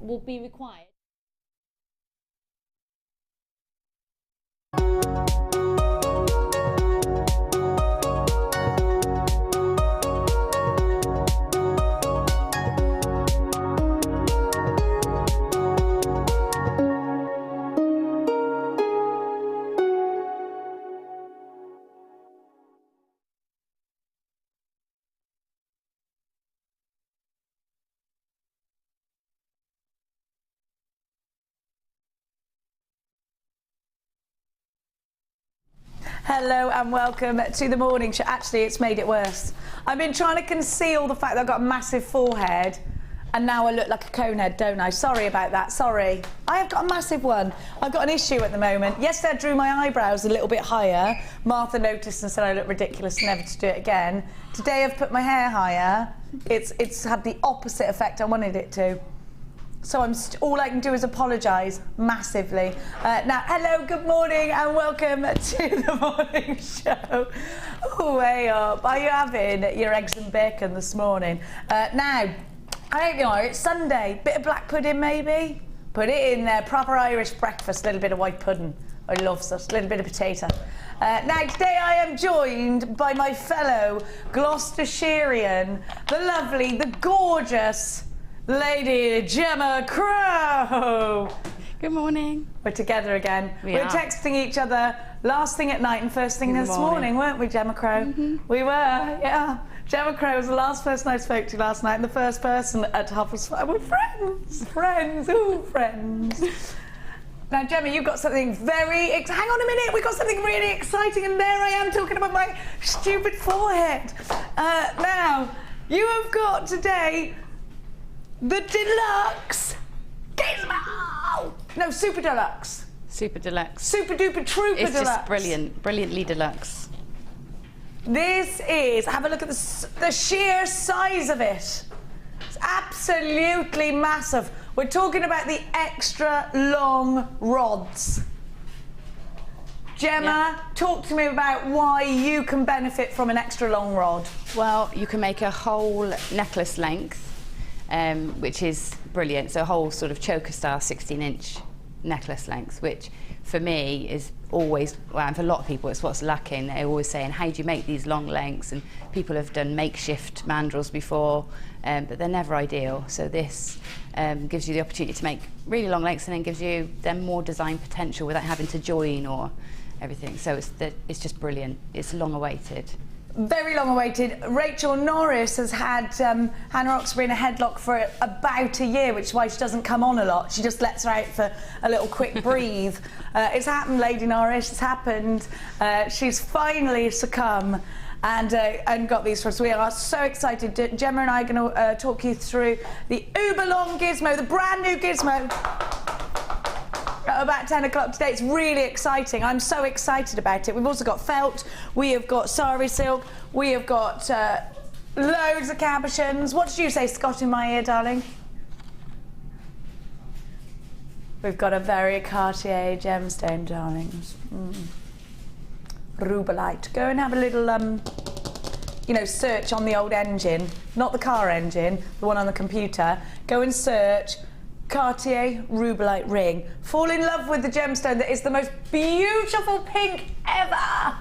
will be required. Hello and welcome to the morning show. Actually, it's made it worse. I've been trying to conceal the fact that I've got a massive forehead and now I look like a conehead, don't I? Sorry about that, sorry. I have got a massive one. I've got an issue at the moment. Yesterday I drew my eyebrows a little bit higher. Martha noticed and said I look ridiculous, never to do it again. Today I've put my hair higher. It's had the opposite effect I wanted it to. So all I can do is apologise massively. Now, hello, good morning, and welcome to the morning show. Oh, way up. Are you having your eggs and bacon this morning? Now, I don't know, it's Sunday. Bit of black pudding, maybe? Put it in there. Proper Irish breakfast, a little bit of white pudding. I love such, a little bit of potato. Now, today I am joined by my fellow Gloucestershirean, the lovely, the gorgeous Lady Gemma Crow. Good morning. We're together again. We're texting each other last thing at night and first thing this morning, weren't we, Gemma Crow? Mm-hmm. We were, yeah. Gemma Crow was the last person I spoke to last night and the first person at 5:30. We're friends, ooh, friends. Now, Gemma, you've got something very... hang on a minute, we've got something really exciting and there I am talking about my stupid forehead. Now, you have got today the deluxe Gizmo! No, super deluxe. Super deluxe. Super duper trooper it's deluxe. It's just brilliant, brilliantly deluxe. This is, have a look at the sheer size of it. It's absolutely massive. We're talking about the extra long rods. Gemma, talk to me about why you can benefit from an extra long rod. Well, you can make a whole necklace length, which is brilliant. So a whole sort of choker style 16-inch necklace length, which for me is always, well, and for a lot of people it's what's lacking. They're always saying, how do you make these long lengths? And people have done makeshift mandrels before, but they're never ideal. So this gives you the opportunity to make really long lengths and then gives you then more design potential without having to join or everything. So it's just brilliant. It's long awaited. Very long awaited. Rachel Norris has had Hannah Oxbury in a headlock for about a year, which is why she doesn't come on a lot. She just lets her out for a little quick breathe. It's happened, Lady Norris, it's happened. She's finally succumbed and got these for us. We are so excited. Gemma and I are going to talk you through the uber long Gizmo, the brand new Gizmo. At about 10 o'clock today. It's really exciting. I'm so excited about it. We've also got felt, we have got sari silk, we have got loads of cabochons. What did you say, Scott, in my ear, darling? We've got a very Cartier gemstone, darlings. Rubilite. Go and have a little, you know, search on the old engine, not the car engine, the one on the computer. Go and search Cartier Rubelite ring. Fall in love with the gemstone that is the most beautiful pink ever.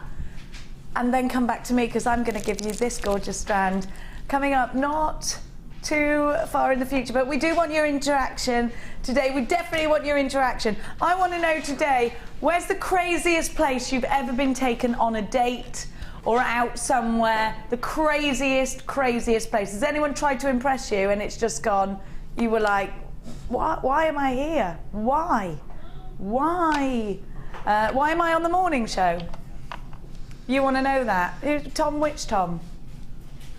And then come back to me because I'm going to give you this gorgeous strand coming up not too far in the future. But we do want your interaction today. We definitely want your interaction. I want to know today, where's the craziest place you've ever been taken on a date or out somewhere? The craziest place. Has anyone tried to impress you and it's just gone, you were like, why am I here? Why? Why am I on the morning show? You want to know that? Tom, which Tom?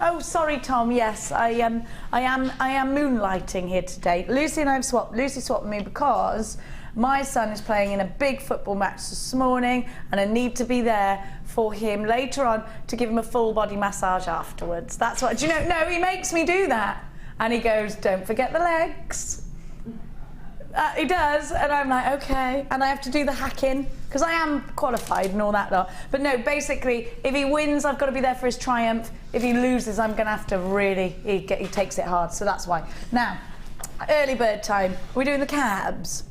Oh, sorry, Tom. Yes, I am moonlighting here today. Lucy and I have swapped. Lucy swapped me because my son is playing in a big football match this morning, and I need to be there for him later on to give him a full body massage afterwards. That's what. Do you know? No, he makes me do that, and he goes, "Don't forget the legs." He does, and I'm like, okay, and I have to do the hacking because I am qualified and all that lot. But no, basically, if he wins, I've got to be there for his triumph. If he loses, I'm going to have to really. He takes it hard, so that's why. Now, Early bird time. We're doing the cabs.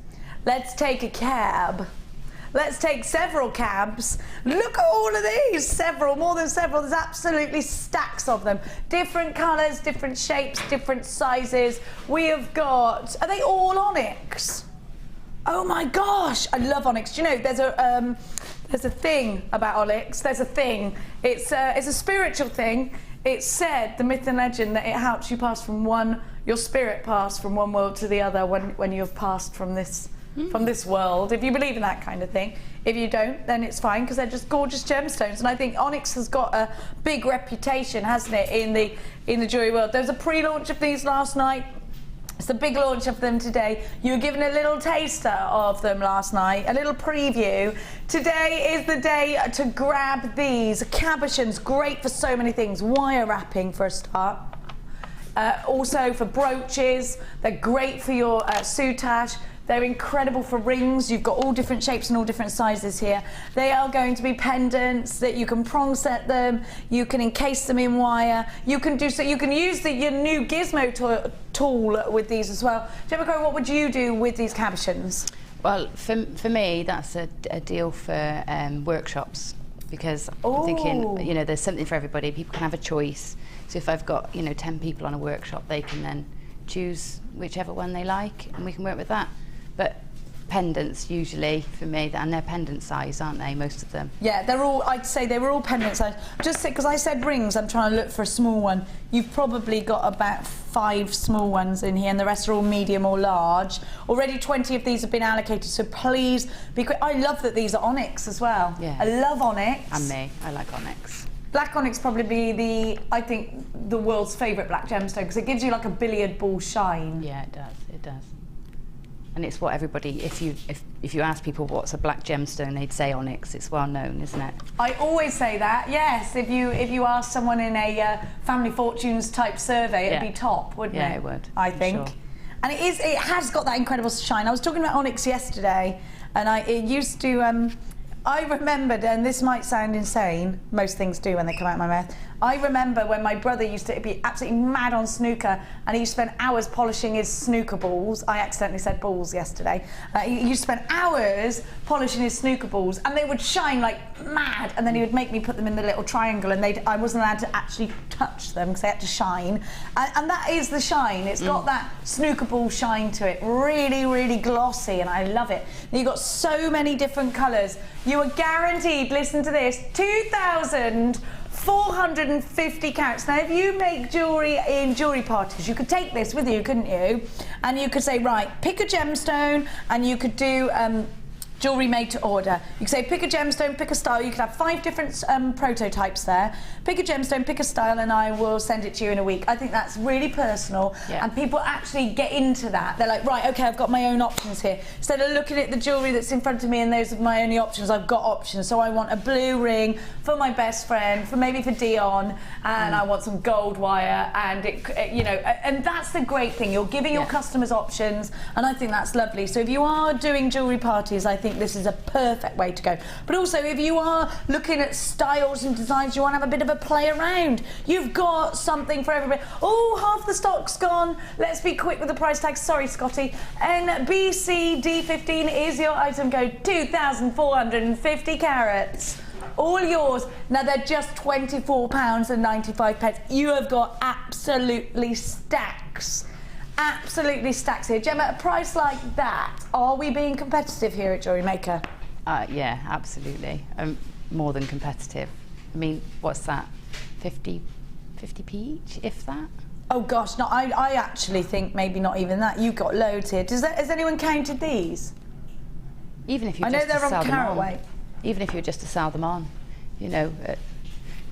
Let's take a cab. Let's take several cabs. Look at all of these. Several, more than several. There's absolutely stacks of them. Different colours, different shapes, different sizes. We have got, are they all Onyx? Oh my gosh, I love Onyx. Do you know, there's a thing about Onyx. There's a thing. It's a spiritual thing. It's said, the myth and legend, that it helps you pass from your spirit pass from one world to the other when you have passed from this world, if you believe in that kind of thing. If you don't, then it's fine, because they're just gorgeous gemstones. And I think Onyx has got a big reputation, hasn't it, in the jewellery world. There was a pre-launch of these last night. It's the big launch of them today. You were given a little taster of them last night, a little preview. Today is the day to grab these. Cabochons, great for so many things. Wire wrapping for a start. Also for brooches. They're great for your soutache. They're incredible for rings. You've got all different shapes and all different sizes here. They are going to be pendants that you can prong set them. You can encase them in wire. You can use your new Gizmo tool with these as well. Gemma, what would you do with these cabochons? Well, for me, that's a deal for workshops, because I'm thinking, you know, there's something for everybody. People can have a choice. So if I've got, you know, 10 people on a workshop, they can then choose whichever one they like, and we can work with that. But pendants, usually, for me, and they're pendant size, aren't they, most of them? Yeah, I'd say they were all pendant size. Just because I said rings, I'm trying to look for a small one. You've probably got about 5 small ones in here, and the rest are all medium or large. Already 20 of these have been allocated, so please be quick. I love that these are Onyx as well. Yeah. I love Onyx. And me, I like Onyx. Black Onyx probably be I think, the world's favourite black gemstone, because it gives you like a billiard ball shine. Yeah, it does, it does. And it's what everybody, if you ask people what's a black gemstone, they'd say Onyx. It's well known, isn't it? I always say that, yes. If you ask someone in a family fortunes type survey, it'd be top, wouldn't it? Yeah, it would. I think. Sure. And it has got that incredible shine. I was talking about Onyx yesterday, and it used to. I remembered, and this might sound insane, most things do when they come out of my mouth. I remember when my brother used to be absolutely mad on snooker, and he used to spend hours polishing his snooker balls. I accidentally said balls yesterday. He used to spend hours polishing his snooker balls, and they would shine like mad, and then he would make me put them in the little triangle, and I wasn't allowed to actually touch them because they had to shine. And that is the shine. It's got that snooker ball shine to it. Really, really glossy, and I love it. And you've got so many different colours. You are guaranteed, listen to this, 2,450 carats. Now, if you make jewellery in jewellery parties, you could take this with you, couldn't you? And you could say, right, pick a gemstone, and you could do jewellery made to order. You could say, pick a gemstone, pick a style. You could have 5 different prototypes there. Pick a gemstone, pick a style, and I will send it to you in a week. I think that's really personal, and people actually get into that. They're like, right, okay, I've got my own options here. Instead of looking at the jewellery that's in front of me and those are my only options, I've got options. So I want a blue ring for my best friend, maybe for Dion, and I want some gold wire, and you know, and that's the great thing. You're giving your customers options, and I think that's lovely. So if you are doing jewellery parties, I think this is a perfect way to go. But also, if you are looking at styles and designs, you want to have a bit of a play around, you've got something for everybody. Oh, half the stock's gone. Let's be quick with the price tag. Sorry, Scotty. NBCD15 is your item code, 2,450 carats. All yours. Now, they're just £24.95. You have got absolutely stacks. Absolutely stacks here. Gemma, at a price like that, are we being competitive here at JewelleryMaker? Yeah, absolutely. More than competitive. I mean, what's that? 50p each, if that? Oh gosh, no, I actually think maybe not even that. You've got loads here. Has anyone counted these? Even if you just to sell them on. Even if you're just to sell them on, you know, at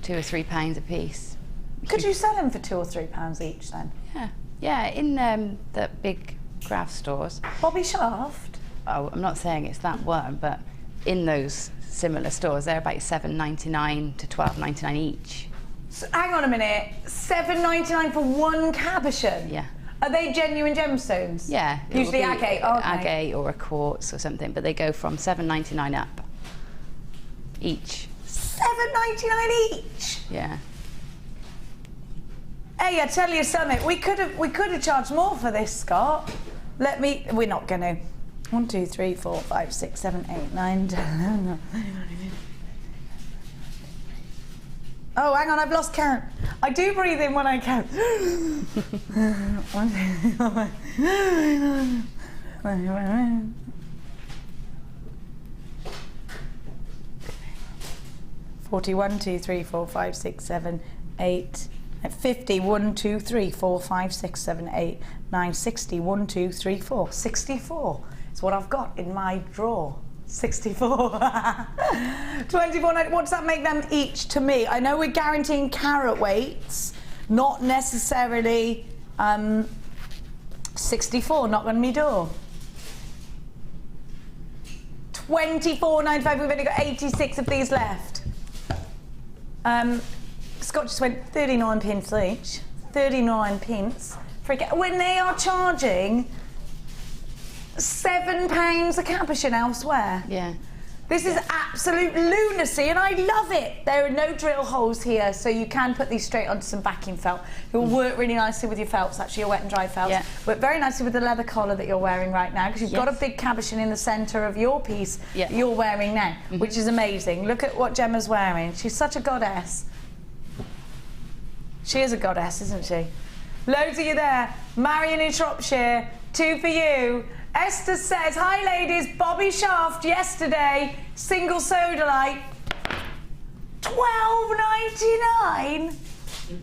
£2 or £3 a piece. Could you sell them for £2 or £3 each then? Yeah. Yeah, in the big craft stores. Bobby Shaft? Oh, I'm not saying it's that one, but in those similar stores, they're about £7.99 to £12.99 each. So, hang on a minute, £7.99 for one cabochon? Yeah. Are they genuine gemstones? Yeah. Usually agate, agate or a quartz or something, but they go from £7.99 up each. £7.99 each? Yeah. Hey, I tell you something. We could have charged more for this, Scott. We're not gonna. 1, 2, 3, 4, 5, 6, 7, 8, 9, 10. Oh, hang on, I've lost count. I do breathe in when I count. 41, 2, 3, 4, 5, 6, 7, 8, 50, 1, 2, 3, 4, 5, 6, 7, 8, 9, 60, 1, 2, 3, 4. 64 is what I've got in my drawer. 64. 24, what does that make them each to me? I know we're guaranteeing carat weights, not necessarily 64, knock on me door. 24.95, we've only got 86 of these left. Scott just went 39 pence each. 39 pence. When they are charging £7 a capuchin elsewhere. Yeah. This is absolute lunacy and I love it. There are no drill holes here, so you can put these straight onto some backing felt. It will work really nicely with your felts, actually, your wet and dry felts. Yeah. Work very nicely with the leather collar that you're wearing right now, because you've got a big cabochon in the centre of your piece that you're wearing now, which is amazing. Look at what Gemma's wearing. She's such a goddess. She is a goddess, isn't she? Loads of you there. Marion in Shropshire, 2 for you. Esther says, hi ladies, Bobby Shaft yesterday, single sodalite, $12.99.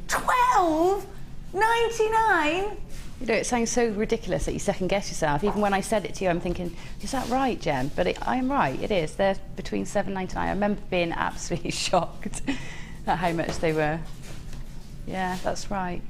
$12.99. You know, it sounds so ridiculous that you second guess yourself. Even when I said it to you, I'm thinking, is that right, Jem? But I am right, it is. They're between $7.99. I remember being absolutely shocked at how much they were. Yeah, that's right.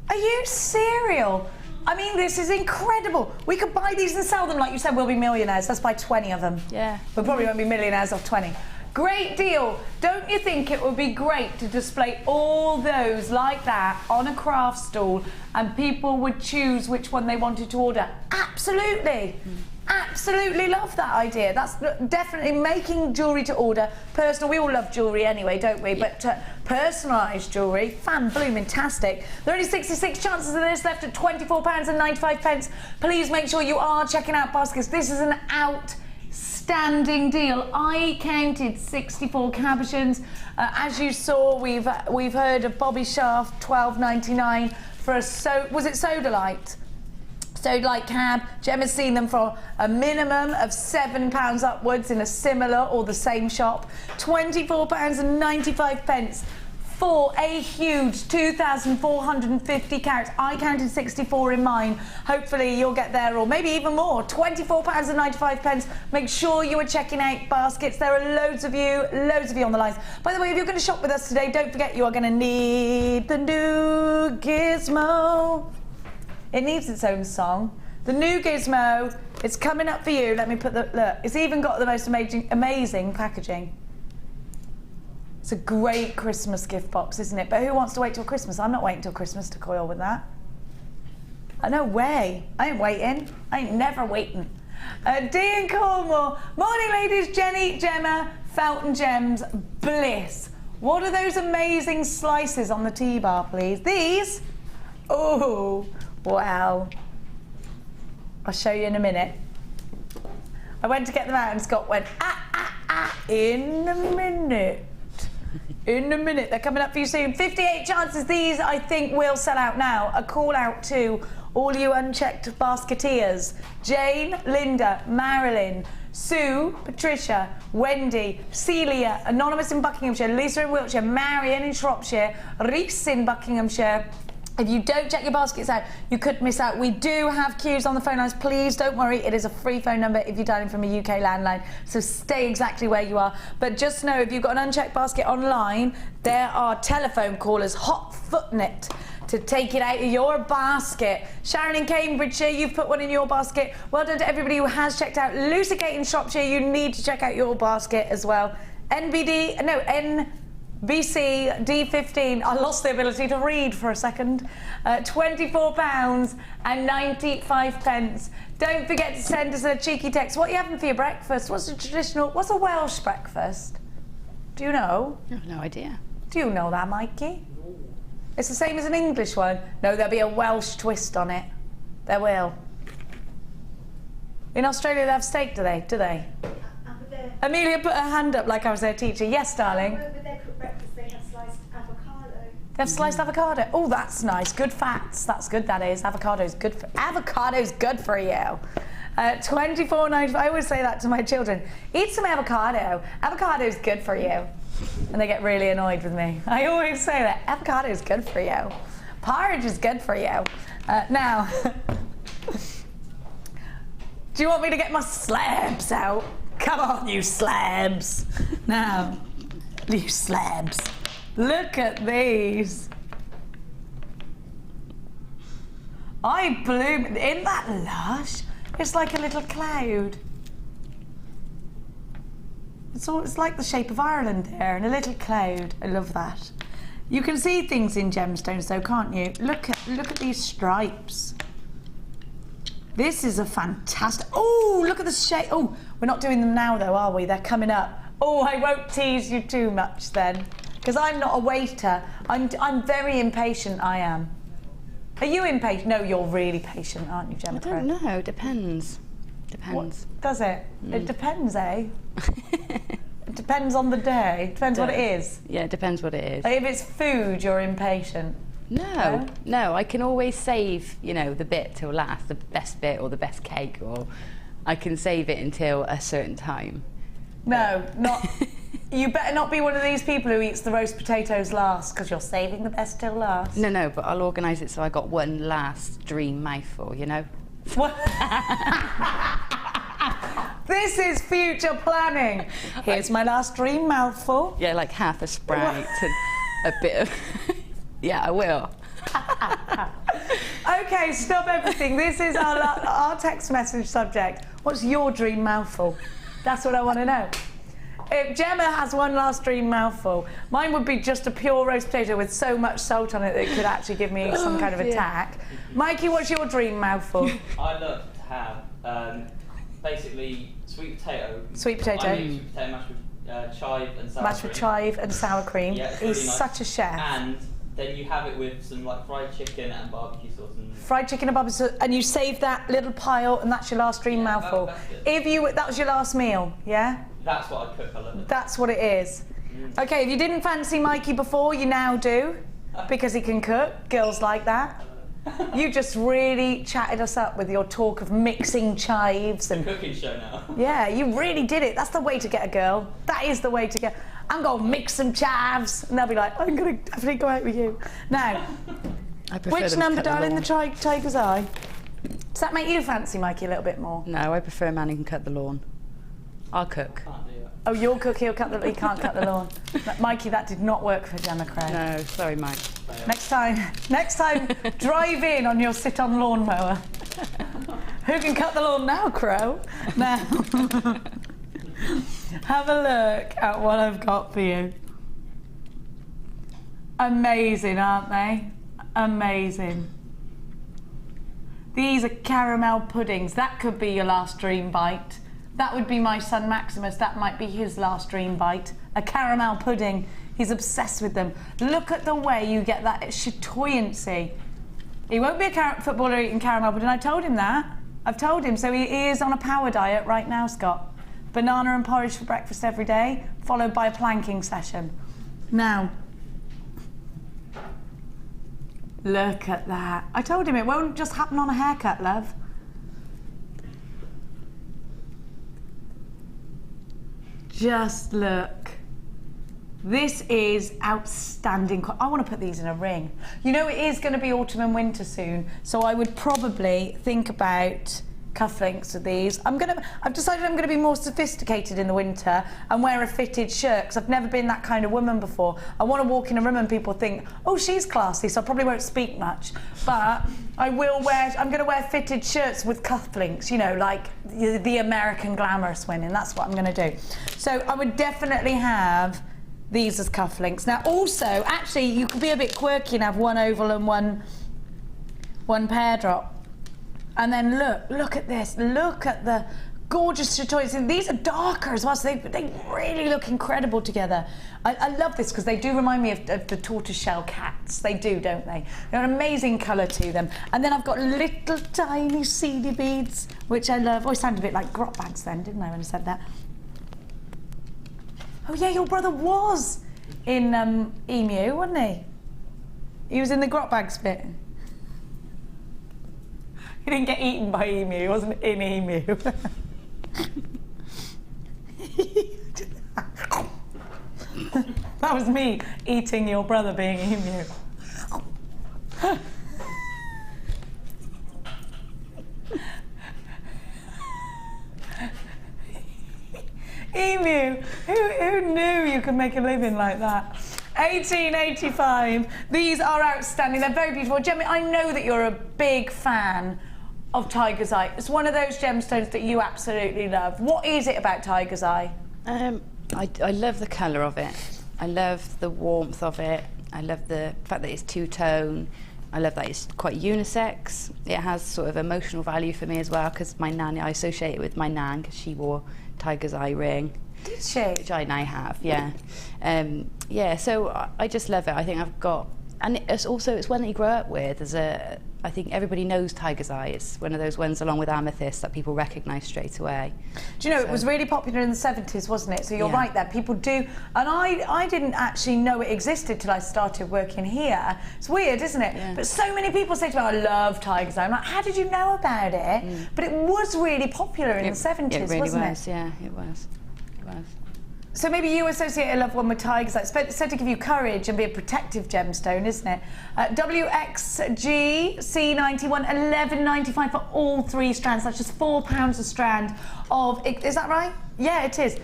Are you serious? I mean, this is incredible. We could buy these and sell them, like you said, we'll be millionaires. Let's buy 20 of them. Yeah. We probably won't be millionaires off 20. Great deal. Don't you think it would be great to display all those like that on a craft stall and people would choose which one they wanted to order? Absolutely. Absolutely love that idea. That's definitely making jewellery to order personal. We all love jewellery anyway, don't we? Yeah. But personalised jewellery, fan-blooming-tastic. There are only 66 chances of this left at £24.95. Please make sure you are checking out baskets. This is an outstanding deal. I counted 64 cabochons. As you saw, we've heard of Bobby Shaft, $12.99 for a was it sodalite? Sodalite cab. Gemma's seen them for a minimum of £7 upwards in a similar or the same shop. £24.95 for a huge 2,450 carats. I counted 64 in mine. Hopefully you'll get there, or maybe even more. £24.95. Make sure you are checking out baskets. There are loads of you on the lines. By the way, if you're going to shop with us today, don't forget you are going to need the new Gizmo. It needs its own song. The new Gizmo, it's coming up for you. Let me put look, it's even got the most amazing packaging. It's a great Christmas gift box, isn't it? But who wants to wait till Christmas? I'm not waiting till Christmas to coil with that. No way. I ain't waiting. I ain't never waiting. Dee in Cornwall. Morning, ladies. Jenny, Gemma, Felton Gems, Bliss. What are those amazing slices on the T-bar, please? These? Oh. Wow. I'll show you in a minute. I went to get them out and Scott went, in a minute. In a minute. They're coming up for you soon. 58 chances these, I think, will sell out now. A call out to all you unchecked basketeers. Jane, Linda, Marilyn, Sue, Patricia, Wendy, Celia, Anonymous in Buckinghamshire, Lisa in Wiltshire, Marion in Shropshire, Reese in Buckinghamshire. If you don't check your baskets out, you could miss out. We do have queues on the phone lines. Please don't worry. It is a free phone number if you're dialing from a UK landline. So stay exactly where you are. But just know if you've got an unchecked basket online, there are telephone callers hot-footing it to take it out of your basket. Sharon in Cambridgeshire, you've put one in your basket. Well done to everybody who has checked out. Lucy Kate in Shropshire, you need to check out your basket as well. BC D15, I lost the ability to read for a second. £24.95. Don't forget to send us a cheeky text. What are you having for your breakfast? What's a Welsh breakfast? Do you know? I have no idea. Do you know that, Mikey? It's the same as an English one. No, there'll be a Welsh twist on it. There will. In Australia they have steak, do they? Do they? Amelia put her hand up like I was their teacher. Yes, darling. With their cooked breakfast, they have sliced avocado. They have sliced avocado. Oh, that's nice. Good fats. That's good. That is. Avocado's good for you. 24.95. I always say that to my children. Eat some avocado. Avocado's good for you. And they get really annoyed with me. I always say that. Avocado's good for you. Porridge is good for you. Now, do you want me to get my slabs out? Come on, you slabs. Now, you slabs. Look at these. I bloom. Isn't that lush? It's like a little cloud. It's like the shape of Ireland there, and a little cloud. I love that. You can see things in gemstones though, can't you? Look at these stripes. This is a fantastic. Oh, look at the shape. Oh, we're not doing them now though, are we? They're coming up. Oh, I won't tease you too much then, because I'm not a waiter. I'm very impatient. I am. Are you impatient? No, you're really patient, aren't you, Gemma? I don't know. Depends. Depends. What, does it? It depends, eh? It depends on the day. Depends what it is. Yeah, it depends what it is. Like if it's food, you're impatient. No, I can always save, you know, the bit till last, the best bit or the best cake, or I can save it until a certain time. No, not. You better not be one of these people who eats the roast potatoes last, because you're saving the best till last. No, but I'll organise it so I got one last dream mouthful, you know? What? This is future planning. Here's my last dream mouthful. Yeah, like half a Sprite and a bit of... Yeah, I will. Okay, stop everything. This is our text message subject. What's your dream mouthful? That's what I want to know. If Gemma has one last dream mouthful, mine would be just a pure roast potato with so much salt on it that it could actually give me some kind of attack. Mikey, what's your dream mouthful? I'd love to have basically sweet potato. Sweet potato. I make sweet potato mashed with chive and sour Mashed cream. with chive and sour cream. Yeah, it's He's really nice. such a chef. And then you have it with some like fried chicken and barbecue sauce. And Fried chicken and barbecue sauce, and you save that little pile, and that's your last dream mouthful. that's good. That was your last meal, yeah? That's what I cook. I love it. That's what it is. Okay, if you didn't fancy Mikey before, you now do, because he can cook. Girls like that. You just really chatted us up with your talk of mixing chives and Cooking show now. yeah, you really did it. That's the way to get a girl. That is the way to get. I'm gonna mix some chives, and they'll be like, I'm gonna definitely go out with you. Now, I prefer which them number, cut the darling? lawn. The tiger's eye. Does that make you fancy Mikey a little bit more? No, I prefer a man who can cut the lawn. I'll cook. Can't do that. Oh, you'll cook. He can't cut the lawn. Mikey, that did not work for Gemma Craig. No, sorry, Mike. Next time, drive in on your sit-on lawnmower. Who can cut the lawn now, Crow? Now, have a look at what I've got for you. Amazing, aren't they? Amazing. These are caramel puddings. That could be your last dream bite. That would be my son Maximus. That might be his last dream bite. A caramel pudding. He's obsessed with them. Look at the way you get that chatoyancy. He won't be a footballer eating caramel pudding. I told him that. I've told him. So he is on a power diet right now, Scott. Banana and porridge for breakfast every day, followed by a planking session. Now, look at that. I told him it won't just happen on a haircut, love. Just look. This is outstanding. I want to put these in a ring. You know, it is going to be autumn and winter soon, so I would probably think about cufflinks with these. I've decided I'm going to be more sophisticated in the winter and wear a fitted shirt, because I've never been that kind of woman before. I want to walk in a room and people think, oh, she's classy, so I probably won't speak much. But I'm going to wear fitted shirts with cufflinks, you know, like the American glamorous women. That's what I'm going to do. So I would definitely have these as cufflinks. Now also, actually, you could be a bit quirky and have one oval and one pear drop. And then look at this. Look at the gorgeous choices. And these are darker as well, so they really look incredible together. I love this because they do remind me of the tortoiseshell cats. They do, don't they? They're an amazing colour to them. And then I've got little tiny seedy beads, which I love. Oh, I sounded a bit like grot bags then, didn't I, when I said that? Oh yeah, your brother was in Emu, wasn't he? He was in the grot bags bit. He didn't get eaten by Emu, he wasn't in Emu. That was me eating your brother being Emu. Emu, who knew you could make a living like that? 1885. These are outstanding. They're very beautiful. Gemma, I know that you're a big fan of Tiger's Eye. It's one of those gemstones that you absolutely love. What is it about Tiger's Eye? I love the colour of it. I love the warmth of it. I love the fact that it's two-tone. I love that it's quite unisex. It has sort of emotional value for me as well, because my nan, I associate it with my nan because she wore Tiger's Eye ring. Did she? Which I now have, yeah. Yeah, so I just love it. I think I've got, and it's also, it's one that you grow up with. I think everybody knows Tiger's Eye. It's one of those ones along with Amethyst that people recognise straight away. Do you know, it was really popular in the 70s, wasn't it? So you're right there, people do. And I didn't actually know it existed till I started working here. It's weird, isn't it? Yeah. But so many people say to me, I love Tiger's Eye. I'm like, how did you know about it? But it was really popular in the 70s, it really wasn't was, it? Yeah, it was. It was. So maybe you associate a loved one with Tiger's Eye. It's said to give you courage and be a protective gemstone, isn't it? WXG C91, $11.95 for all 3 strands. That's just £4 a strand of. Is that right? Yeah, it is.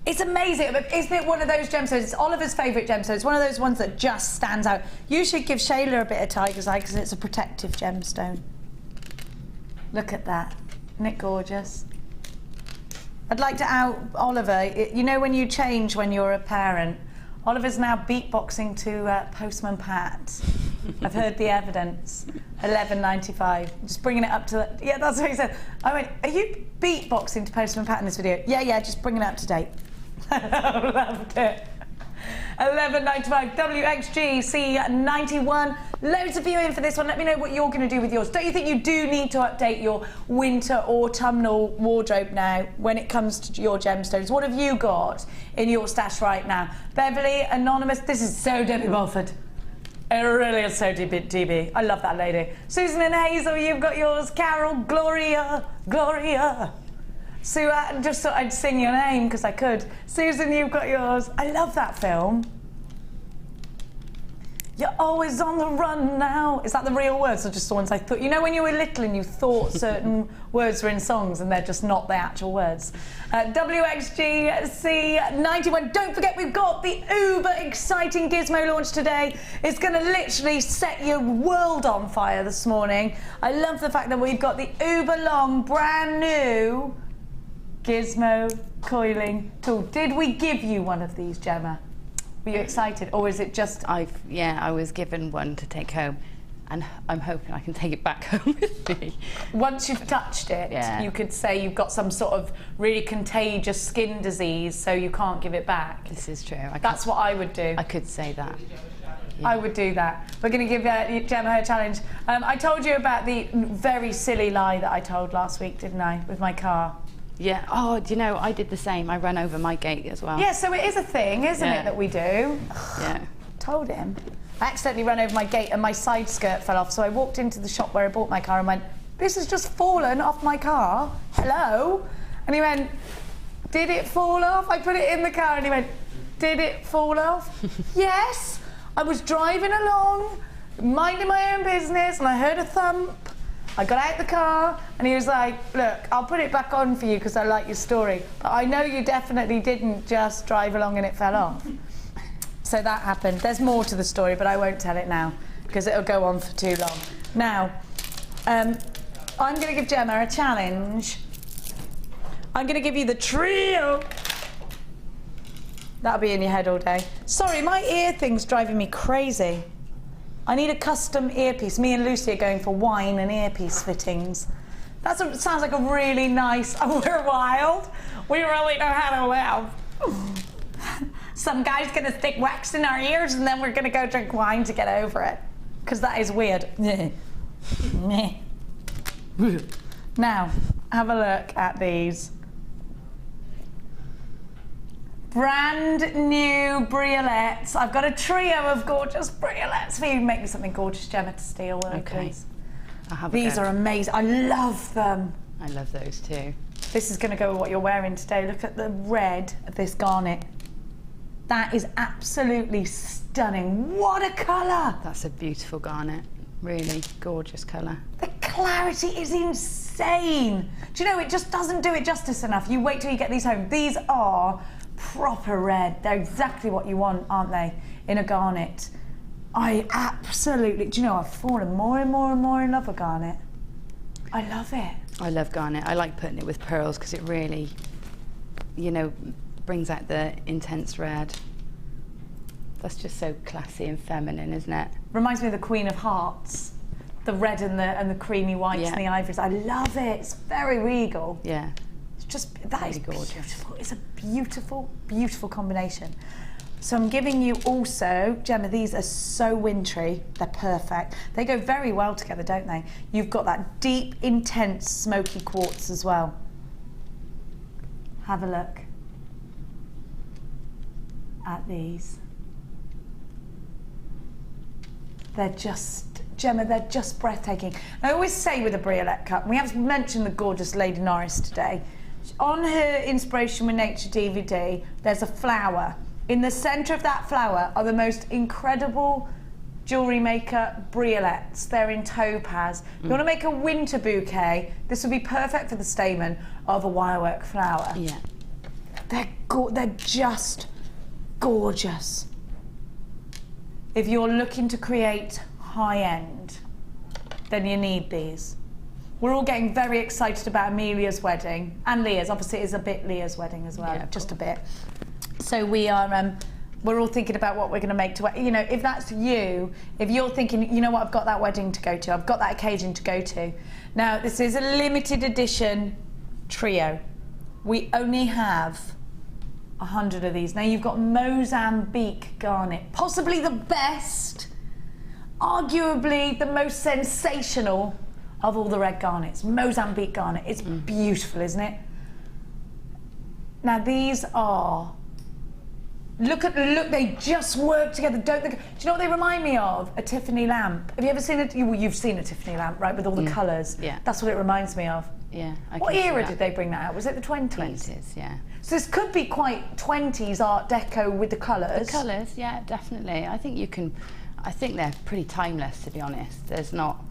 It's amazing, but isn't it one of those gemstones? It's Oliver's favourite gemstone. It's one of those ones that just stands out. You should give Shayla a bit of Tiger's Eye because it's a protective gemstone. Look at that. Isn't it gorgeous? I'd like to out Oliver. You know when you change when you're a parent? Oliver's now beatboxing to Postman Pat. I've heard the evidence. $11.95. Just bringing it up to the... Yeah, that's what he said. I went, are you beatboxing to Postman Pat in this video? Yeah, just bringing it up to date. I loved it. $11.95. WXG C91. Loads of you in for this one. Let me know what you're going to do with yours. Don't you think you do need to update your winter autumnal wardrobe now when it comes to your gemstones? What have you got in your stash right now? Beverly, Anonymous. This is so Debbie Mulford. It really is so DB. I love that lady. Susan and Hazel, you've got yours. Carol, Gloria. Sue, I just thought I'd sing your name because I could. Susan, you've got yours. I love that film. You're always on the run now. Is that the real words or just the ones I thought? You know when you were little and you thought certain words were in songs and they're just not the actual words. WXGC91. Don't forget we've got the uber exciting Gizmo launch today. It's going to literally set your world on fire this morning. I love the fact that we've got the uber long brand new Gizmo coiling tool. Did we give you one of these, Gemma? Were you excited, or is it just... I was given one to take home, and I'm hoping I can take it back home with me. Once you've touched it, you could say you've got some sort of really contagious skin disease, so you can't give it back. This is true. That's what I would do. I could say that. I would do that. We're going to give Gemma her challenge. I told you about the very silly lie that I told last week, didn't I, with my car? Yeah. Oh, do you know, I did the same. I ran over my gate as well. Yeah, so it is a thing, isn't it, that we do? Yeah. Told him. I accidentally ran over my gate and my side skirt fell off, so I walked into the shop where I bought my car and went, this has just fallen off my car. Hello? And he went, did it fall off? I put it in the car and he went, did it fall off? Yes. I was driving along, minding my own business, and I heard a thump. I got out the car and he was like, look, I'll put it back on for you because I like your story, but I know you definitely didn't just drive along and it fell off. So that happened. There's more to the story, but I won't tell it now because it'll go on for too long. Now, I'm going to give Gemma a challenge. I'm going to give you the trio. That'll be in your head all day. Sorry, my ear thing's driving me crazy. I need a custom earpiece. Me and Lucy are going for wine and earpiece fittings. Sounds like a really nice, oh, we're wild. We really know how to live. Some guy's gonna stick wax in our ears and then we're gonna go drink wine to get over it. Because that is weird. Now, have a look at these. Brand new Briolettes. I've got a trio of gorgeous Briolettes for you. Make me something gorgeous, Gemma, to steal. Okay. Please. I'll have a These go. are amazing. I love them. I love those too. This is going to go with what you're wearing today. Look at the red of this garnet. That is absolutely stunning. What a colour. That's a beautiful garnet. Really gorgeous colour. The clarity is insane. Do you know, it just doesn't do it justice enough. You wait till you get these home. These are proper red. They're exactly what you want, aren't they, in a garnet. I absolutely, do you know, I've fallen more and more and more in love with garnet. I love it. I love garnet. I like putting it with pearls because it really, you know, brings out the intense red. That's just so classy and feminine, isn't it? Reminds me of the Queen of Hearts. The red and the creamy whites and the ivories. I love it. It's very regal. Yeah. It's just, that Really is gorgeous. beautiful. It's a beautiful, beautiful combination. So I'm giving you also, Gemma, these are so wintry. They're perfect. They go very well together, don't they? You've got that deep, intense, smoky quartz as well. Have a look at these. They're just, Gemma, they're just breathtaking. I always say with a Briolette cup, we have mentioned the gorgeous Lady Norris today. On her Inspiration with Nature DVD, there's a flower. In the centre of that flower are the most incredible JewelleryMaker Briolettes. They're in topaz. If you want to make a winter bouquet, this would be perfect for the stamen of a wirework flower. Yeah. They're just gorgeous. If you're looking to create high-end, then you need these. We're all getting very excited about Amelia's wedding, and Leah's. Obviously, it is a bit Leah's wedding as well, just a bit. So we are, we're all thinking about what we're going to make to, you know, if that's you, if you're thinking, you know what, I've got that wedding to go to, I've got that occasion to go to. Now, this is a limited edition trio. We only have 100 of these. Now, you've got Mozambique garnet, possibly the best, arguably the most sensational of all the red garnets. Mozambique garnet. It's beautiful, isn't it? Now, these are, look, they just work together, don't they? Do you know what they remind me of? A Tiffany lamp. Have you ever seen it? Well, you've seen a Tiffany lamp, right, with all the colours. Yeah. That's what it reminds me of. Yeah. What era did they bring that out? Was it the 20s? 20s, yeah. So this could be quite 20s Art Deco with the colours. The colours, yeah, definitely. I think you can, I think they're pretty timeless, to be honest. There's not,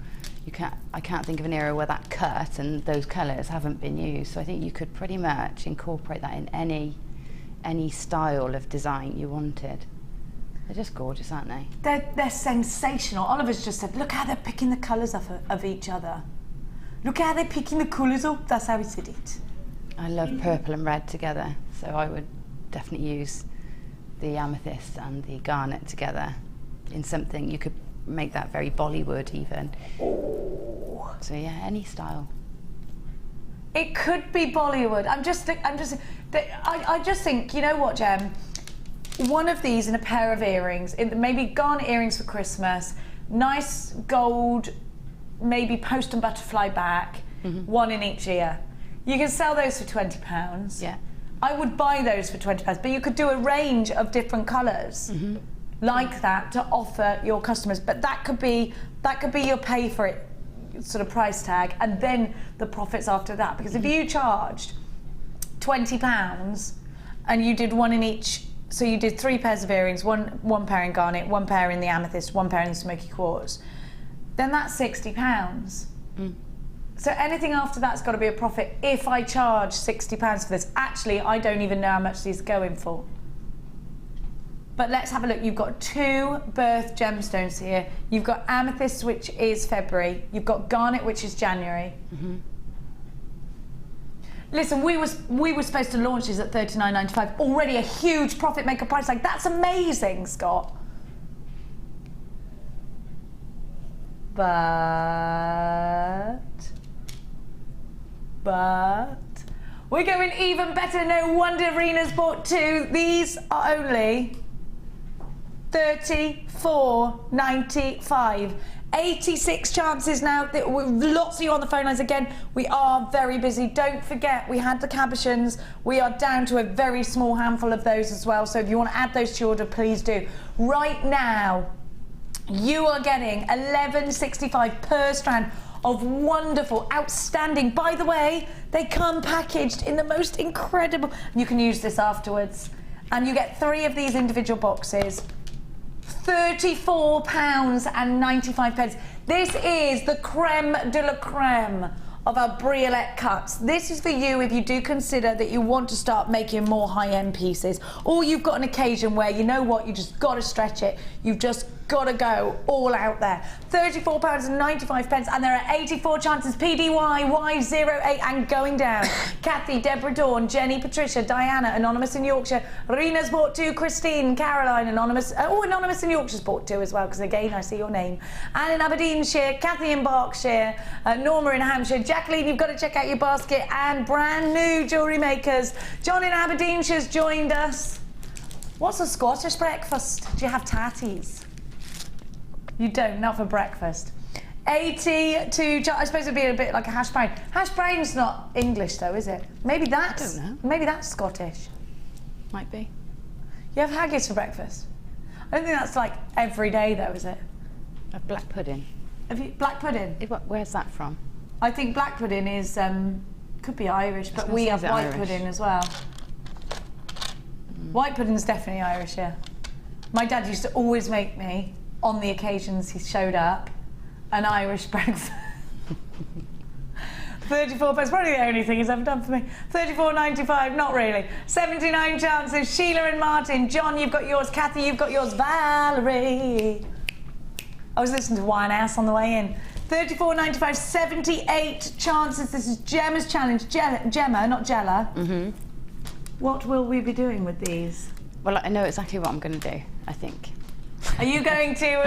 I can't think of an era where that cut and those colours haven't been used. So I think you could pretty much incorporate that in any style of design you wanted. They're just gorgeous, aren't they? They're sensational. Oliver's just said, look how they're picking the colours of each other. Look how they're picking the colours up. That's how he said it. I love purple and red together, so I would definitely use the amethyst and the garnet together in something. You could make that very Bollywood even. Oh. So yeah, any style. It could be Bollywood. I just think, you know what, Gem? One of these in a pair of earrings, maybe garnet earrings for Christmas, nice gold, maybe post and butterfly back, one in each ear. You can sell those for £20. Yeah. I would buy those for £20, but you could do a range of different colours like that to offer your customers. But that could be your pay for it sort of price tag, and then the profits after that. Because if you charged £20 and you did one in each, so you did 3 pairs of earrings, one pair in garnet, 1 pair in the amethyst, 1 pair in the smoky quartz, then that's £60. So anything after that's got to be a profit if I charge £60 for this. Actually, I don't even know how much these are going for. But let's have a look. You've got 2 birth gemstones here. You've got amethyst, which is February. You've got garnet, which is January. Listen, we were supposed to launch these at $39.95. Already a huge profit maker price. Like, that's amazing, Scott. But But we're going even better. No wonder Rena's bought 2. These are only $34.95. 86 chances now. Lots of you on the phone lines again. We are very busy. Don't forget, we had the cabochons. We are down to a very small handful of those as well. So if you want to add those to your order, please do. Right now, you are getting $11.65 per strand of wonderful, outstanding. By the way, they come packaged in the most incredible. You can use this afterwards. And you get 3 of these individual boxes. £34.95. This is the creme de la creme of our Briolette cuts. This is for you if you do consider that you want to start making more high-end pieces, or you've got an occasion where you know what, you just got to stretch it. You've just got to go all out there. £34.95, and there are 84 chances. PDY, Y08, and going down. Kathy, Deborah Dawn, Jenny, Patricia, Diana, Anonymous in Yorkshire, Rena's bought 2, Christine, Caroline, Anonymous, Anonymous in Yorkshire's bought 2 as well, because again, I see your name. Anne in Aberdeenshire, Kathy in Berkshire, Norma in Hampshire, Jacqueline, you've got to check out your basket, and brand new jewellery makers. John in Aberdeenshire's joined us. What's a Scottish breakfast? Do you have tatties? You don't, not for breakfast. 82, I suppose it'd be a bit like a hash brown. Hash brown's not English though, is it? Maybe that's, I don't know. Maybe that's Scottish. Might be. You have haggis for breakfast? I don't think that's like every day though, is it? A black pudding. Have you, black pudding? Where's that from? I think black pudding is, could be Irish, but we have white pudding as well. White pudding's definitely Irish, yeah. My dad used to always make me, on the occasions he showed up, an Irish breakfast. £34, probably the only thing he's ever done for me. £34.95, not really. 79 chances. Sheila and Martin. John, you've got yours. Kathy, you've got yours. Valerie. I was listening to Winehouse on the way in. £34.95, 78 chances. This is Gemma's challenge. Gemma, not Jella. Mm-hmm. What will we be doing with these? Well, I know exactly what I'm going to do, I think. Are you going to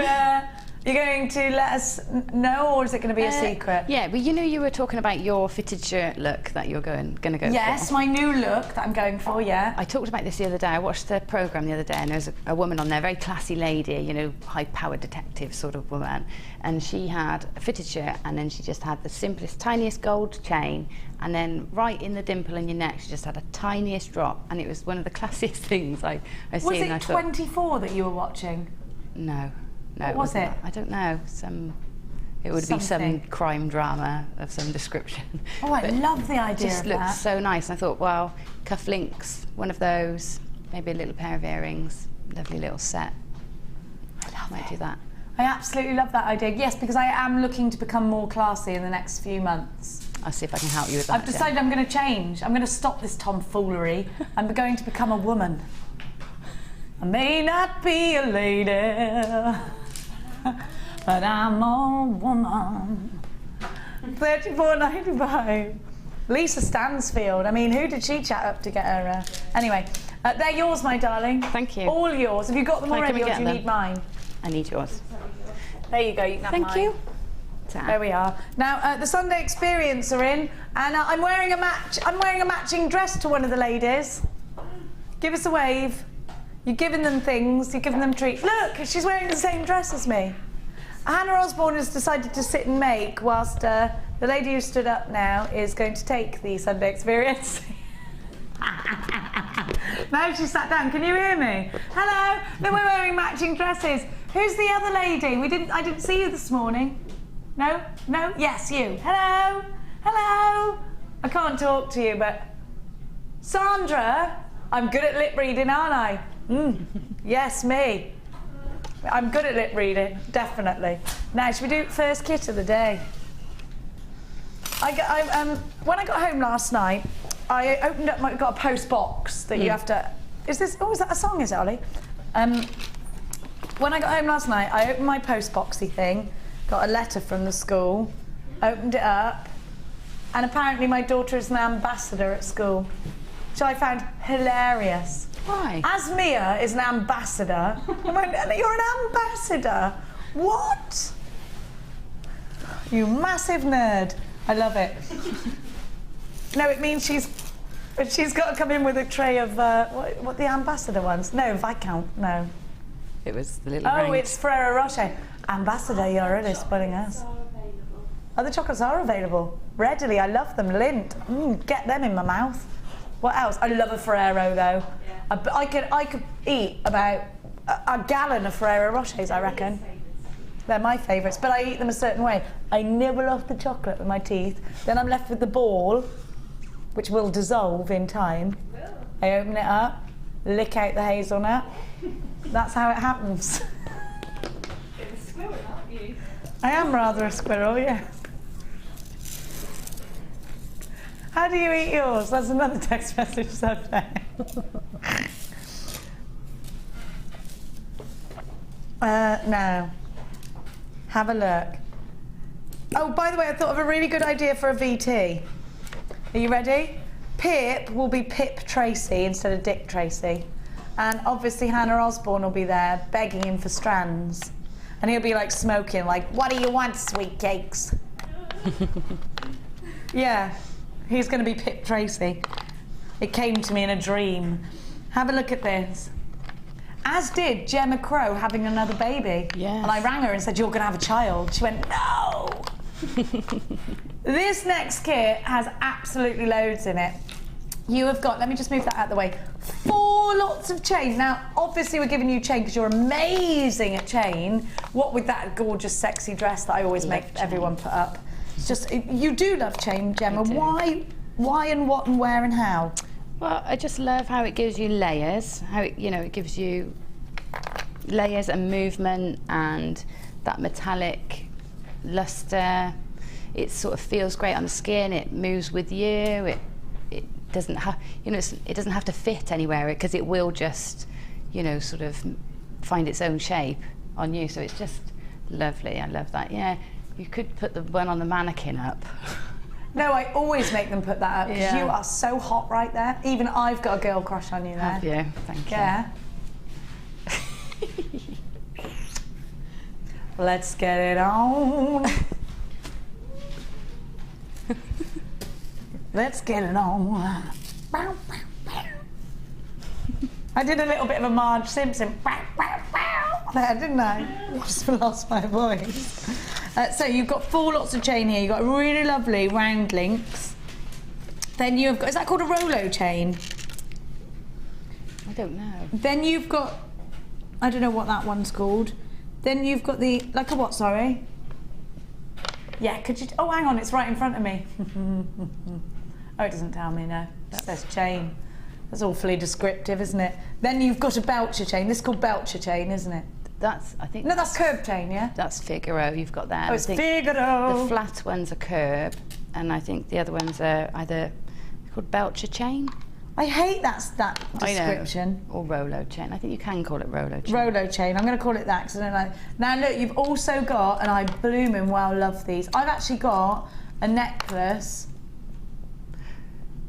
let us know, or is it going to be a secret? Yeah, but you know, you were talking about your fitted shirt look that you're going to go for. Yes, my new look that I'm going for, yeah. I talked about this the other day. I watched the programme the other day, and there was a woman on there, a very classy lady, you know, high-powered detective sort of woman, and she had a fitted shirt, and then she just had the simplest, tiniest gold chain, and then right in the dimple in your neck, she just had a tiniest drop, and it was one of the classiest things I've seen. Was it 24 that you were watching? No. No, what was it? I don't know. It would be some crime drama of some description. Oh, I love the idea of that. Just looked so nice. I thought, well, cufflinks, one of those, maybe a little pair of earrings, lovely little set. I might do that. I absolutely love that idea. Yes, because I am looking to become more classy in the next few months. I'll see if I can help you with that. I've decided I'm going to change. I'm going to stop this tomfoolery. I'm going to become a woman. I may not be a lady, but I'm a woman. £34.95. Lisa Stansfield. I mean, who did she chat up to get her? Anyway, they're yours, my darling. Thank you. All yours. Have you got them already, or do you need mine? I need yours. There you go. You can have mine. Thank you. There we are. Now the Sunday Experience are in, and I'm wearing a matching dress to one of the ladies. Give us a wave. You're giving them things, you're giving them treats. Look, she's wearing the same dress as me. Hannah Osborne has decided to sit and make whilst the lady who stood up now is going to take the Sunday Experience. Now she's sat down. Can you hear me? Hello. Then we're wearing matching dresses. Who's the other lady? I didn't see you this morning. No? No? Yes, you. Hello? Hello? I can't talk to you, but... Sandra? I'm good at lip reading, aren't I? Yes, me. I'm good at lip reading, definitely. Now, should we do first kit of the day? When I got home last night, I opened up got a post box that you have to... is that a song, is it, Ollie? When I got home last night, I opened my post boxy thing, got a letter from the school, opened it up, and apparently my daughter is an ambassador at school, which I found hilarious. Why? As Mia is an ambassador, I went, you're an ambassador? What? You massive nerd. I love it. No, it means she's got to come in with a tray of what the ambassador ones? No, Viscount. No. It was the little. Oh, ring. it's Ferrero Rocher. Ambassador, you're really spoiling us. Oh, the chocolates are available readily. I love them. Lint. Get them in my mouth. What else? I love a Ferrero though. Yeah. I could eat about a gallon of Ferrero Rochers, I reckon. They're my favourites, but I eat them a certain way. I nibble off the chocolate with my teeth, then I'm left with the ball, which will dissolve in time. I open it up, lick out the hazelnut. That's how it happens. You're a squirrel, aren't you? I am rather a squirrel, yeah. How do you eat yours? That's another text message subject. No. Have a look. Oh, by the way, I thought of a really good idea for a VT. Are you ready? Pip will be Pip Tracy instead of Dick Tracy. And obviously Hannah Osborne will be there begging him for strands. And he'll be like smoking, like, what do you want, sweet cakes? Yeah, he's going to be Pip Tracy. It came to me in a dream. Have a look at this. As did Gemma Crow having another baby. Yes. And I rang her and said, you're going to have a child. She went, no. This next kit has absolutely loads in it. You have got, let me just move that out of the way, 4 lots of chain. Now, obviously we're giving you chain because you're amazing at chain. What with that gorgeous, sexy dress that I always make everyone put up. It's just, you do love chain, Gemma. Why and what and where and how? Well, I just love how it gives you layers, how it, it gives you layers and movement and that metallic luster. It sort of feels great on the skin, it moves with you, it doesn't have, it doesn't have to fit anywhere because it will just, sort of find its own shape on you. So it's just lovely. I love that. Yeah, you could put the one on the mannequin up. No, I always make them put that up because you are so hot right there. Even I've got a girl crush on you there. Have you? Thank you. Yeah. Let's get it on. Let's get it on. I did a little bit of a Marge Simpson there, didn't I? Just lost my voice. So you've got 4 lots of chain here. You've got really lovely round links. Then you've got, is that called a Rolo chain? I don't know. Then you've got, I don't know what that one's called. Then you've got the, like a what, sorry? Yeah, could you, oh hang on, it's right in front of me. Oh, it doesn't tell me, no. It says chain. That's awfully descriptive, isn't it? Then you've got a Belcher chain. This is called Belcher chain, isn't it? That's, I think. No, that's curb chain, yeah? That's Figaro, you've got that. Oh, it's Figaro. The flat ones are curb, and I think the other ones are either called Belcher chain. I hate that description. I know. Or Rolo chain. I think you can call it Rolo chain. Rolo chain. I'm going to call it that because I don't like. Now look, you've also got, and I blooming well love these. I've actually got a necklace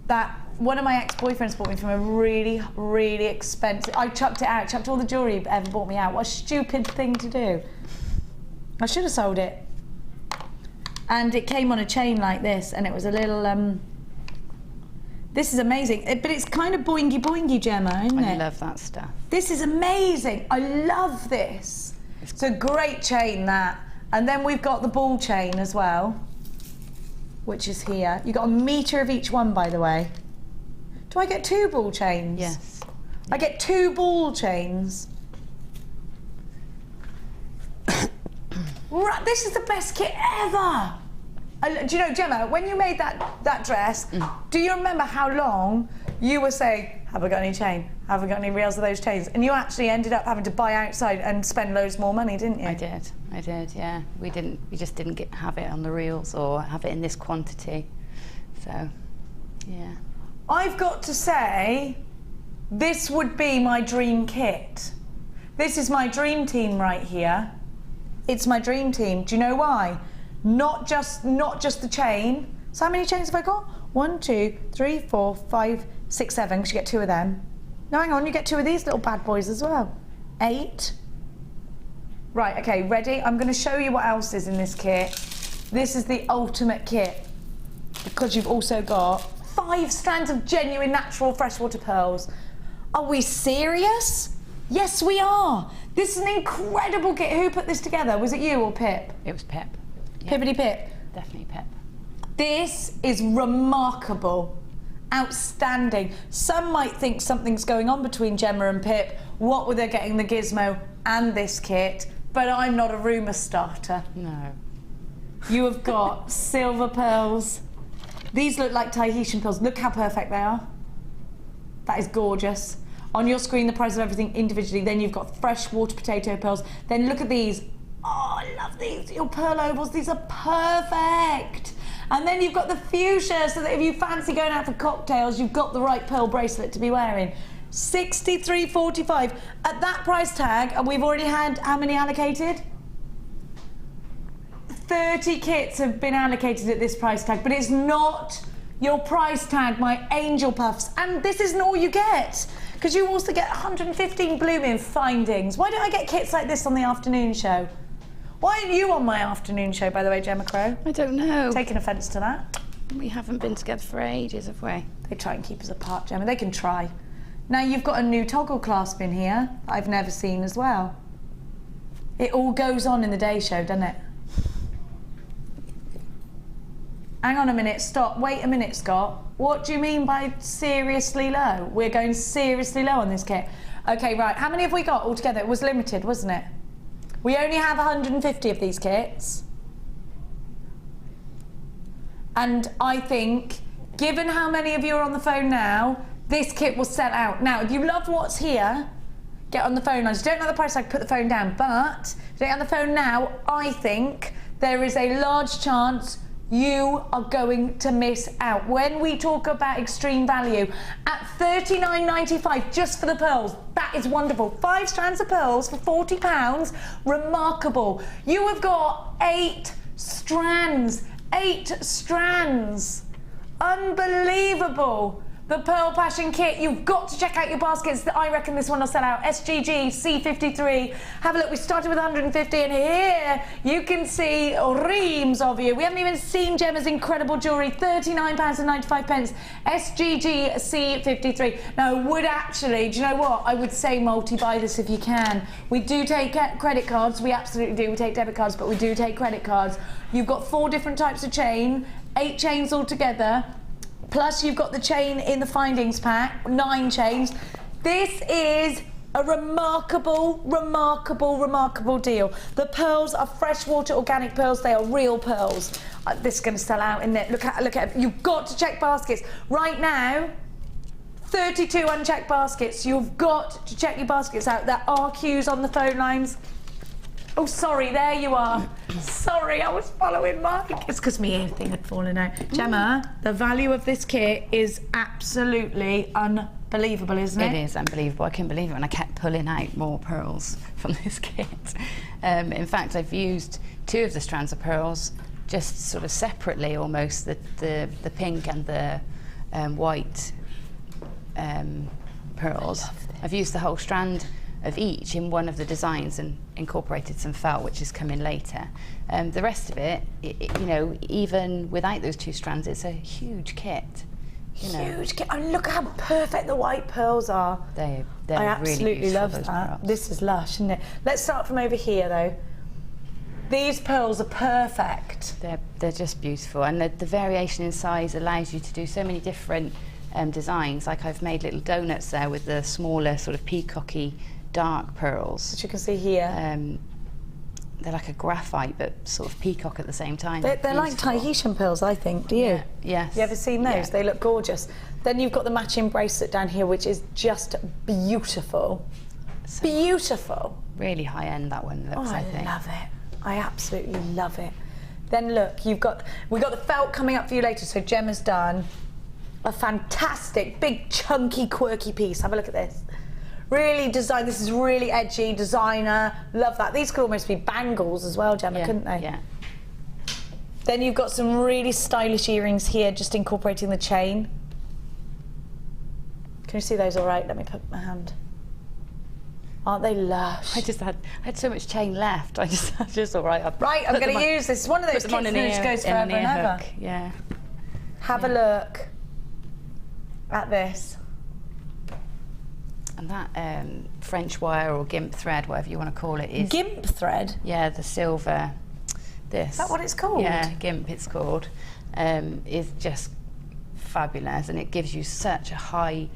that one of my ex-boyfriends bought me from a really, really expensive. I chucked it out. Chucked all the jewellery he ever bought me out. What a stupid thing to do. I should have sold it. And it came on a chain like this, and it was a little. This is amazing, but it's kind of boingy boingy, Gemma, isn't it? I love that stuff. This is amazing. I love this. It's a great chain, that. And then we've got the ball chain as well, which is here. You've got 1 metre of each one, by the way. Do I get 2 ball chains? Yes. I get 2 ball chains. Right, this is the best kit ever. Do you know, Gemma, when you made that dress, do you remember how long you were saying, have I got any chain? Have I got any reels of those chains? And you actually ended up having to buy outside and spend loads more money, didn't you? I did, yeah. We just didn't have it on the reels or have it in this quantity. So, yeah. I've got to say, this would be my dream kit. This is my dream team right here. It's my dream team. Do you know why? Not just the chain. So how many chains have I got? 1, 2, 3, 4, 5, 6, 7, because you get 2 of them. No, hang on, you get 2 of these little bad boys as well. 8. Right, okay, ready? I'm going to show you what else is in this kit. This is the ultimate kit, because you've also got 5 strands of genuine natural freshwater pearls. Are we serious? Yes, we are. This is an incredible kit. Who put this together? Was it you or Pip? It was Pip. Yeah, Pippity Pip. definitely Pip. This is remarkable. Outstanding. Some might think something's going on between Gemma and Pip. What were they getting the Gizmo and this kit? But I'm not a rumour starter. No. You have got silver pearls. These look like Tahitian pearls. Look how perfect they are. That is gorgeous. On your screen, the price of everything individually. Then you've got freshwater potato pearls. Then look at these. Oh, I love these. Your pearl ovals. These are perfect. And then you've got the fuchsia, so that if you fancy going out for cocktails, you've got the right pearl bracelet to be wearing. $63.45 at that price tag, and we've already had how many allocated? 30 kits have been allocated at this price tag, but it's not your price tag, my angel puffs. And this isn't all you get, because you also get 115 blooming findings. Why don't I get kits like this on the afternoon show? Why aren't you on my afternoon show, by the way, Gemma Crow? I don't know. Taking offence to that. We haven't been together for ages, have we? They try and keep us apart, Gemma. They can try. Now you've got a new toggle clasp in here that I've never seen as well. It all goes on in the day show, doesn't it? Hang on a minute, stop. Wait a minute, Scott. What do you mean by seriously low? We're going seriously low on this kit. Okay, right. How many have we got altogether? It was limited, wasn't it? We only have 150 of these kits. And I think, given how many of you are on the phone now, this kit will sell out. Now, if you love what's here, get on the phone lines. If you don't know the price, I can put the phone down. But if you get on the phone now, I think there is a large chance you are going to miss out. When we talk about extreme value, at $39.95 just for the pearls, that is wonderful. 5 strands of pearls for £40, remarkable. You have got 8 strands, 8 strands. Unbelievable. The Pearl Passion kit, you've got to check out your baskets. I reckon this one will sell out. SGG C53. Have a look, we started with 150 and here you can see reams of you. We haven't even seen Gemma's incredible jewellery, £39.95. SGG C53. Now I would actually, do you know what? I would say multi-buy this if you can. We do take credit cards, we absolutely do. We take debit cards, but we do take credit cards. You've got 4 different types of chain, 8 chains altogether. Plus you've got the chain in the findings pack, 9 chains. This is a remarkable, remarkable, remarkable deal. The pearls are freshwater organic pearls. They are real pearls. This is going to sell out, isn't it? Look at it. You've got to check baskets. Right now, 32 unchecked baskets. You've got to check your baskets out. There are queues on the phone lines. Oh, sorry, there you are. Sorry, I was following Mike. It's because my ear thing had fallen out. Gemma, the value of this kit is absolutely unbelievable, isn't it? It is unbelievable. I couldn't believe it when I kept pulling out more pearls from this kit. In fact, I've used 2 of the strands of pearls just sort of separately almost, the pink and the white pearls. I've used the whole strand of each in one of the designs and incorporated some felt, which is coming later. The rest of it, you know, even without those 2 strands, it's a huge kit. Huge kit. And look how perfect the white pearls are. They're I really absolutely beautiful, love those that. pearls. This is lush, isn't it? Let's start from over here, though. These pearls are perfect. They're just beautiful, and the variation in size allows you to do so many different designs. Like I've made little donuts there with the smaller sort of peacocky dark pearls. Which you can see here. They're like a graphite, but sort of peacock at the same time. They're like Tahitian pearls, I think. Do you? Yeah. Yes. You ever seen those? Yeah. They look gorgeous. Then you've got the matching bracelet down here, which is just beautiful. So Beautiful. really high end that one looks. Oh, I think. love it. I absolutely love it. Then look, we've got the felt coming up for you later. So Gemma's done a fantastic, big, chunky, quirky piece. Have a look at this. Really designed. This is really edgy, designer. Love that. These could almost be bangles as well, Gemma, couldn't they? Yeah. Then you've got some really stylish earrings here, just incorporating the chain. Can you see those all right? Let me put my hand. Aren't they lush? I had so much chain left. I just all right. Right, I'm going to use this. It's one of those kits that just goes forever and ever. Yeah. Have a look. at this. And that French wire or gimp thread, whatever you want to call it, is... Gimp thread? Yeah, the silver, this. Is that what it's called? Yeah, gimp it's called, is just fabulous, and it gives you such a high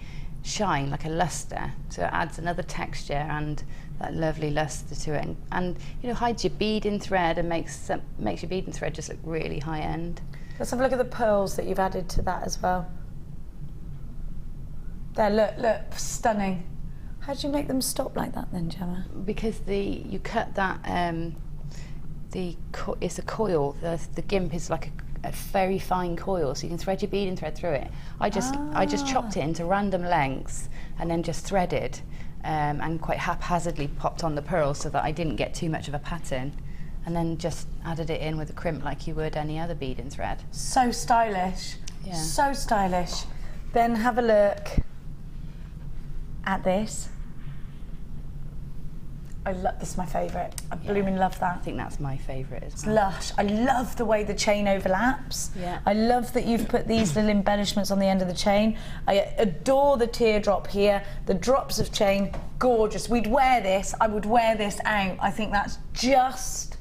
shine, like a luster, so it adds another texture and that lovely luster to it, and you know, hides your beading thread and makes your beading thread just look really high end. Let's have a look at the pearls that you've added to that as well. There, look, stunning. How did you make them stop like that then, Gemma? Because you cut that, it's a coil, the gimp is like a very fine coil, so you can thread your beading thread through it. I just chopped it into random lengths and then just threaded and quite haphazardly popped on the pearls so that I didn't get too much of a pattern, and then just added it in with a crimp like you would any other beading thread. So stylish. Yeah. So stylish. Then have a look at this. This is my favourite. I blooming love that. I think that's my favourite as It's well. lush. I love the way the chain overlaps. Yeah. I love that you've put these little embellishments on the end of the chain. I adore the teardrop here. The drops of chain, gorgeous. We'd wear this. I would wear this out. I think that's just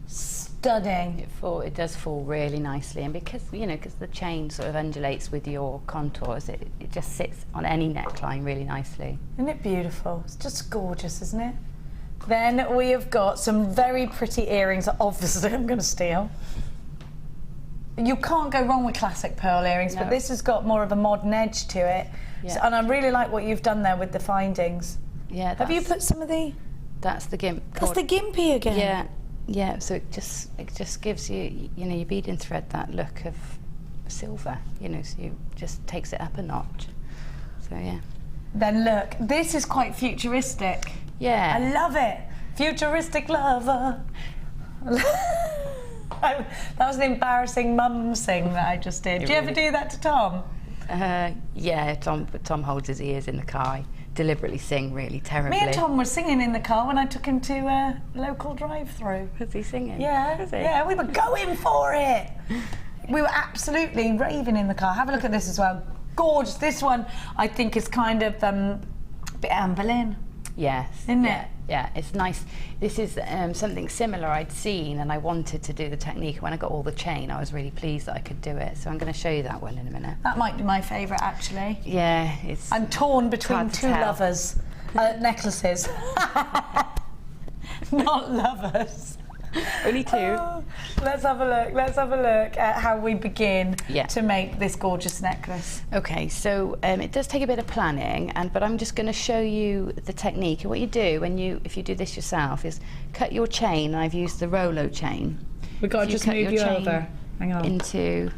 stunning. It does fall really nicely, and because the chain sort of undulates with your contours, it just sits on any neckline really nicely. Isn't it beautiful? It's just gorgeous, isn't it? Then we have got some very pretty earrings that obviously I'm going to steal. You can't go wrong with classic pearl earrings, No. but this has got more of a modern edge to it. Yeah. So, and I really like what you've done there with the findings. Yeah. Have you put some of the... That's the gimp. That's the gimpy again. Yeah. Yeah. So it just gives you your beading thread that look of silver. So you just takes it up a notch. So yeah. Then look, this is quite futuristic. Yeah. I love it. Futuristic lover. That was an embarrassing mum sing that I just did. Do you ever do that to Tom? Yeah, Tom holds his ears in the car. I deliberately sing really terribly. Me and Tom were singing in the car when I took him to a local drive-through. Was he singing? Yeah, Was he? yeah, we were going for it. We were absolutely raving in the car. Have a look at this as well. Gorgeous. This one, I think, is kind of a bit Anne Boleyn. Yes. Isn't it? Yeah, it's nice. This is something similar I'd seen, and I wanted to do the technique. When I got all the chain, I was really pleased that I could do it. So I'm going to show you that one in a minute. That might be my favourite, actually. Yeah, it's... I'm torn between hard to two tell. lovers. Necklaces. Not lovers. Only two. Oh, let's have a look. Let's have a look at how we begin Yeah. to make this gorgeous necklace. Okay, so it does take a bit of planning, but I'm just going to show you the technique. And what you do if you do this yourself is cut your chain. I've used the Rolo chain. We've got So to just cut move your you chain over. Hang on. into...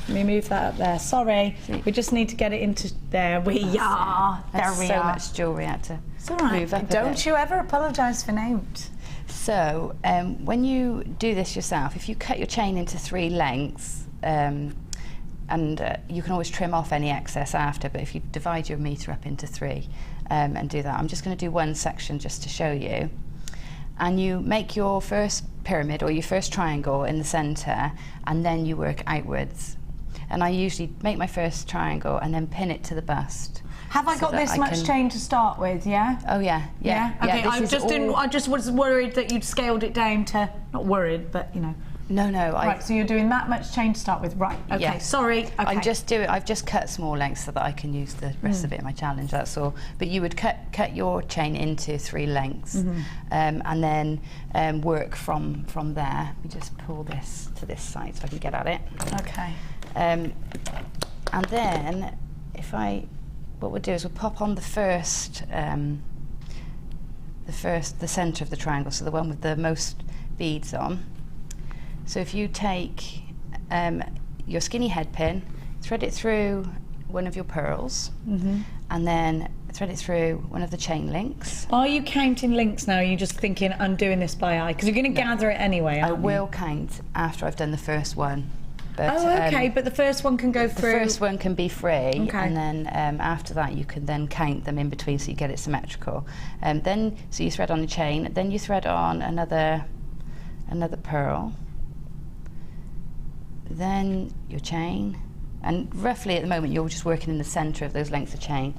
Let me move that up there. Sorry. We just need to get it into... There we are. There That's we so are. much jewellery I had to It's all right. move up a Don't bit. you ever apologise for note. So when you do this yourself, if you cut your chain into 3 lengths, and you can always trim off any excess after, but if you divide your metre up into 3 and do that, I'm just going to do one section just to show you. And you make your first pyramid or your first triangle in the centre, and then you work outwards. And I usually make my first triangle and then pin it to the bust. Have I so got that this I much can- chain to start with, yeah? Oh yeah, yeah. Okay, this I is just didn't. all- I just was worried that you'd scaled it down to, not worried, but you know. No, Right, so you're doing that much chain to start with, right? Okay, Yeah. sorry. Okay. I've just cut small lengths so that I can use the rest of it in my challenge. That's all. But you would cut your chain into 3 lengths, and then work from there. We just pull this to this side so I can get at it. Okay. And then what we'll do is we'll pop on the centre of the triangle, so the one with the most beads on. So if you take your skinny head pin, thread it through one of your pearls, and then thread it through one of the chain links. Are you counting links now? Or are you just thinking I'm doing this by eye? Because you're going to gather it anyway. I aren't you? will count after I've done the first one. But, Oh, okay. But the first one can go the through. first one can be free, Okay. and then after that you can then count them in between so you get it symmetrical. So you thread on the chain, then you thread on another pearl, then your chain, And roughly at the moment you're just working in the centre of those lengths of chain.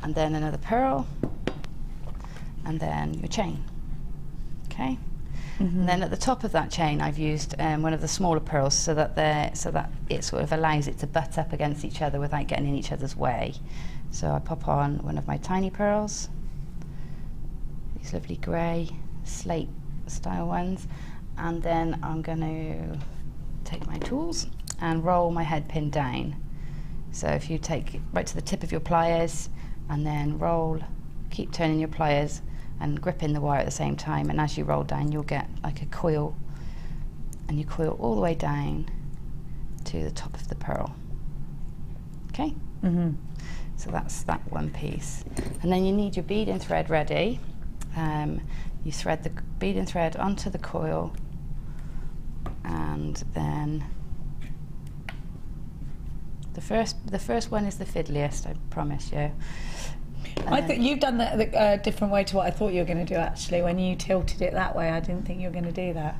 And then another purl, and then your chain. Okay? And then at the top of that chain I've used one of the smaller pearls so that it sort of allows it to butt up against each other without getting in each other's way. So I pop on one of my tiny pearls, these lovely grey slate style ones, and then I'm going to take my tools and roll my head pin down. So if you take it right to the tip of your pliers and then roll, keep turning your pliers and gripping the wire at the same time, and as you roll down you'll get like a coil, and you coil all the way down to the top of the pearl. Okay? So that's that one piece. And then you need your beading thread ready. You thread the beading thread onto the coil, and then the first one is the fiddliest, I promise you. I think you've done that a different way to what I thought you were going to do, actually. When you tilted it that way, I didn't think you were going to do that.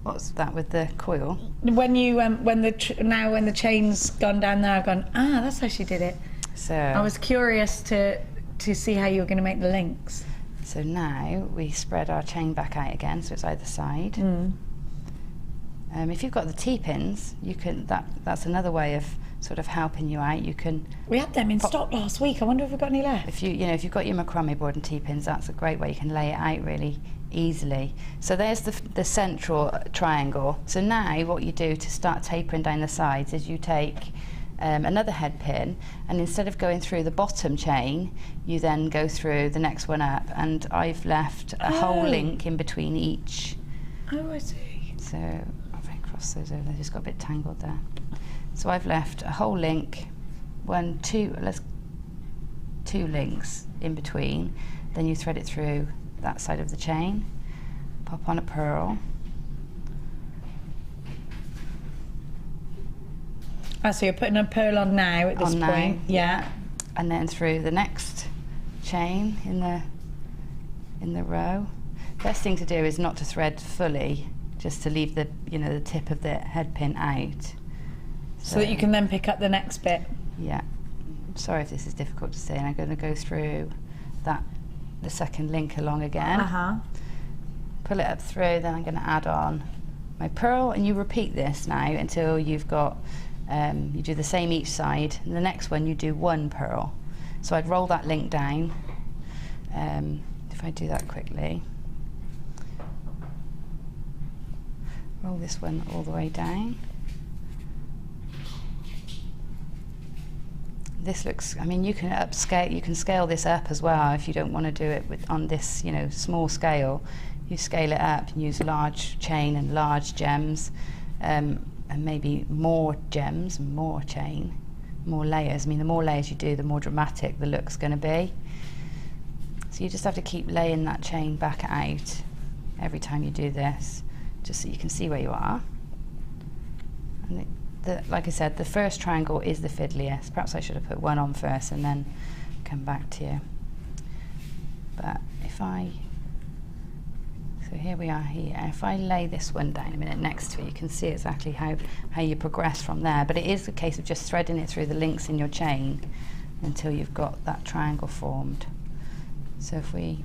What's that with the coil? When you when the chain's gone down there, I've gone, that's how she did it. So I was curious to see how you were going to make the links. So now we spread our chain back out again, so it's either side. If you've got the T-pins, you can. That's another way of sort of helping you out. You can. We had them in stock last week. I wonder if we've got any left. If you've got your macrame board and T-pins, that's a great way. You can lay it out really easily. So there's the central triangle. So now what you do to start tapering down the sides is you take another head pin, and instead of going through the bottom chain, you then go through the next one up. And I've left a whole link in between each. Oh, I see. So if I cross those over, they just got a bit tangled there. So I've left a whole link, two links in between. Then you thread it through that side of the chain, pop on a pearl. So you're putting a pearl on now at this point. Yeah. And then through the next chain in the row. Best thing to do is not to thread fully, just to leave the the tip of the head pin out. So that you can then pick up the next bit. Yeah. Sorry if this is difficult to say, and I'm going to go through the second link along again. Pull it up through, then I'm going to add on my pearl, and you repeat this now until you've got, you do the same each side, and the next one you do one pearl. So I'd roll that link down. If I do that quickly, roll this one all the way down. This looks, I mean, you can scale this up as well if you don't want to do it on this, small scale. You scale it up and use large chain and large gems, and maybe more gems and more chain, more layers. I mean, the more layers you do, the more dramatic the look's going to be. So you just have to keep laying that chain back out every time you do this, just so you can see where you are. And like I said, the first triangle is the fiddliest. Perhaps I should have put one on first and then come back to you. But so here we are here. If I lay this one down a minute next to it, you can see exactly how you progress from there. But it is a case of just threading it through the links in your chain until you've got that triangle formed. So if we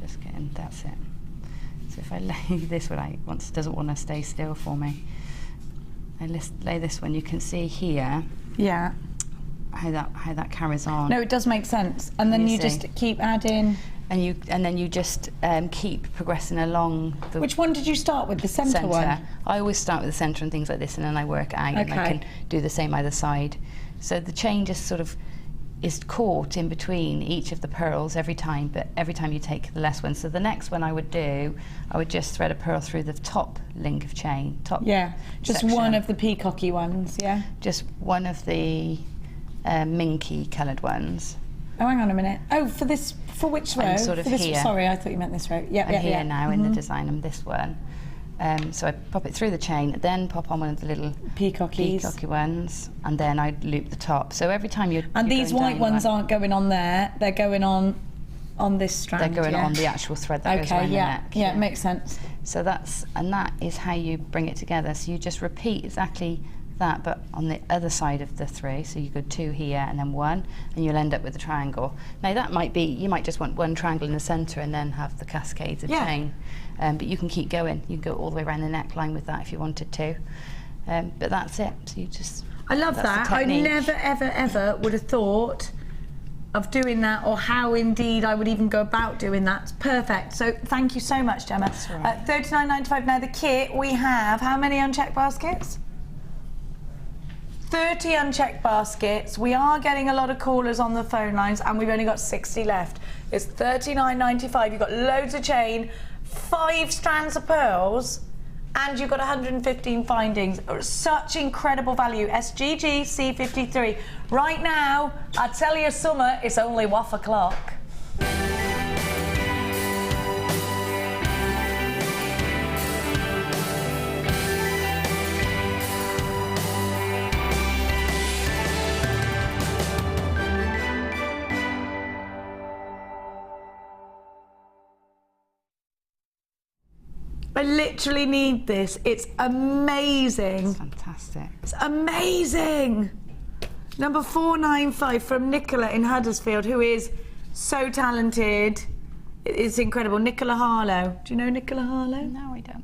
just get in, that's it. So if I lay this one out, doesn't want to stay still for me. I lay this one, you can see here how that carries on. No, it does make sense. And then you just keep adding. And then you just keep progressing along the. Which one did you start with? The centre one? I always start with the centre and things like this, and then I work out, and I can do the same either side. So the chain just sort of is caught in between each of the pearls every time, but every time you take the less one. So the next one I would just thread a pearl through the top link of chain. Just section. One of the peacocky ones, Just one of the minky coloured ones. Oh, hang on a minute. Oh, for which row? I'm sort of here. Sorry, I thought you meant this row. I'm here now in the design. I'm this one. So I pop it through the chain, then pop on one of the little peacocky ones, and then I loop the top. So every time you're these white ones aren't going on there; they're going on this strand. They're going on the actual thread that goes around the neck. Yeah, it makes sense. So that is how you bring it together. So you just repeat exactly that, but on the other side of the 3. So you go 2 here and then 1, and you'll end up with a triangle. Now that might be, you might just want 1 triangle in the centre and then have the cascades of chain. But you can keep going. You can go all the way around the neckline with that if you wanted to. But that's it. So you just. I love that. I never, ever, ever would have thought of doing that, or how indeed I would even go about doing that. It's perfect. So thank you so much, Gemma. That's all right. $39.95. Now the kit, we have how many unchecked baskets? 30 unchecked baskets. We are getting a lot of callers on the phone lines, and we've only got 60 left. It's $39.95. You've got loads of chain, 5 strands of pearls, and you've got 115 findings. Such incredible value. SGG C53. Right now, I tell you, summer, it's only 1 o'clock. I literally need this. It's amazing. It's fantastic. It's amazing. Number 495 from Nicola in Huddersfield, who is so talented. It's incredible. Nicola Harlow. Do you know Nicola Harlow? No, I don't.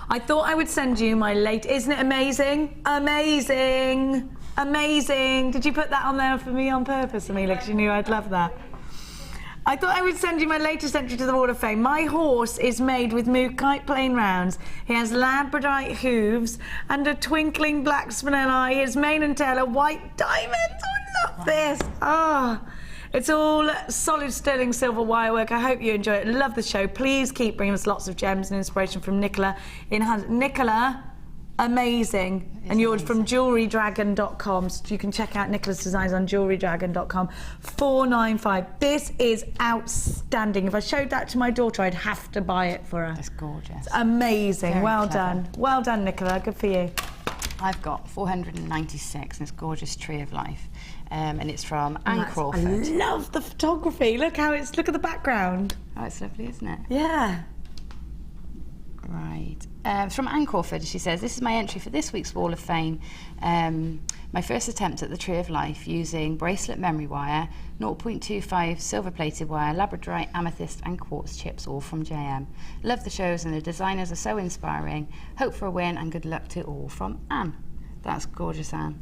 I thought I would send you my isn't it amazing? Amazing. Amazing. Did you put that on there for me on purpose, Amelia? Because you knew I'd love that. I thought I would send you my latest entry to the Wall of Fame. My horse is made with Mookaite plain rounds. He has Labradorite hooves and a twinkling black spinel eye. His mane and tail are white diamonds. I love this. It's all solid sterling silver wire work. I hope you enjoy it. Love the show. Please keep bringing us lots of gems and inspiration from Nicola. Nicola, amazing. And you're from JewelleryDragon.com, so you can check out Nicola's designs on JewelleryDragon.com. 495. This is outstanding. If I showed that to my daughter, I'd have to buy it for her. It's gorgeous. It's amazing. Very well clever. done. Well done, Nicola. Good for you. I've got 496, and it's gorgeous Tree of Life, and it's from Anne Crawford. I love the photography. Look at the background. Oh, it's lovely, isn't it? Yeah. Right. It's from Anne Crawford. She says, this is my entry for this week's Wall of Fame. My first attempt at the Tree of Life using bracelet memory wire, 0.25 silver-plated wire, Labradorite, Amethyst and quartz chips, all from JM. Love the shows and the designers are so inspiring. Hope for a win and good luck to all, from Anne. That's gorgeous, Anne.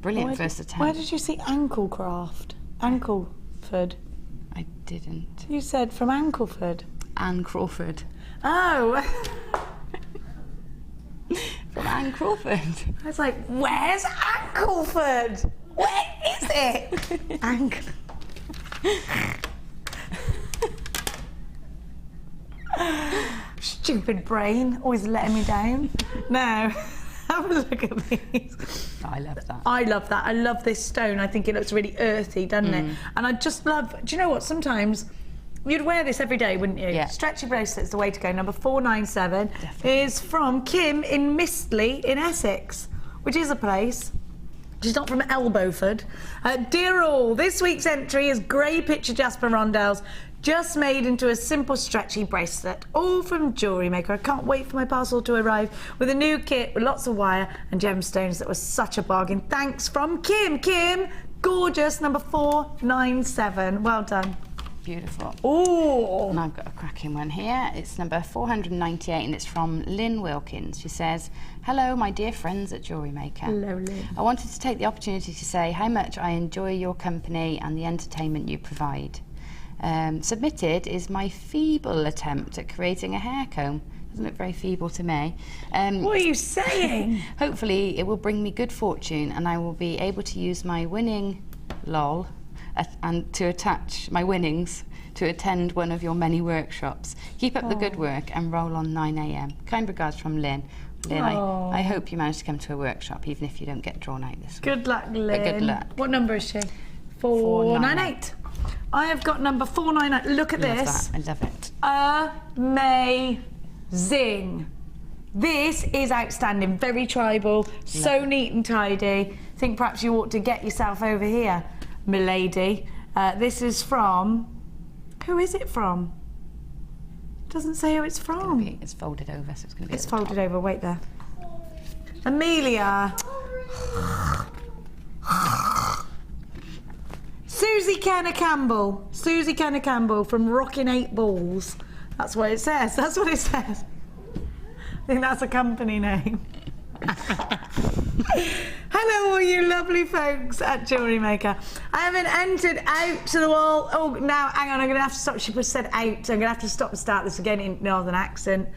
Brilliant first attempt. Where did you see Anklecraft? Ankleford. I didn't. You said from Ankleford. Anne Crawford. Oh. From Anne Crawford. I was like, where's Ankleford? Where is it? Stupid brain, always letting me down. Now, have a look at these. I love that. I love that. I love this stone. I think it looks really earthy, doesn't it? And I just love, do you know what, sometimes you'd wear this every day, wouldn't you? Yeah. Stretchy bracelet's the way to go. Number 497 Definitely. is from Kim in Mistley in Essex, which is a place. She's not from Elbowford. Dear all, this week's entry is grey picture jasper rondelles, just made into a simple stretchy bracelet, all from JewelleryMaker. I can't wait for my parcel to arrive with a new kit with lots of wire and gemstones. That was such a bargain. Thanks from Kim. Kim, gorgeous. Number 497. Well done. Beautiful. Oh, And I've got a cracking one here. It's number 498 and it's from Lynn Wilkins. She says, hello, my dear friends at JewelleryMaker. hello, Lynn. I wanted to take the opportunity to say how much I enjoy your company and the entertainment you provide. Submitted is my feeble attempt at creating a hair comb. Doesn't look very feeble to me. What are you saying? Hopefully it will bring me good fortune and I will be able to use my winning lol and to attach my winnings to attend one of your many workshops. Keep up the good work and roll on 9 AM. Kind regards from Lynn. Lynn, I hope you manage to come to a workshop even if you don't get drawn out this week. Good luck, Lynn. But good luck. What number is she? 498. I have got number 498. Look at Love this. that. I love it. Amazing. This is outstanding. Very tribal. So neat and tidy. I think perhaps you ought to get yourself over here, milady. This is from... Who is it from? Doesn't say who it's from. It's folded over, so it's going to be. It's folded over. Wait there. Amelia. Susie Kenner Campbell. Susie Kenner Campbell from Rockin' 8 Balls. That's what it says. That's what it says. I think that's a company name. Hello, all you lovely folks at JewelleryMaker. I haven't entered out to the wall. Oh, now, hang on, I'm going to have to stop. She said out. I'm going to have to stop and start this again in Northern accent.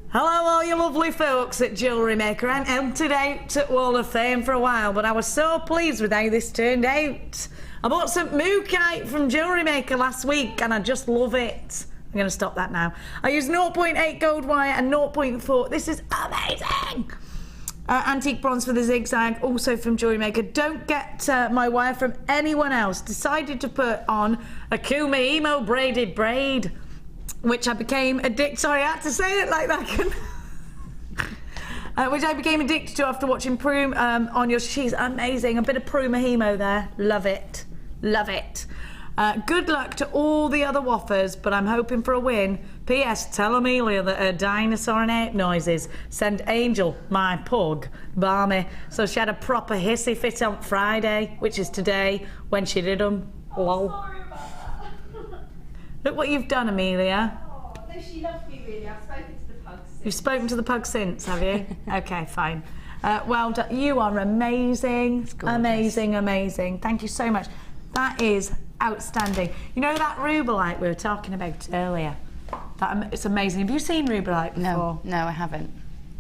Hello, all you lovely folks at JewelleryMaker. I haven't entered out at Wall of Fame for a while, but I was so pleased with how this turned out. I bought some Mookaite from JewelleryMaker last week, and I just love it. I'm going to stop that now. I used 0.8 gold wire and 0.4. This is amazing. Antique bronze for the zigzag, also from JewelleryMaker. Don't get my wire from anyone else. Decided to put on a Kuma Emo braided braid, which I became addicted. Sorry, I had to say it like that. Which I became addicted to after watching Prue on your. She's amazing. A bit of Prue Mahimo there. Love it. Love it. Good luck to all the other woffers, but I'm hoping for a win. P.S. Tell Amelia that her dinosaur and ape noises send Angel, my pug, balmy. So she had a proper hissy fit on Friday, which is today, when she did them. Lol. Sorry about that. Look what you've done, Amelia. Oh, no, she loves me really. I've spoken to the pug since. You've spoken to the pug since, have you? Okay, fine. Well done. You are amazing. Amazing, amazing. Thank you so much. That is outstanding. You know that Rubilite we were talking about earlier? It's amazing. Have you seen Rubilite before? No, I haven't.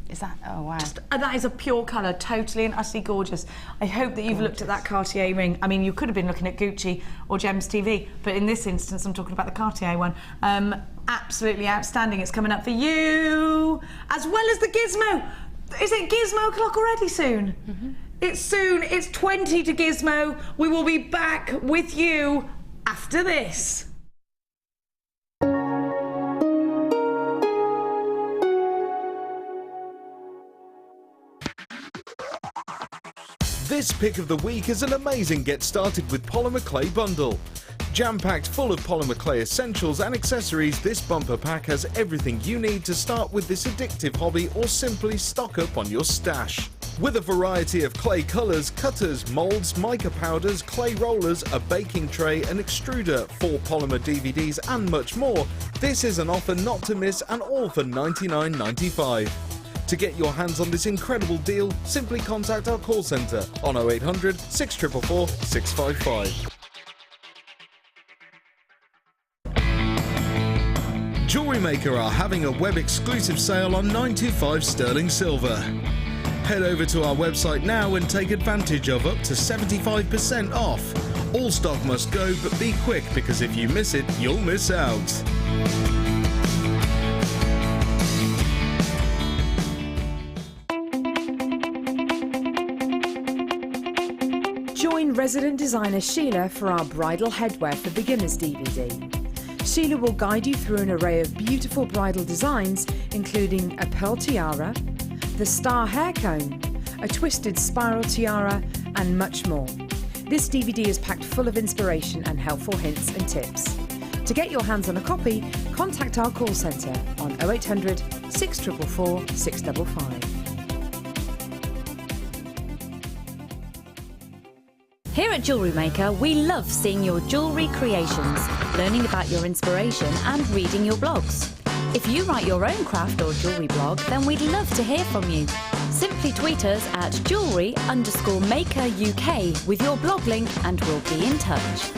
Is that? Oh wow. That is a pure colour, totally and utterly gorgeous. I hope that you've looked at that Cartier ring. I mean, you could have been looking at Gucci or Gems TV, but in this instance, I'm talking about the Cartier one. Absolutely outstanding. It's coming up for you, as well as the Gizmo. Is it Gizmo o'clock already soon? Mm-hmm. It's soon. It's 20 to Gizmo. We will be back with you after this. This pick of the week is an amazing get started with polymer clay bundle. Jam-packed full of polymer clay essentials and accessories, this bumper pack has everything you need to start with this addictive hobby or simply stock up on your stash. With a variety of clay colours, cutters, moulds, mica powders, clay rollers, a baking tray, an extruder, 4 polymer DVDs and much more, this is an offer not to miss and all for $99.95. To get your hands on this incredible deal, simply contact our call centre on 0800 644 655. JewelleryMaker are having a web exclusive sale on 925 sterling silver. Head over to our website now and take advantage of up to 75% off. All stock must go, but be quick because if you miss it, you'll miss out. Join resident designer Sheila for our Bridal Headwear for Beginners DVD. Sheila will guide you through an array of beautiful bridal designs, including a pearl tiara, the star hair cone, a twisted spiral tiara, and much more. This DVD is packed full of inspiration and helpful hints and tips. To get your hands on a copy, contact our call centre on 0800 644 655. Here at JewelleryMaker, we love seeing your jewellery creations, learning about your inspiration and reading your blogs. If you write your own craft or jewellery blog, then we'd love to hear from you. Simply tweet us at jewellery_maker UK with your blog link and we'll be in touch.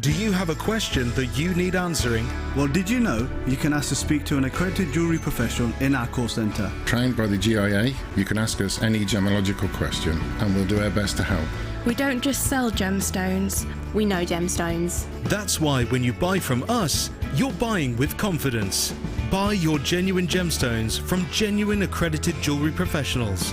Do you have a question that you need answering? Well, did you know you can ask to speak to an accredited jewellery professional in our call centre? Trained by the GIA, you can ask us any gemological question and we'll do our best to help. We don't just sell gemstones, we know gemstones. That's why when you buy from us, you're buying with confidence. Buy your genuine gemstones from genuine accredited jewellery professionals.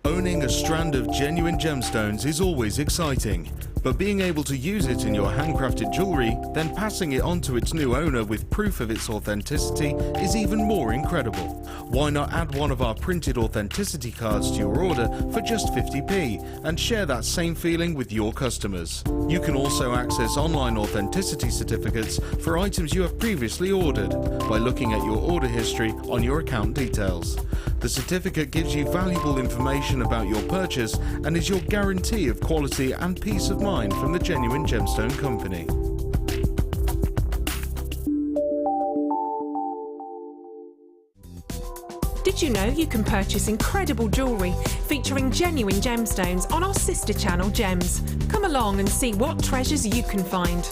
Owning a strand of genuine gemstones is always exciting, But being able to use it in your handcrafted jewellery, then passing it on to its new owner with proof of its authenticity is even more incredible. Why not add one of our printed authenticity cards to your order for just 50p and share that same feeling with your customers? You can also access online authenticity certificates for items you have previously ordered by looking at your order history on your account details. The certificate gives you valuable information about your purchase and is your guarantee of quality and peace of mind from the genuine gemstone company. Did you know you can purchase incredible jewellery featuring genuine gemstones on our sister channel Gems? Come along and see what treasures you can find.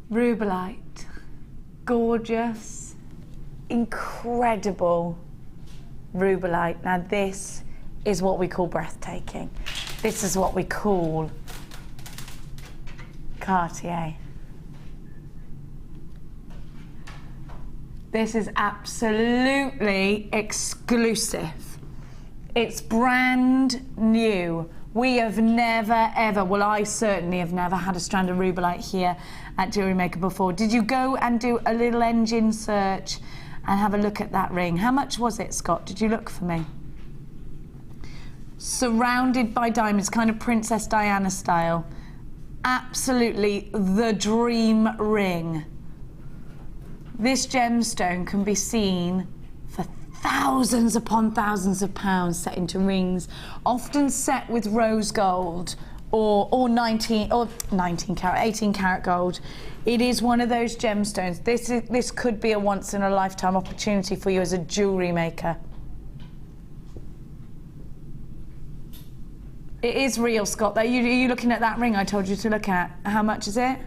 Rubilite, gorgeous, incredible Rubilite. Now this is what we call breathtaking. This is what we call Cartier. This is absolutely exclusive. It's brand new. We have never ever, well I certainly have never had a strand of Rubilite here at JewelleryMaker before. Did you go and do a little engine search and have a look at that ring? How much was it, Scott? Did you look for me? Surrounded by diamonds, kind of Princess Diana style. Absolutely the dream ring. This gemstone can be seen for thousands upon thousands of pounds set into rings, often set with rose gold or 18 karat gold. It is one of those gemstones. This could be a once in a lifetime opportunity for you as a jewellery maker. It is real, Scott. Are you looking at that ring I told you to look at? How much is it?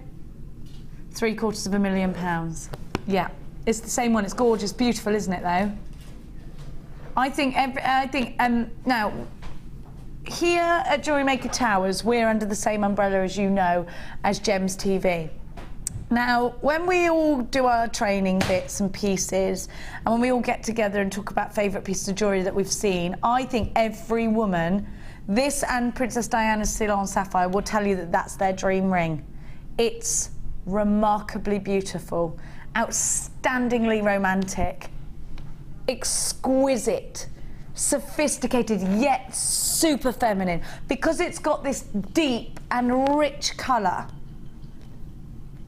£750,000. Yeah, it's the same one. It's gorgeous, beautiful, isn't it? Though. I think now. Here at JewelleryMaker Towers, we're under the same umbrella, as you know, as Gems TV. Now, when we all do our training bits and pieces, and when we all get together and talk about favourite pieces of jewellery that we've seen, I think every woman, this and Princess Diana's Ceylon Sapphire, will tell you that that's their dream ring. It's remarkably beautiful, outstandingly romantic, exquisite, sophisticated yet super feminine, because it's got this deep and rich colour.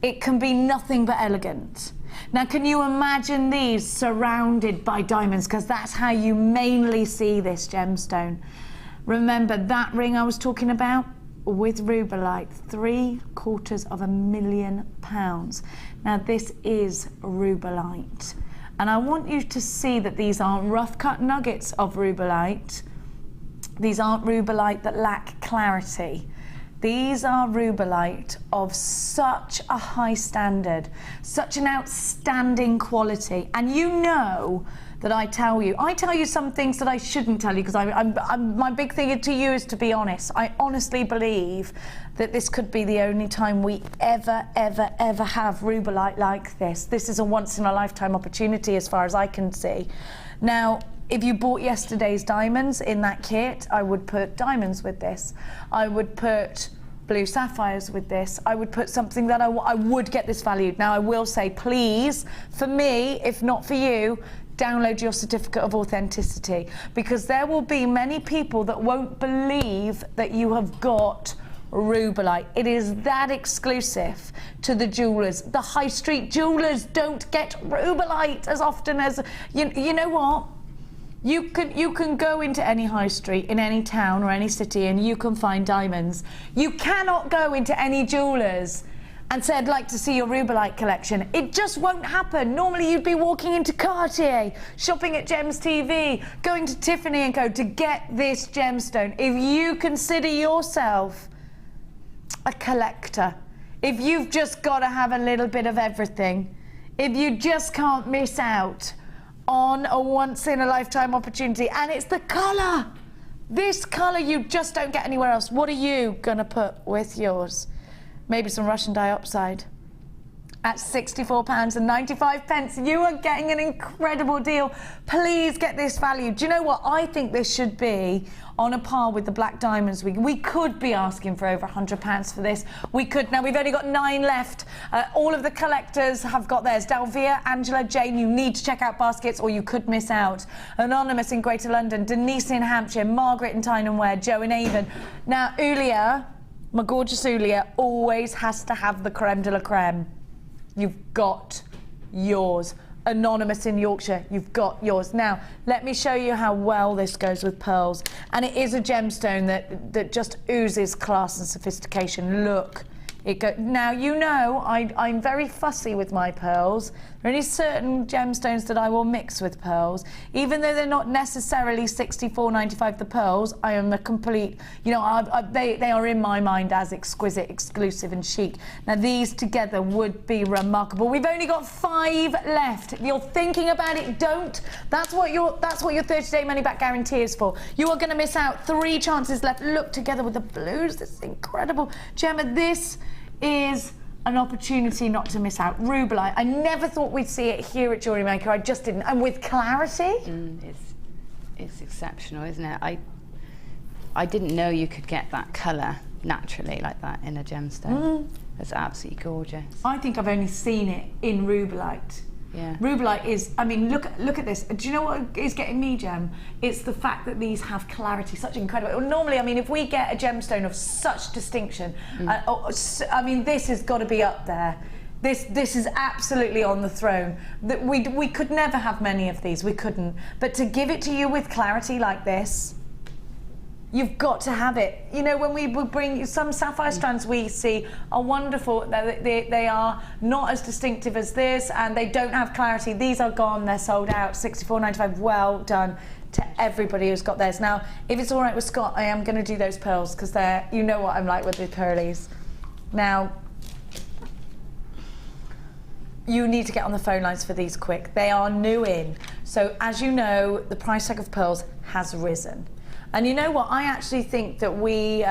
It can be nothing but elegant. Now, can you imagine these surrounded by diamonds? Because that's how you mainly see this gemstone. Remember that ring I was talking about with Rubilite, £750,000. Now this is Rubilite. And I want you to see that these aren't rough cut nuggets of Rubilite. These aren't Rubilite that lack clarity. These are Rubilite of such a high standard, such an outstanding quality. And you know that I tell you some things that I shouldn't tell you, because my big thing to you is to be honest. I honestly believe that this could be the only time we ever have Rubilite like this. This is a once in a lifetime opportunity as far as I can see. Now, if you bought yesterday's diamonds in that kit, I would put diamonds with this. I would put blue sapphires with this. I would put something that I would get this valued. Now, I will say, please, for me, if not for you, download your certificate of authenticity, because there will be many people that won't believe that you have got Rubilite. It is that exclusive to the jewellers. The high street jewellers don't get Rubilite as often as, you know what? You can go into any high street in any town or any city and you can find diamonds. You cannot go into any jewellers and say, I'd like to see your Rubilite collection. It just won't happen. Normally you'd be walking into Cartier, shopping at Gems TV, going to Tiffany & Co to get this gemstone. If you consider yourself a collector, if you've just got to have a little bit of everything, if you just can't miss out on a once-in-a-lifetime opportunity, and it's the colour. This colour you just don't get anywhere else. What are you going to put with yours? Maybe some Russian dioxide. At £64.95, you are getting an incredible deal. Please get this value. Do you know what? I think this should be on a par with the black diamonds. We could be asking for over £100 for this. We could. Now, we've only got 9 left. All of the collectors have got theirs. Dalvia, Angela, Jane, you need to check out baskets or you could miss out. Anonymous in Greater London, Denise in Hampshire, Margaret in Tyne and Wear, Joe in Avon. Now, Ulia, my gorgeous Ulia, always has to have the creme de la creme. You've got yours. Anonymous in Yorkshire, you've got yours. Now, let me show you how well this goes with pearls. And it is a gemstone that just oozes class and sophistication. Look. Now, you know, I'm very fussy with my pearls. There are only certain gemstones that I will mix with pearls. Even though they're not necessarily £64.95 the pearls, I am a complete, you know, they are in my mind as exquisite, exclusive and chic. Now, these together would be remarkable. We've only got 5 left. If you're thinking about it, don't. That's what your 30-day money-back guarantee is for. You are going to miss out. 3 chances left. Look together with the blues. This is incredible. Gemma, this is an opportunity not to miss out. Rubilite, I never thought we'd see it here at JewelleryMaker. I just didn't. And with clarity. It's exceptional, isn't it? I didn't know you could get that colour naturally like that in a gemstone. It's absolutely gorgeous. I think I've only seen it in Rubilite. Yeah. Rubilite is, I mean, look at this. Do you know what is getting me, Gem? It's the fact that these have clarity, such incredible. Normally, I mean, if we get a gemstone of such distinction, I mean, this has got to be up there. This is absolutely on the throne. That we could never have many of these. We couldn't. But to give it to you with clarity like this, you've got to have it. You know, when we bring some sapphire strands we see are wonderful. They are not as distinctive as this, and they don't have clarity. These are gone. They're sold out. £64.95. Well done to everybody who's got theirs. Now, if it's all right with Scott, I am going to do those pearls because they're. You know what I'm like with the pearlies. Now, you need to get on the phone lines for these quick. They are new in. So, as you know, the price tag of pearls has risen. And you know what? I actually think that we're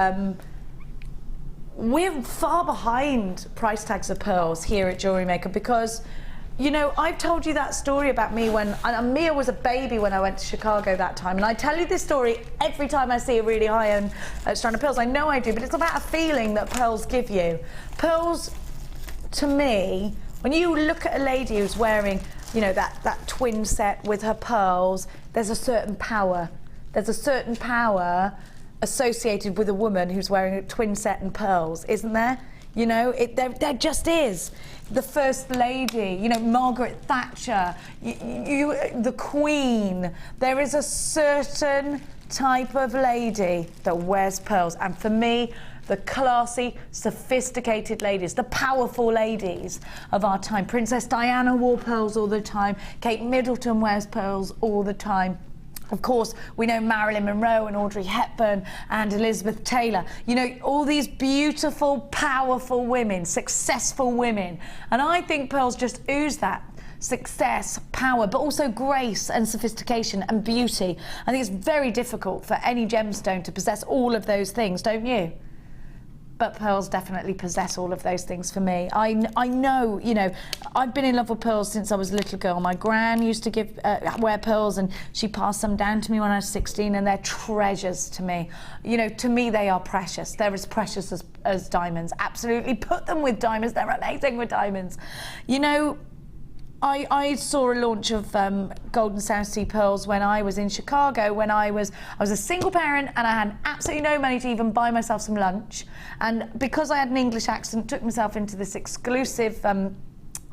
far behind price tags of pearls here at JewelleryMaker because, you know, I've told you that story about me when Mia was a baby when I went to Chicago that time. And I tell you this story every time I see a really high-end strand of pearls. I know I do, but it's about a feeling that pearls give you. Pearls, to me, when you look at a lady who's wearing, you know, that twin set with her pearls, there's a certain power. There's a certain power associated with a woman who's wearing a twin set and pearls, isn't there? You know, there just is. The First Lady, you know, Margaret Thatcher, the Queen. There is a certain type of lady that wears pearls. And for me, the classy, sophisticated ladies, the powerful ladies of our time. Princess Diana wore pearls all the time. Kate Middleton wears pearls all the time. Of course, we know Marilyn Monroe and Audrey Hepburn and Elizabeth Taylor. You know, all these beautiful, powerful women, successful women. And I think pearls just ooze that. Success, power, but also grace and sophistication and beauty. I think it's very difficult for any gemstone to possess all of those things, don't you? But pearls definitely possess all of those things for me. I know, you know, I've been in love with pearls since I was a little girl. My gran used to wear pearls, and she passed some down to me when I was 16, and they're treasures to me. You know, to me they are precious. They're as precious as diamonds. Absolutely, put them with diamonds. They're amazing with diamonds. You know, I saw a launch of Golden South Sea pearls when I was in Chicago. When I was a single parent and I had absolutely no money to even buy myself some lunch. And because I had an English accent, took myself into this exclusive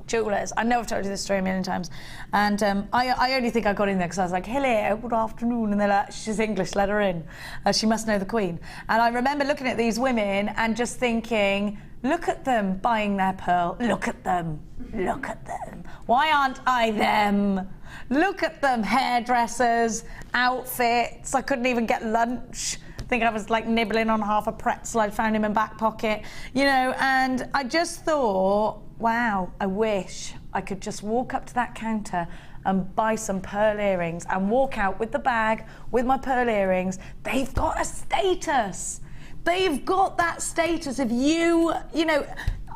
jewellers. I know I've told you this story a million times. And I only think I got in there because I was like, hello, good afternoon. And they're like, she's English, let her in. She must know the Queen. And I remember looking at these women and just thinking, look at them buying their pearl. Look at them. Look at them. Why aren't I them? Look at them. Hairdressers, outfits. I couldn't even get lunch. I think I was like nibbling on half a pretzel I'd found in my back pocket. You know, and I just thought, wow, I wish I could just walk up to that counter and buy some pearl earrings and walk out with the bag with my pearl earrings. They've got a status. They've got that status. If you know,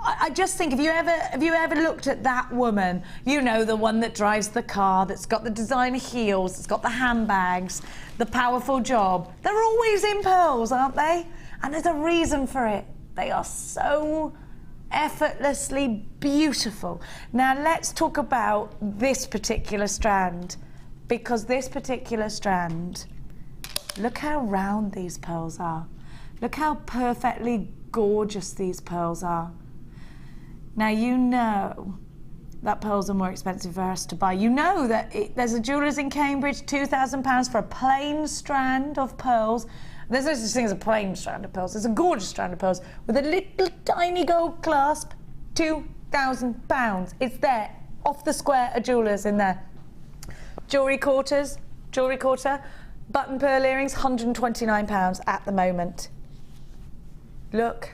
I just think, have you ever looked at that woman? You know, the one that drives the car, that's got the designer heels, that's got the handbags, the powerful job. They're always in pearls, aren't they? And there's a reason for it. They are so effortlessly beautiful. Now let's talk about this particular strand, because this particular strand, look how round these pearls are. Look how perfectly gorgeous these pearls are. Now you know that pearls are more expensive for us to buy. You know that there's a jeweller's in Cambridge, £2,000 for a plain strand of pearls. There's no such thing as a plain strand of pearls. There's a gorgeous strand of pearls with a little tiny gold clasp, £2,000. It's there, off the square, a jeweller's in there. Jewellery quarter, button pearl earrings, £129 at the moment. Look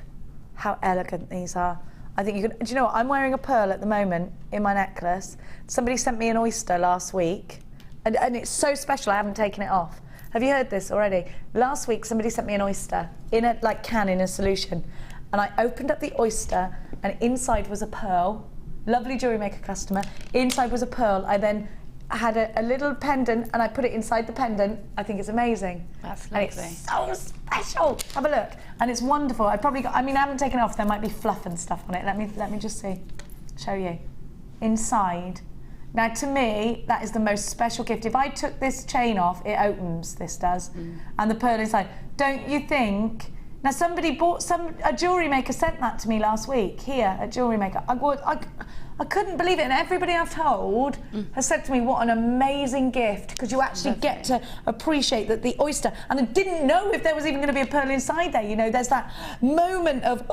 how elegant these are. I think you can, do you know what? I'm wearing a pearl at the moment in my necklace. Somebody sent me an oyster last week, and it's so special I haven't taken it off. Have you heard this already? Last week somebody sent me an oyster in a can in a solution, and I opened up the oyster and inside was a pearl. Lovely JewelleryMaker customer. Inside was a pearl. I then had a little pendant and I put it inside the pendant. I think it's amazing. That's lovely. And it's so special. Have a look. And it's wonderful. I haven't taken it off. There might be fluff and stuff on it. Let me just see. Show you. Inside. Now to me, that is the most special gift. If I took this chain off, it opens, this does. And the pearl inside. Don't you think? Now somebody bought a JewelleryMaker sent that to me last week here at JewelleryMaker. I couldn't believe it, and everybody I've told has said to me, what an amazing gift, because you actually get to appreciate that the oyster, and I didn't know if there was even going to be a pearl inside there, you know, there's that moment of,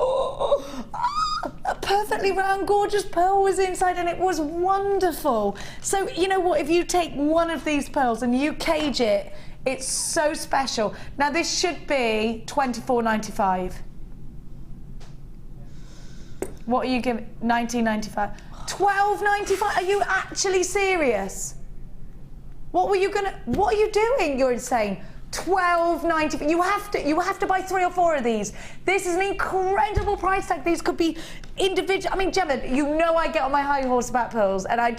a perfectly round, gorgeous pearl was inside, and it was wonderful. So, you know what, if you take one of these pearls and you cage it, it's so special. Now this should be £24.95. What are you giving? £19.95. £12.95. Are you actually serious? What are you doing? You're insane. £12.95. You have to buy 3 or 4 of these. This is an incredible price tag. These could be individual. I mean, Gemma, you know I get on my high horse about pearls, and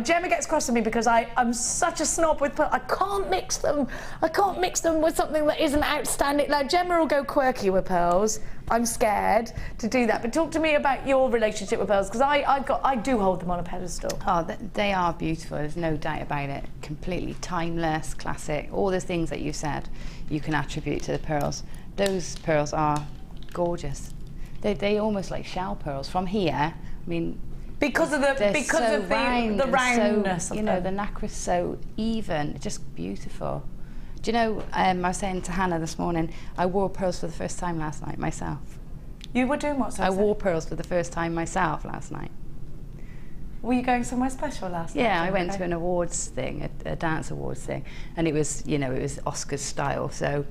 Gemma gets cross with me because I'm such a snob with pearls. I can't mix them. I can't mix them with something that isn't outstanding. Now Gemma will go quirky with pearls. I'm scared to do that. But talk to me about your relationship with pearls, because I do hold them on a pedestal. Oh, they are beautiful. There's no doubt about it. Completely timeless, classic. All the things that you said, you can attribute to the pearls. Those pearls are gorgeous. They almost like shell pearls from here. I mean, because of the roundness. You know, the nacre is so even. It's just beautiful. Do you know, I was saying to Hannah this morning, I wore pearls for the first time last night myself. You were doing what? I wore pearls for the first time myself last night. Were you going somewhere special last night? Yeah, I went to an awards thing, a dance awards thing, and it was, you know, it was Oscars style, so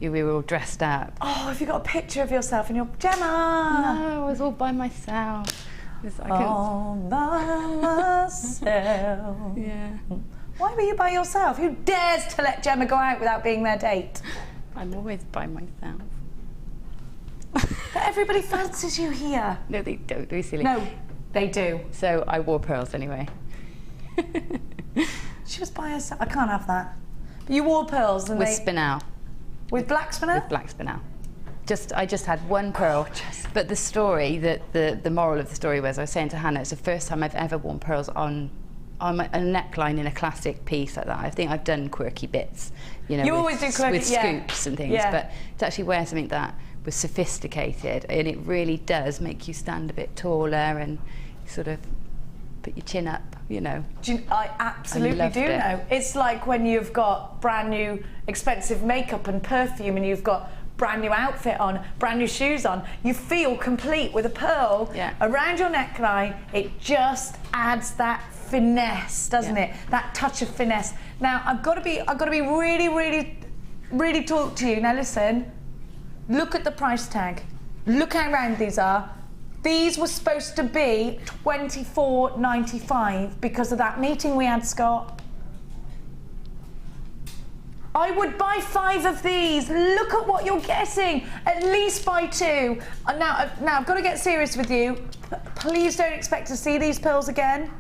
we were all dressed up. Oh, have you got a picture of yourself in your Gemma? No, I was all by myself. All by myself. Yeah. Why were you by yourself? Who dares to let Gemma go out without being their date? I'm always by myself. But everybody fancies you here. No, they don't, do silly. No, they do. So I wore pearls anyway. She was by herself. I can't have that. But you wore pearls and with spinel. With black spinel? With black spinel. I just had one pearl. But the story, the moral of the story was, I was saying to Hannah, it's the first time I've ever worn pearls on a neckline in a classic piece like that. I think I've done quirky bits, you know, always do quirky, with scoops and things, but to actually wear something that was sophisticated, and it really does make you stand a bit taller and sort of put your chin up, you know. I absolutely do know. It's like when you've got brand new expensive makeup and perfume, and you've got brand new outfit on, brand new shoes on, you feel complete with a pearl around your neckline. It just adds that finesse, doesn't it? That touch of finesse. Now I've got to be really talk to you. Now listen, look at the price tag. Look how round these are. These were supposed to be $24.95 because of that meeting we had, Scott. I would buy 5 of these. Look at what you're getting. At least buy 2. Now I've got to get serious with you. Please don't expect to see these pearls again.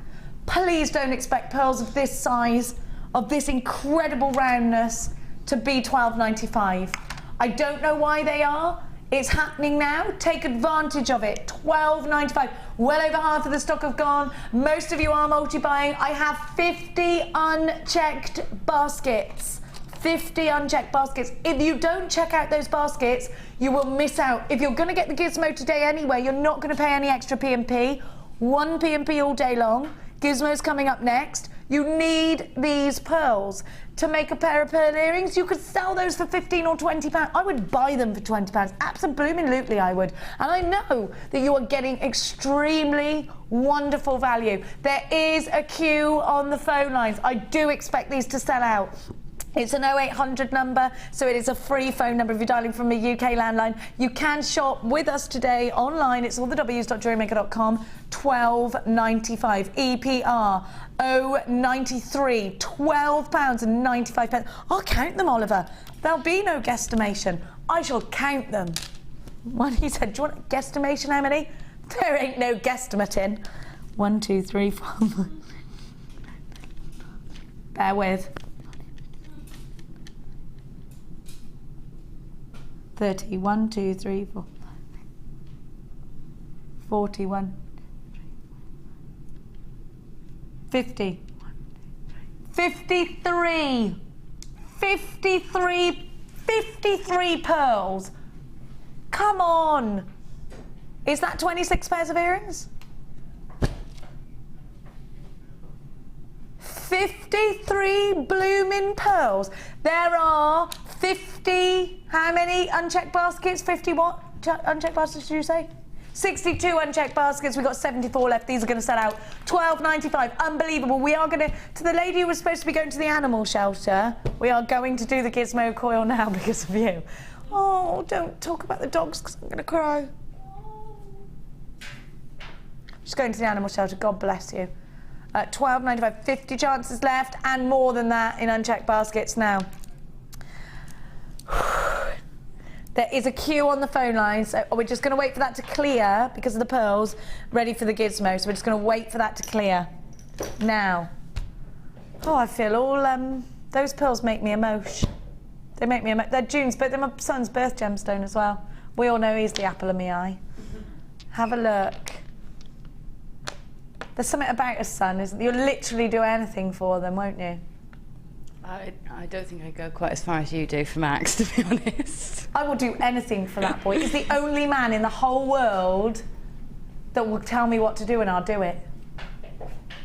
Please don't expect pearls of this size, of this incredible roundness, to be $12.95. I don't know why they are. It's happening now. Take advantage of it. $12.95. Well over half of the stock have gone. Most of you are multi-buying. I have 50 unchecked baskets. 50 unchecked baskets. If you don't check out those baskets, you will miss out. If you're going to get the Gizmo today anyway, you're not going to pay any extra P&P. 1 P&P all day long. Gizmo's coming up next. You need these pearls to make a pair of pearl earrings. You could sell those for 15 or 20 pounds. I would buy them for 20 pounds. Absolutely, I would. And I know that you are getting extremely wonderful value. There is a queue on the phone lines. I do expect these to sell out. It's an 0800 number, so it is a free phone number if you're dialing from a UK landline. You can shop with us today online. It's all the w's.jewellerymaker.com. £12.95. EPR 093. £12.95. I'll count them, Oliver. There'll be no guesstimation. I shall count them. One, he said, do you want a guesstimation, Emily? There ain't no guesstimating. 1, 2, 3, 4. Bear with. 30, 1, 2, 3, 4, 41, 50, 53, 53 pearls. Come on. Is that 26 pairs of earrings? 53 blooming pearls. There are 50, how many unchecked baskets? 50 what? Unchecked baskets, did you say? 62 unchecked baskets. We've got 74 left. These are going to sell out. £12.95. Unbelievable. We are going to the lady who was supposed to be going to the animal shelter, we are going to do the Gizmo coil now because of you. Oh, don't talk about the dogs because I'm going to cry. She's going to the animal shelter. God bless you. £12.95. 50 chances left and more than that in unchecked baskets now. There is a queue on the phone lines, so we're just going to wait for that to clear because of the pearls, ready for the Gizmo, so we're just going to wait for that to clear. Now. Oh, I feel all, those pearls make me emotion. They make me they're June's, but they're my son's birth gemstone as well. We all know he's the apple of my eye. Have a look. There's something about a son, isn't there? You'll literally do anything for them, won't you? I don't think I go quite as far as you do for Max, to be honest. I will do anything for that boy. He's the only man in the whole world that will tell me what to do and I'll do it.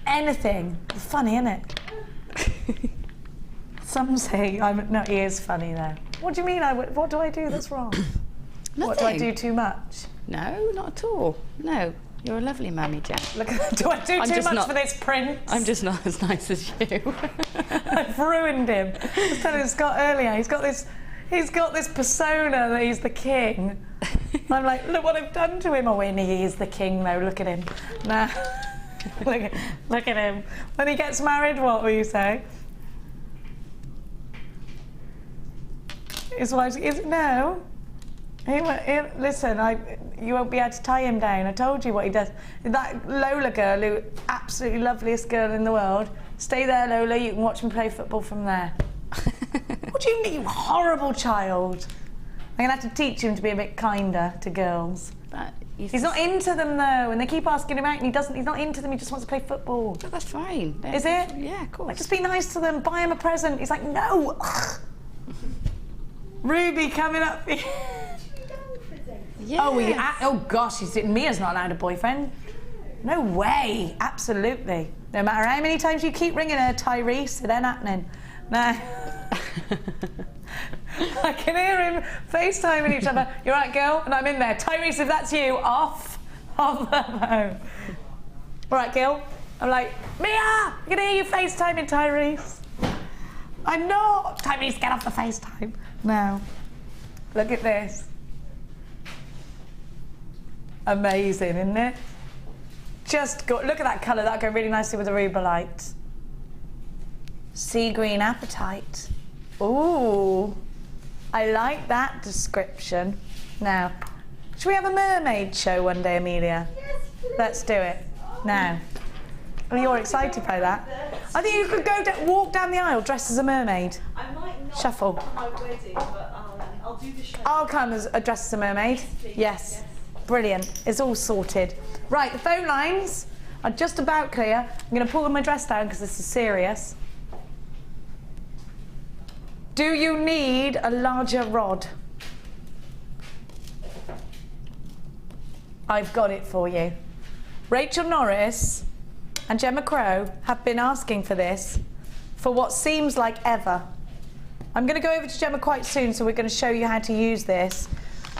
Anything. It's funny, isn't it? Some say, no, he is funny though. What do you mean? What do I do that's wrong? Nothing. What, do I do too much? No, not at all. No. You're a lovely mummy, Jen. Look, do I do too much for this prince? I'm just not as nice as you. I've ruined him. I was telling Scott earlier, he's got this persona that he's the king. I'm like, look what I've done to him. Oh, and he is the king though, look at him. Nah. look at him. When he gets married, what will you say? His wife is, no. Listen, you won't be able to tie him down. I told you what he does. That Lola girl, who absolutely loveliest girl in the world. Stay there, Lola. You can watch me play football from there. What do you mean, you horrible child? I'm gonna have to teach him to be a bit kinder to girls. He's not into them though, and they keep asking him out, and he doesn't. He's not into them. He just wants to play football. But that's fine. Is it? Yeah, of course. Like, just be nice to them. Buy him a present. He's like, no. Ruby coming up. Yes. Oh gosh, Mia's not allowed a boyfriend. No way, absolutely. No matter how many times you keep ringing her, Tyrese, it ain't happening. No. I can hear him FaceTiming each other. You're right, girl, and I'm in there. Tyrese, if that's you, off the phone. All right, Gil. I'm like, Mia, I can hear you FaceTiming Tyrese. I'm not. Tyrese, get off the FaceTime. No. Look at this. Amazing, isn't it? Just look at that colour. That'll go really nicely with the Rubelite. Sea green apatite. Ooh, I like that description. Now, should we have a mermaid show one day, Amelia? Yes, please. Let's do it. Now. Oh, you're excited by that? I think you could walk down the aisle dressed as a mermaid. I might not Shuffle. for my wedding, but I'll do the show. I'll come as dressed as a mermaid. Yes. Brilliant. It's all sorted. Right, the phone lines are just about clear. I'm going to pull my dress down because this is serious. Do you need a larger rod? I've got it for you. Rachel Norris and Gemma Crow have been asking for this for what seems like ever. I'm going to go over to Gemma quite soon, so we're going to show you how to use this.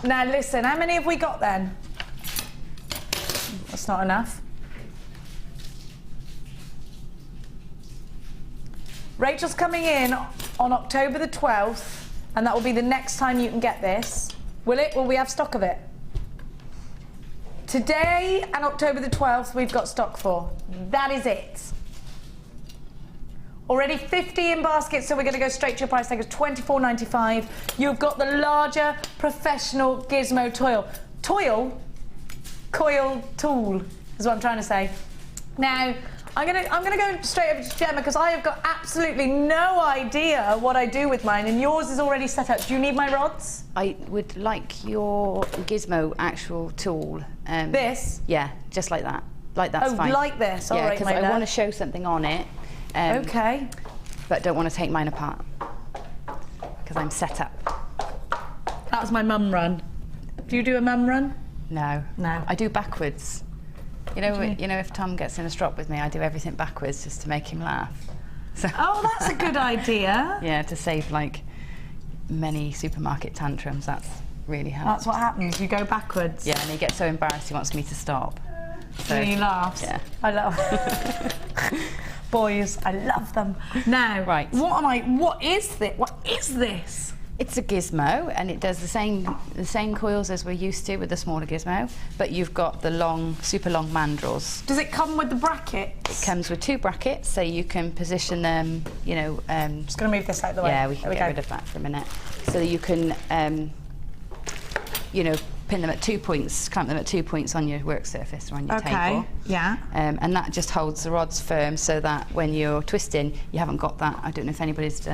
Now listen, how many have we got then? That's not enough. Rachel's coming in on October the 12th, and that will be the next time you can get this. Will it? Will we have stock of it? Today and October the 12th we've got stock for. That is it. Already 50 in baskets, so we're going to go straight to your price tag of $24.95. You've got the larger professional Gizmo coil tool is what I'm trying to say. Now, I'm gonna go straight over to Gemma because I have got absolutely no idea what I do with mine, and yours is already set up. Do you need my rods? I would like your Gizmo actual tool. This? Yeah, just like that. Like that's fine. Oh, like this? All yeah, right, because I want to show something on it. Okay. But don't want to take mine apart because I'm set up. That was my mum run. Do you do a mum run? No. No. I do backwards. You know, if Tom gets in a strop with me, I do everything backwards just to make him laugh. So oh, that's a good idea. Yeah, to save like many supermarket tantrums. That's really helpful. That's what happens. You go backwards. Yeah, and he gets so embarrassed he wants me to stop. So and he laughs. Yeah. I love boys. I love them. Now, right. What is this? What is this? It's a Gizmo, and it does the same coils as we're used to with the smaller Gizmo, but you've got the super long mandrels. Does it come with the brackets? It comes with 2 brackets, so you can position them, you know... just going to move this out of the way. Yeah, we can get rid of that for a minute. So you can, you know, pin them at 2 points, clamp them at 2 points on your work surface or on your table. Okay, yeah. And that just holds the rods firm so that when you're twisting, you haven't got that. I don't know if anybody's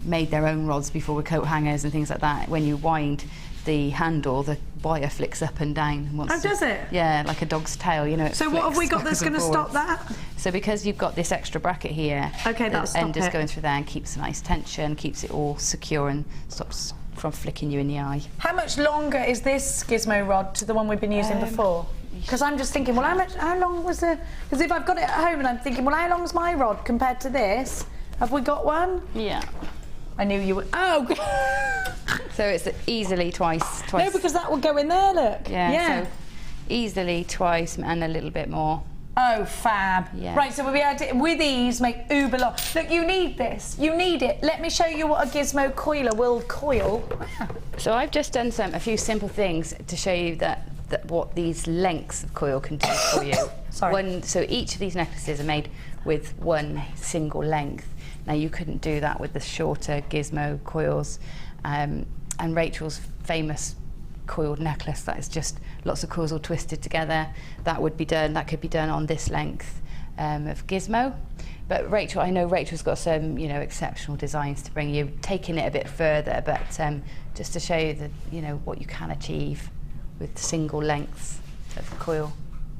made their own rods before with coat hangers and things like that. When you wind the handle, the wire flicks up and down. Oh, does it? Yeah, like a dog's tail, you know. So what have we got that's going to stop that? So because you've got this extra bracket here, okay, the end is it. going through there and keeps a nice tension, keeps it all secure and stops from flicking you in the eye. How much longer is this Gizmo rod to the one we've been using before? Because I'm just thinking, well, how long was the... Because if I've got it at home and I'm thinking, well, how long's my rod compared to this? Have we got one? Yeah. I knew you would. Oh! So it's easily twice. No, because that will go in there, look. Yeah. So easily twice and a little bit more. Oh, fab. Yeah. Right, so we'll be able to, with ease, make uber long. Look, you need this. You need it. Let me show you what a Gizmo coiler will coil. So I've just done a few simple things to show you that what these lengths of coil can do for you. Sorry. So each of these necklaces are made with one single length. Now you couldn't do that with the shorter Gizmo coils. And Rachel's famous coiled necklace, that is just lots of coils all twisted together. That could be done on this length of Gizmo. But Rachel, I know Rachel's got some, you know, exceptional designs to bring you, taking it a bit further, but just to show you what you can achieve with single lengths of coil.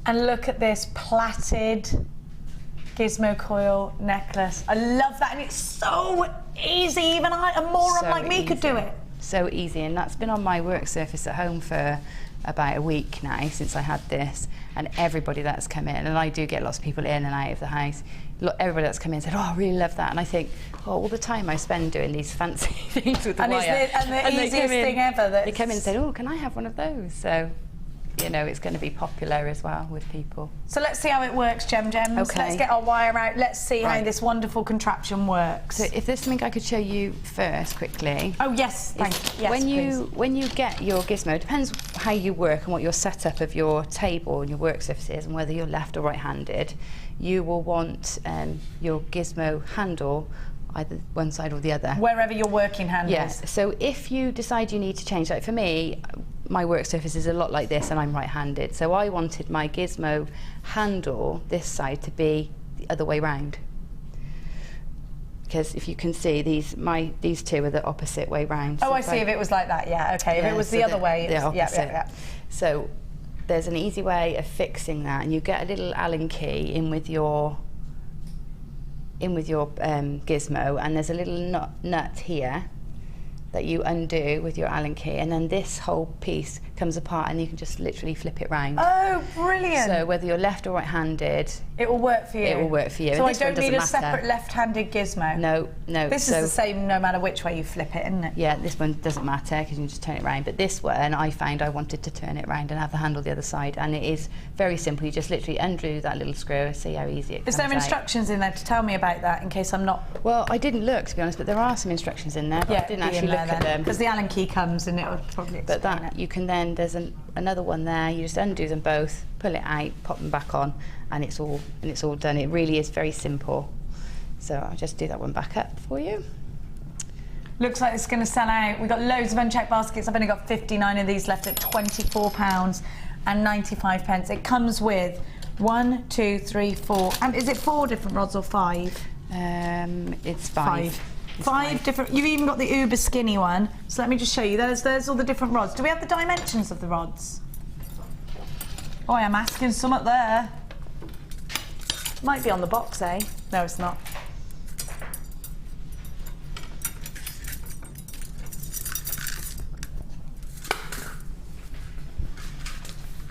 And look at this plaited Gizmo coil necklace. I love that, and it's so easy. Even a moron like me could do it. So easy, and that's been on my work surface at home for about a week now since I had this, and everybody that's come in, and I do get lots of people in and out of the house, everybody that's come in said, oh, I really love that, and I think, oh, all the time I spend doing these fancy things with the wire. And the easiest thing ever. They come in and say, oh, can I have one of those? So you know, it's going to be popular as well with people. So let's see how it works, Gems. Okay. Let's get our wire out. Let's see how Right. this wonderful contraption works. So if there's something I could show you first quickly. Oh yes, thank you. Yes, when you get your gizmo, it depends how you work and what your setup of your table and your work surface is, and whether you're left or right-handed. You will want your gizmo handle either one side or the other. Wherever your working hand Yes. is. So if you decide you need to change, like for me, my work surface is a lot like this, and I'm right-handed. So I wanted my gizmo handle, this side, to be the other way round. Because if you can see, these two are the opposite way round. Oh, So I see. If it was like that, yeah, okay. If it was the other way, the it's, opposite. yeah. So there's an easy way of fixing that, and you get a little Allen key in with your gizmo, and there's a little nut here that you undo with your Allen key, and then this whole piece comes apart, and you can just literally flip it round. Oh, brilliant! So whether you're left or right-handed, it will work for you. It will work for you. So And I this one don't need a doesn't matter. separate left-handed gizmo. No. This is the same no matter which way you flip it, isn't it? Yeah, this one doesn't matter because you can just turn it around. But this one, I found I wanted to turn it around and have the handle the other side, and it is very simple. You just literally undo that little screw. See how easy it comes Is there out. instructions in there to tell me about that in case I'm not? Well, I didn't look, to be honest, but there are some instructions in there. But I didn't actually look at them. Because the Allen key comes and it will probably explain But that, you can then, there's another one there, you just undo them both, pull it out, pop them back on, and it's all done. It really is very simple. So I'll just do that one back up for you. Looks like it's going to sell out. We've got loads of unchecked baskets. I've only got 59 of these left at £24 and 95 pence. It comes with 1, 2, 3, 4. Is it 4 different rods or 5? It's 5. Five different. You've even got the uber skinny one. So let me just show you. There's all the different rods. Do we have the dimensions of the rods? Oh, I'm asking some up there. Might be on the box, eh? No, it's not.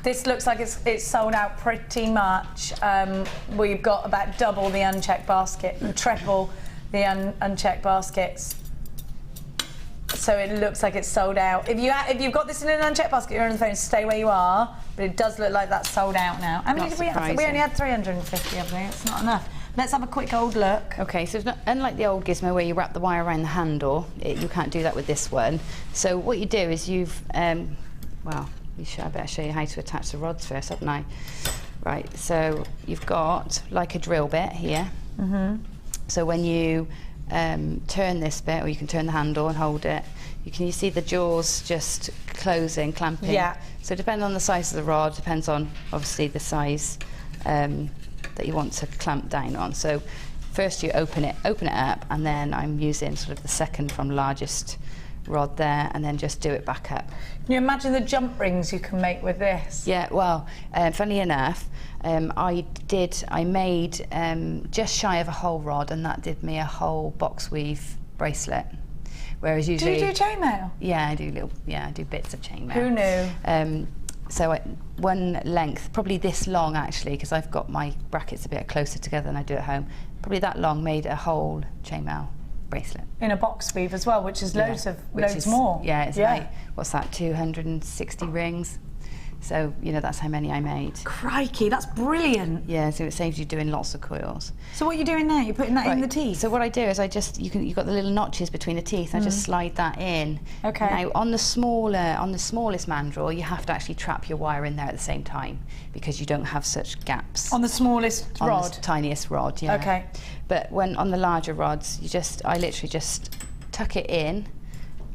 This looks like it's sold out pretty much. We've got about double the unchecked basket, triple the unchecked baskets. So it looks like it's sold out. If you've got this in an unchecked basket, you're on the phone, stay where you are. But it does look like that's sold out now. How many did we have? We only had 350 of them. It's not enough. Let's have a quick old look. Okay, so it's not, unlike the old gizmo where you wrap the wire around the handle, you can't do that with this one. So what you do is I better show you how to attach the rods first, haven't I? Right, so you've got like a drill bit here. So when you turn this bit, or you can turn the handle and hold it, you see the jaws just closing, clamping. Yeah. So depending on the size of the rod, depends on obviously the size that you want to clamp down on. So first you open it up, and then I'm using sort of the second from largest rod there, and then just do it back up. Can you imagine the jump rings you can make with this? Yeah, well, funnily enough, I made just shy of a whole rod, and that did me a whole box weave bracelet. Whereas usually, do you do chainmail? Yeah, I do bits of chainmail. Who knew? So one length, probably this long actually, because I've got my brackets a bit closer together than I do at home. Probably that long made a whole chainmail bracelet. In a box weave as well, which is loads more. Yeah, it's like, what's that, 260 rings? So, that's how many I made. Crikey, that's brilliant. Yeah, so it saves you doing lots of coils. So what are you doing now? You're putting that in the teeth? So what I do is you've got the little notches between the teeth, I just slide that in. Okay. Now, on the smallest mandrel, you have to actually trap your wire in there at the same time, because you don't have such gaps. On the smallest rod? On the tiniest rod, yeah. Okay. But on the larger rods, I literally just tuck it in,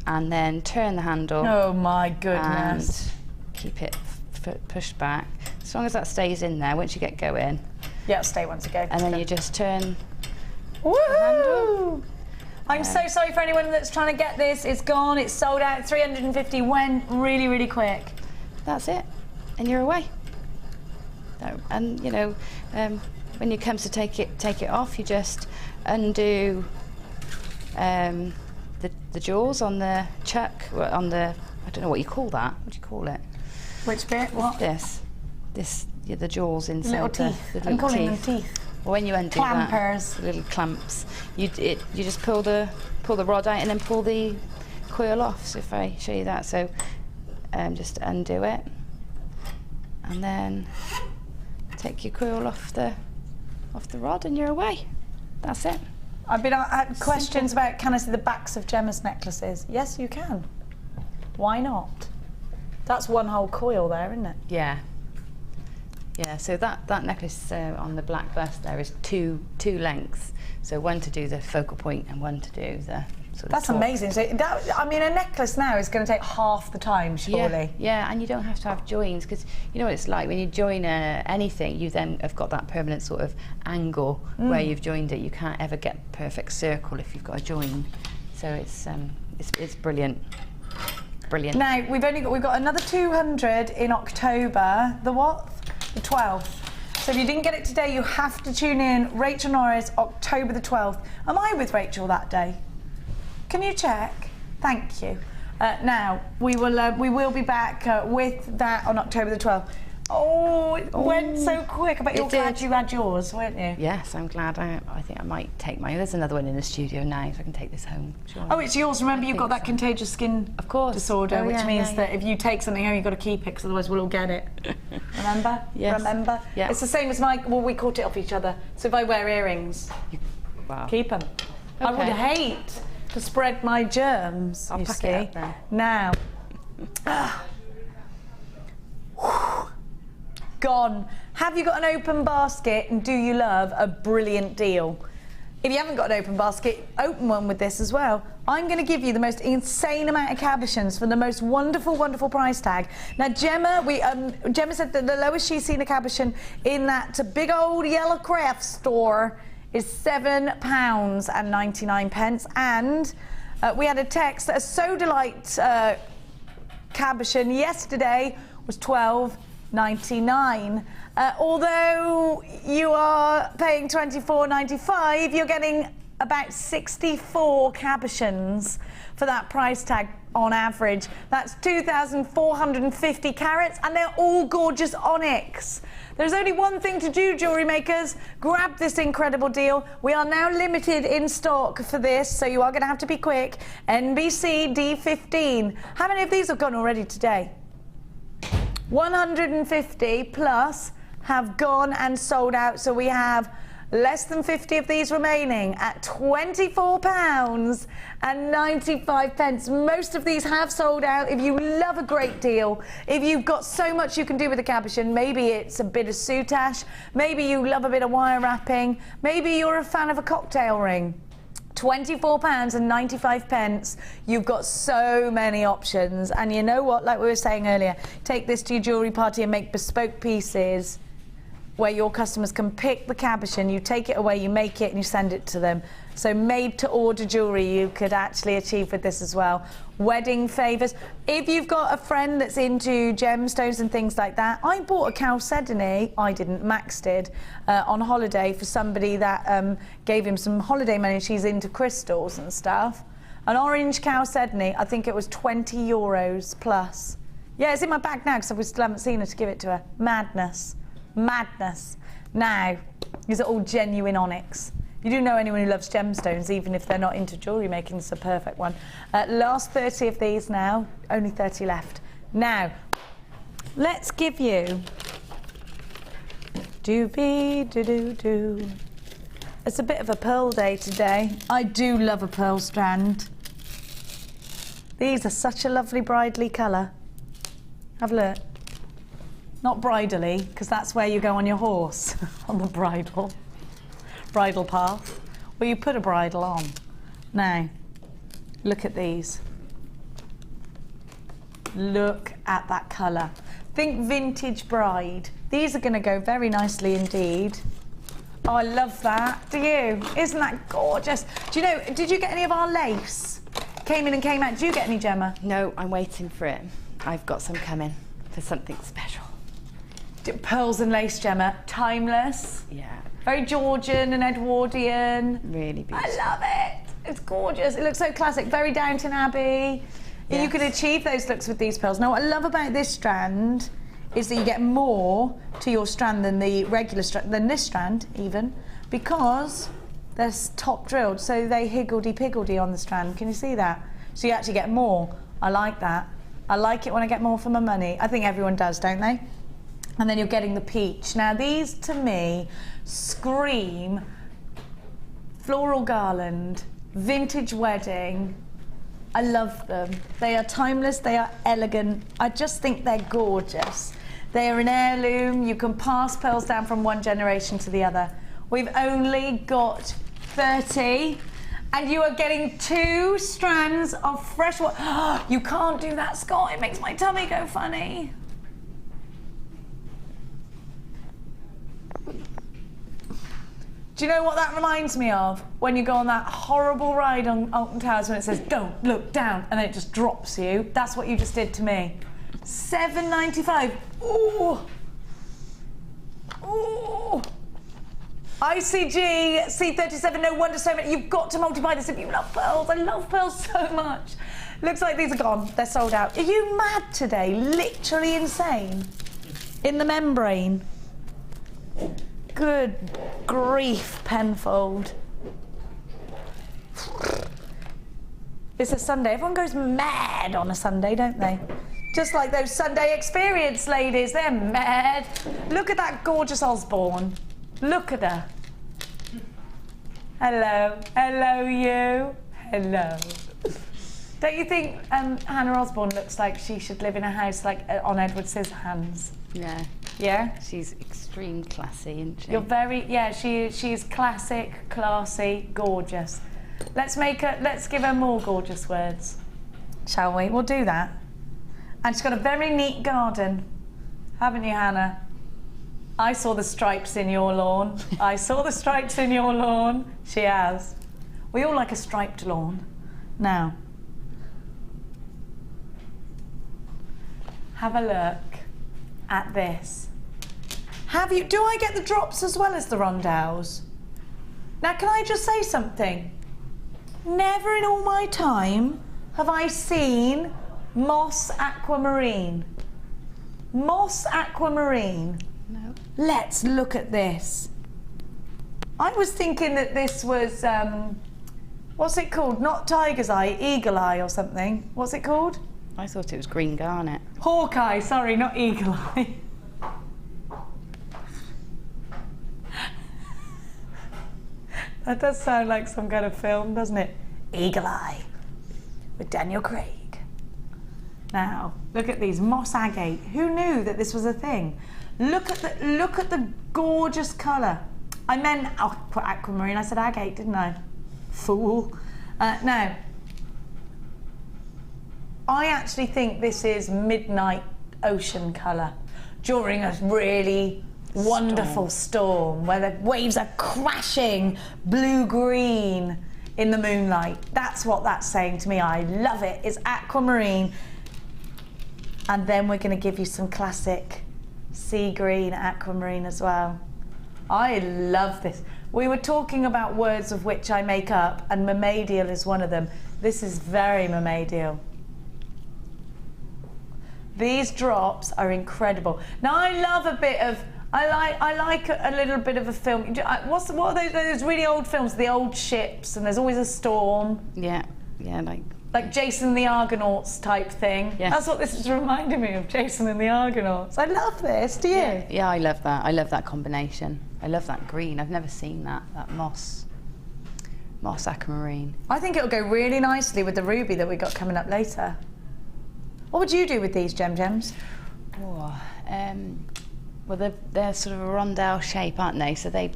and then turn the handle. Oh my goodness. And keep it pushed back. As long as that stays in there, once you get going. Yeah, it'll stay once you go. And then you just turn Woo! the handle. I'm so sorry for anyone that's trying to get this. It's gone, it's sold out. 350 went really, really quick. That's it. And you're away. And when it comes to take it off, you just undo the jaws on the chuck, I don't know what you call that. What do you call it? Which bit? What? The jaws inside little teeth. I'm calling them teeth. Well, when you undo clampers. that, little clamps, you just pull the rod out and then pull the coil off. So if I show you that, so just undo it, and then take your quill off the rod and you're away. That's it. I've been had questions about, can I see the backs of Gemma's necklaces? Yes, you can. Why not? That's one whole coil there, isn't it? Yeah. Yeah, so that necklace on the black bust there is two lengths. So one to do the focal point and one to do the sort of That's top. amazing. So that, I mean, a necklace now is going to take half the time, surely. Yeah, and you don't have to have joins, because you know what it's like when you join anything, you then have got that permanent sort of angle where you've joined it. You can't ever get perfect circle if you've got a join. So it's brilliant. Brilliant. Now we've got another 200 in October. The what? The 12th. So if you didn't get it today, you have to tune in. Rachel Norris, October the 12th. Am I with Rachel that day? Can you check? Thank you. Now we will be back with that on October the 12th. Oh, it went so quick. I bet you're glad you had yours, weren't you? Yes, I'm glad. I think I might take mine. There's another one in the studio now, so I can take this home. Sure. Oh, it's yours. Remember, you've got that contagious skin disorder, which means that if you take something home, you've got to keep it, because otherwise we'll all get it. Remember? Yes. Remember? Yeah. It's the same as well, we caught it off each other. So if I wear earrings, keep them. I would hate to spread my germs, I'll you pack see. it up then. Now. Gone. Have you got an open basket, and do you love a brilliant deal? If you haven't got an open basket, open one with this as well. I'm going to give you the most insane amount of cabochons for the most wonderful, wonderful price tag. Now, Gemma, Gemma said that the lowest she's seen a cabochon in that big old yellow craft store is £7.99, and we had a text that a Sodalite cabochon yesterday was £12.99. Although you are paying £24.95, you're getting about 64 cabochons for that price tag on average. That's 2,450 carats, and they're all gorgeous onyx. There's only one thing to do, jewellery makers. Grab this incredible deal. We are now limited in stock for this, so you are going to have to be quick. NBC D15. How many of these have gone already today? 150 plus have gone and sold out, so we have less than 50 of these remaining at £24.95. Most of these have sold out. If you love a great deal, if you've got so much you can do with a cabochon, maybe it's a bit of soutache, maybe you love a bit of wire wrapping, maybe you're a fan of a cocktail ring. £24.95. You've got so many options, and you know what, like we were saying earlier, take this to your jewellery party and make bespoke pieces where your customers can pick the cabochon, you take it away, you make it and you send it to them. So made to order jewellery you could actually achieve with this as well. Wedding favours. If you've got a friend that's into gemstones and things like that, I bought a chalcedony, I didn't, Max did, on holiday for somebody that gave him some holiday money. She's into crystals and stuff. An orange chalcedony, I think it was €20 plus. Yeah, it's in my bag now because we still haven't seen her to give it to her. Madness. Madness. Now, these are all genuine onyx. You do know anyone who loves gemstones, even if they're not into jewellery making, it's a perfect one. Last 30 of these now, only 30 left. Now, let's give you doobie-doo-doo-doo. It's a bit of a pearl day today. I do love a pearl strand. These are such a lovely bridally colour. Have a look. Not bridally, because that's where you go on your horse, on the bridle path, where you put a bridle on. Now, look at these. Look at that colour. Think vintage bride. These are going to go very nicely indeed. Oh, I love that. Do you? Isn't that gorgeous? Do you know, did you get any of our lace? Came in and came out. Did you get any, Gemma? No, I'm waiting for it. I've got some coming for something special. Pearls and lace, Gemma. Timeless. Yeah. Very Georgian and Edwardian. Really beautiful. I love it. It's gorgeous. It looks so classic. Very Downton Abbey. Yes. You could achieve those looks with these pearls. Now, what I love about this strand is that you get more to your strand than the regular strand, than this strand even, because they're top drilled, so they higgledy-piggledy on the strand. Can you see that? So you actually get more. I like that. I like it when I get more for my money. I think everyone does, don't they? And then you're getting the peach. Now these to me scream floral garland, vintage wedding. I love them. They are timeless, they are elegant. I just think they're gorgeous. They are an heirloom. You can pass pearls down from one generation to the other. We've only got 30, and you are getting 2 strands of fresh water. You can't do that, Scott. It makes my tummy go funny. Do you know what that reminds me of? When you go on that horrible ride on Alton Towers when it says, don't look down, and then it just drops you. That's what you just did to me. £7.95. Ooh. Ooh. ICG, C37, no wonder so many. You've got to multiply this if you love pearls. I love pearls so much. Looks like these are gone. They're sold out. Are you mad today? Literally insane. In the membrane. Good grief, Penfold. It's a Sunday. Everyone goes mad on a Sunday, don't they? Just like those Sunday experience ladies. They're mad. Look at that gorgeous Osborne. Look at her. Hello. Hello, you. Hello. Don't you think Hannah Osborne looks like she should live in a house like on Edward Scissorhands? Yeah. Yeah? She's extreme classy, isn't she? You're very, yeah, she's classic, classy, gorgeous. Let's give her more gorgeous words, shall we? We'll do that. And she's got a very neat garden, haven't you, Hannah? I saw the stripes in your lawn. I saw the stripes in your lawn. She has. We all like a striped lawn. Now, have a look at this. Do I get the drops as well as the rondelles? Now, can I just say something? Never in all my time have I seen moss aquamarine. Moss aquamarine. No. Let's look at this. I was thinking that this was, what's it called? Not tiger's eye, eagle eye or something. What's it called? I thought it was green garnet. Hawkeye, sorry, not eagle eye. That does sound like some kind of film, doesn't it? Eagle Eye with Daniel Craig. Now, look at these moss agate. Who knew that this was a thing? Look at the gorgeous colour. I meant aquamarine. I said agate, didn't I? Fool. Now, I actually think this is midnight ocean colour during a really wonderful storm where the waves are crashing blue-green in the moonlight. That's what that's saying to me. I love it. It's aquamarine. And then we're going to give you some classic sea green aquamarine as well. I love this. We were talking about words of which I make up, and mermaidial is one of them. This is very mermaidial. These drops are incredible. Now, I love a bit of, I like a little bit of a film. What are those really old films? The old ships, and there's always a storm. Yeah, like Jason and the Argonauts type thing. Yes. That's what this is reminding me of, Jason and the Argonauts. I love this, do you? Yeah, I love that. I love that combination. I love that green. I've never seen that moss aquamarine. I think it'll go really nicely with the ruby that we got coming up later. What would you do with these gems? Oh, well, they're sort of a rondelle shape, aren't they? So they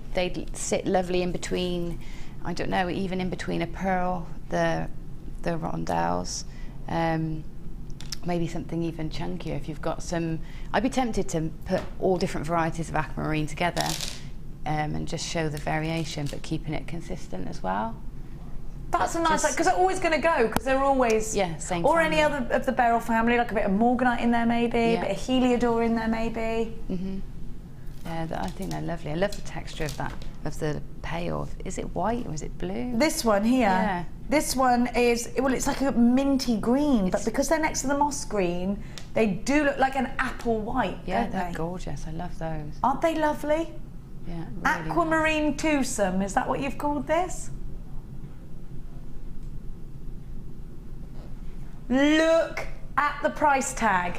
sit lovely in between, I don't know, even in between a pearl, the rondelles. Maybe something even chunkier if you've got some. I'd be tempted to put all different varieties of aquamarine together and just show the variation, but keeping it consistent as well. That's a nice, because they're always going to go, because they're always... same Or family. any other of the beryl family, like a bit of morganite in there maybe, a bit of heliodor in there maybe. Mm-hmm. Yeah, I think they're lovely. I love the texture of the pale. Is it white or is it blue? This one here. Yeah. This one is, well, it's like a minty green, but because they're next to the moss green, they do look like an apple white, Yeah, don't they're they? gorgeous. I love those. Aren't they lovely? Yeah, really Aquamarine nice. twosome, is that what you've called this? Look at the price tag.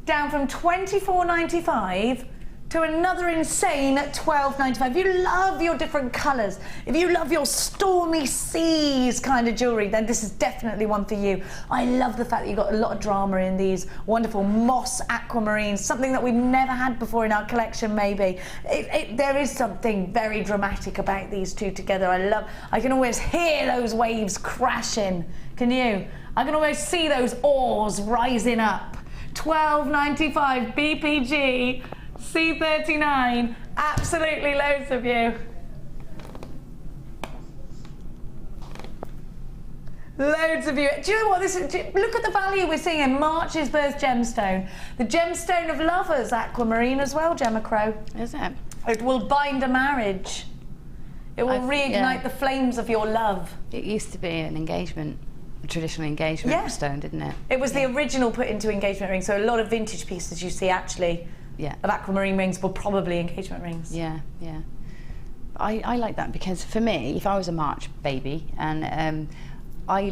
down from £24.95 to another insane £12.95. If you love your different colours, if you love your stormy seas kind of jewellery, then this is definitely one for you. I love the fact that you've got a lot of drama in these wonderful moss aquamarines, something that we've never had before in our collection maybe. There is something very dramatic about these two together. I can always hear those waves crashing. Can you? I can always see those oars rising up. £12.95 BPG. C39, absolutely loads of you. Loads of you. Do you know what this is? Look at the value we're seeing in March's birth gemstone. The gemstone of lovers, aquamarine as well, Gemma Crow. Is it? It will bind a marriage. It will reignite the flames of your love. It used to be an engagement, a traditional engagement stone, didn't it? It was the original put into engagement rings, so a lot of vintage pieces you see actually of aquamarine rings were probably engagement rings. Yeah, yeah. I like that because for me, if I was a March baby, and I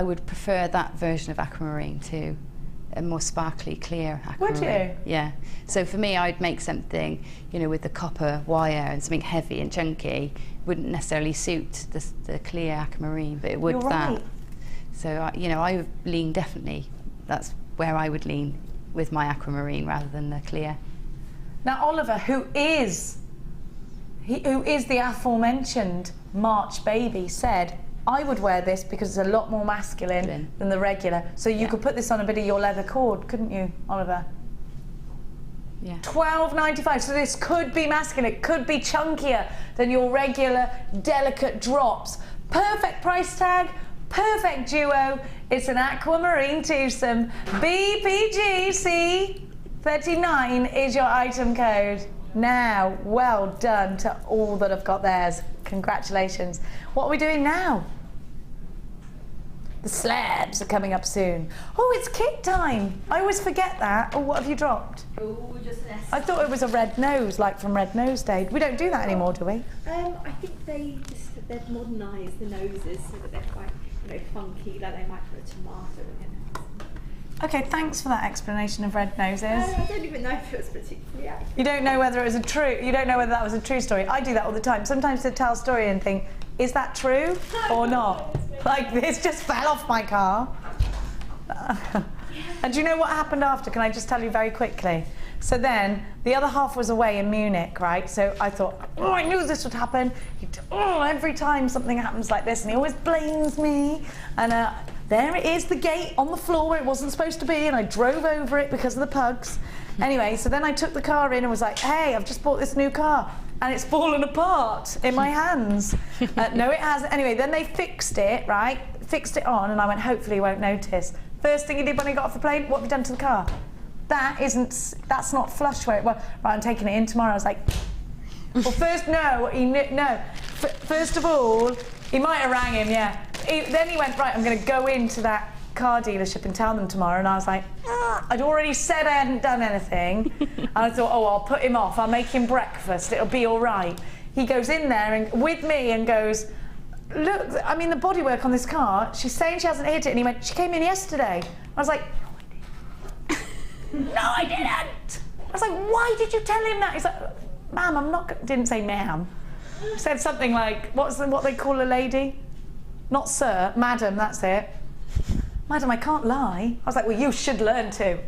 would prefer that version of aquamarine to a more sparkly, clear aquamarine. Would you? Yeah. So for me, I'd make something, you know, with the copper wire and something heavy and chunky. Wouldn't necessarily suit the clear aquamarine, but it would that. So you know, I would lean definitely. That's where I would lean with my aquamarine rather than the clear. Now Oliver, who is the aforementioned March baby, said, I would wear this because it's a lot more masculine than the regular. So you could put this on a bit of your leather cord, couldn't you, Oliver? Yeah. £12.95, so this could be masculine, it could be chunkier than your regular delicate drops. Perfect price tag, perfect duo. It's an aquamarine twosome. BPGC 39 is your item code. Now, well done to all that have got theirs. Congratulations. What are we doing now? The slabs are coming up soon. Oh, it's kit time. I always forget that. Oh, what have you dropped? Oh, just an S. I thought it was a red nose, like from Red Nose Day. We don't do that anymore, do we? I think they've modernised the noses so that they're quite, funky, like they might put a tomato in it. Okay, thanks for that explanation of red noses. I don't even know if it was particularly accurate. You don't know whether it was you don't know whether that was a true story. I do that all the time. Sometimes I tell a story and think, is that true or not? Like, this just fell off my car. And do you know what happened after? Can I just tell you very quickly? So then, the other half was away in Munich, right? So I thought, oh, I knew this would happen. Every time something happens like this, and he always blames me. And there it is, the gate on the floor where it wasn't supposed to be, and I drove over it because of the pugs. Anyway, so then I took the car in and was like, hey, I've just bought this new car, and it's fallen apart in my hands. No, it hasn't. Anyway, then they fixed it, right? Fixed it on, and I went, hopefully he won't notice. First thing he did when he got off the plane, what have you done to the car? That's not flush where it was. Right, I'm taking it in tomorrow. I was like, well, first, no. First of all, he might have rang him, yeah. Then he went, right, I'm going to go into that car dealership and tell them tomorrow. And I was like, I'd already said I hadn't done anything. And I thought, oh, I'll put him off. I'll make him breakfast. It'll be all right. He goes in there and with me and goes, look, I mean, the bodywork on this car, she's saying she hasn't hit it. And he went, she came in yesterday. I was like, no, I didn't. I was like, why did you tell him that? He's like, ma'am, I'm not, didn't say ma'am. Said something like, what they call a lady? Not sir, madam, that's it. Madam, I can't lie. I was like, well, you should learn to.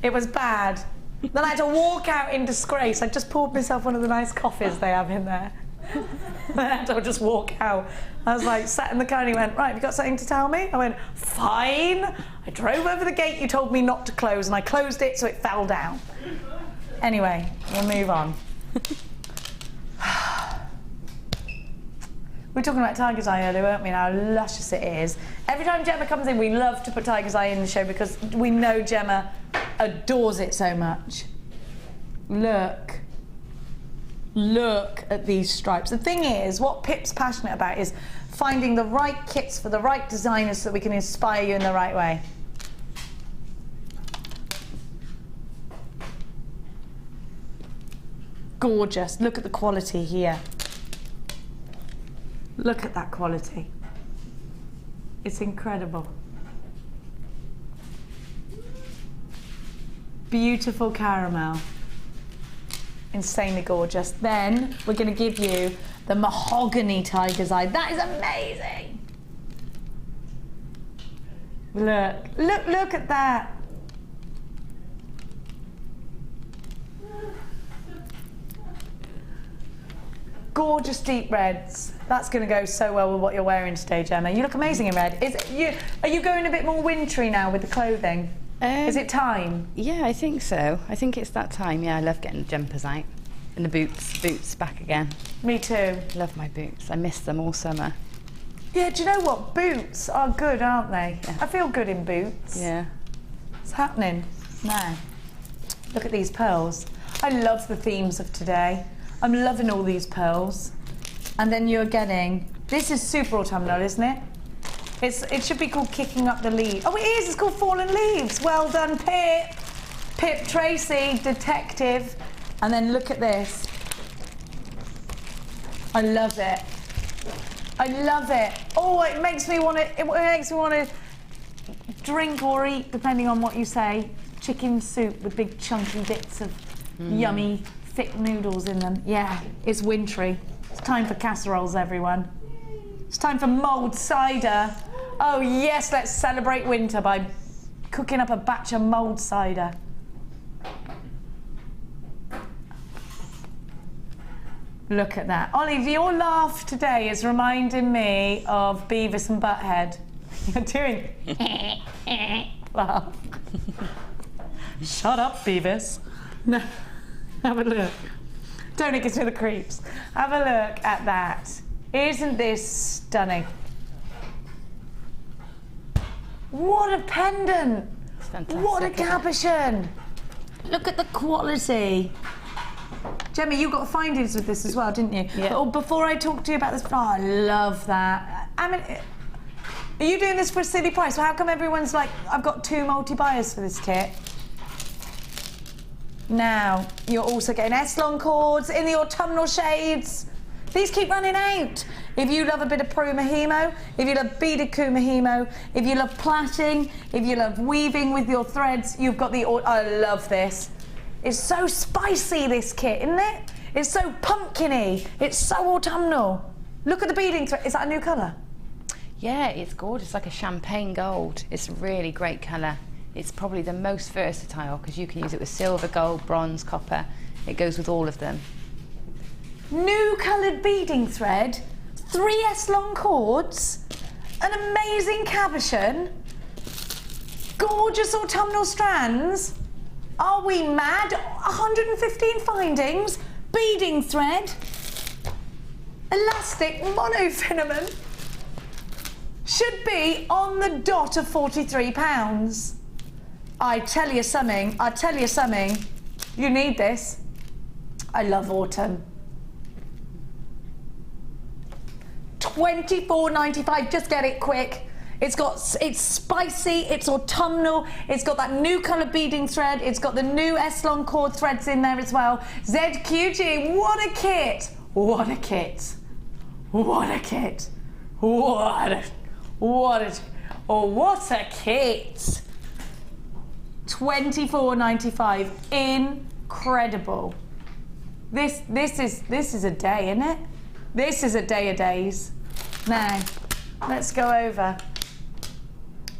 It was bad. Then I had to walk out in disgrace. I just poured myself one of the nice coffees they have in there. Then I had to just walk out. I was like, sat in the car and he went, right, have you got something to tell me? I went, fine. I drove over the gate you told me not to close and I closed it so it fell down. Anyway, we'll move on. We were talking about Tiger's Eye earlier, weren't we, and how luscious it is. Every time Gemma comes in, we love to put Tiger's Eye in the show because we know Gemma adores it so much. Look. Look at these stripes. The thing is, what Pip's passionate about is finding the right kits for the right designers so that we can inspire you in the right way. Gorgeous. Look at the quality here. Look at that quality. It's incredible. beautiful caramel. Insanely gorgeous. Then we're going to give you the mahogany tiger's eye. That is amazing. Look at that. Gorgeous deep reds. That's going to go so well with what you're wearing today, Gemma. You look amazing in red. Are you going a bit more wintry now with the clothing? Is it time? Yeah, I think so. I think it's that time. Yeah, I love getting the jumpers out. And the boots back again. Me too. Love my boots. I miss them all summer. Yeah, do you know what? Boots are good, aren't they? Yeah. I feel good in boots. Yeah. What's happening now? Look at these pearls. I love the themes of today. I'm loving all these pearls. And then you're getting, this is super autumnal, isn't it? It should be called Kicking Up the Leaves. Oh, it is, it's called Fallen Leaves. Well done, Pip. Pip Tracy, detective. And then look at this. I love it. I love it. Oh, it makes me want to drink or eat, depending on what you say, chicken soup with big chunky bits of yummy, thick noodles in them. Yeah, it's wintry. It's time for casseroles, everyone. It's time for mulled cider. Oh yes, let's celebrate winter by cooking up a batch of mulled cider. Look at that. Ollie, your laugh today is reminding me of Beavis and Butthead. You're doing laugh. Shut up, Beavis. No, have a look. Don't, it gives me the creeps. Have a look at that. Isn't this stunning? What a pendant. It's fantastic. What a cabochon. Look at the quality. Gemma, you got findings with this as well, didn't you? Yeah. But before I talk to you about this, oh, I love that. I mean, are you doing this for a silly price? Well, how come everyone's like, I've got 2 multi-buyers for this kit? Now, you're also getting S-long cords in the autumnal shades. These keep running out. If you love a bit of Peru Mahimo, if you love beaded Ku Mahimo, if you love plaiting, if you love weaving with your threads, you've got the, I love this. It's so spicy, this kit, isn't it? It's so pumpkin-y. It's so autumnal. Look at the beading thread. Is that a new colour? Yeah, it's gorgeous, like a champagne gold. It's a really great colour. It's probably the most versatile because you can use it with silver, gold, bronze, copper. It goes with all of them. New coloured beading thread, 3 S-long cords, an amazing cabochon, gorgeous autumnal strands. Are we mad? 115 findings, beading thread, elastic monofilament. Should be on the dot of £43. I tell you something, you need this. I love autumn. $24.95, just get it quick. It's spicy, it's autumnal, it's got that new colour beading thread, it's got the new S-long cord threads in there as well. ZQG, what a kit! What a kit! What a kit! What a kit! $24.95, incredible. This is a day, isn't it? This is a day of days. Now, let's go over.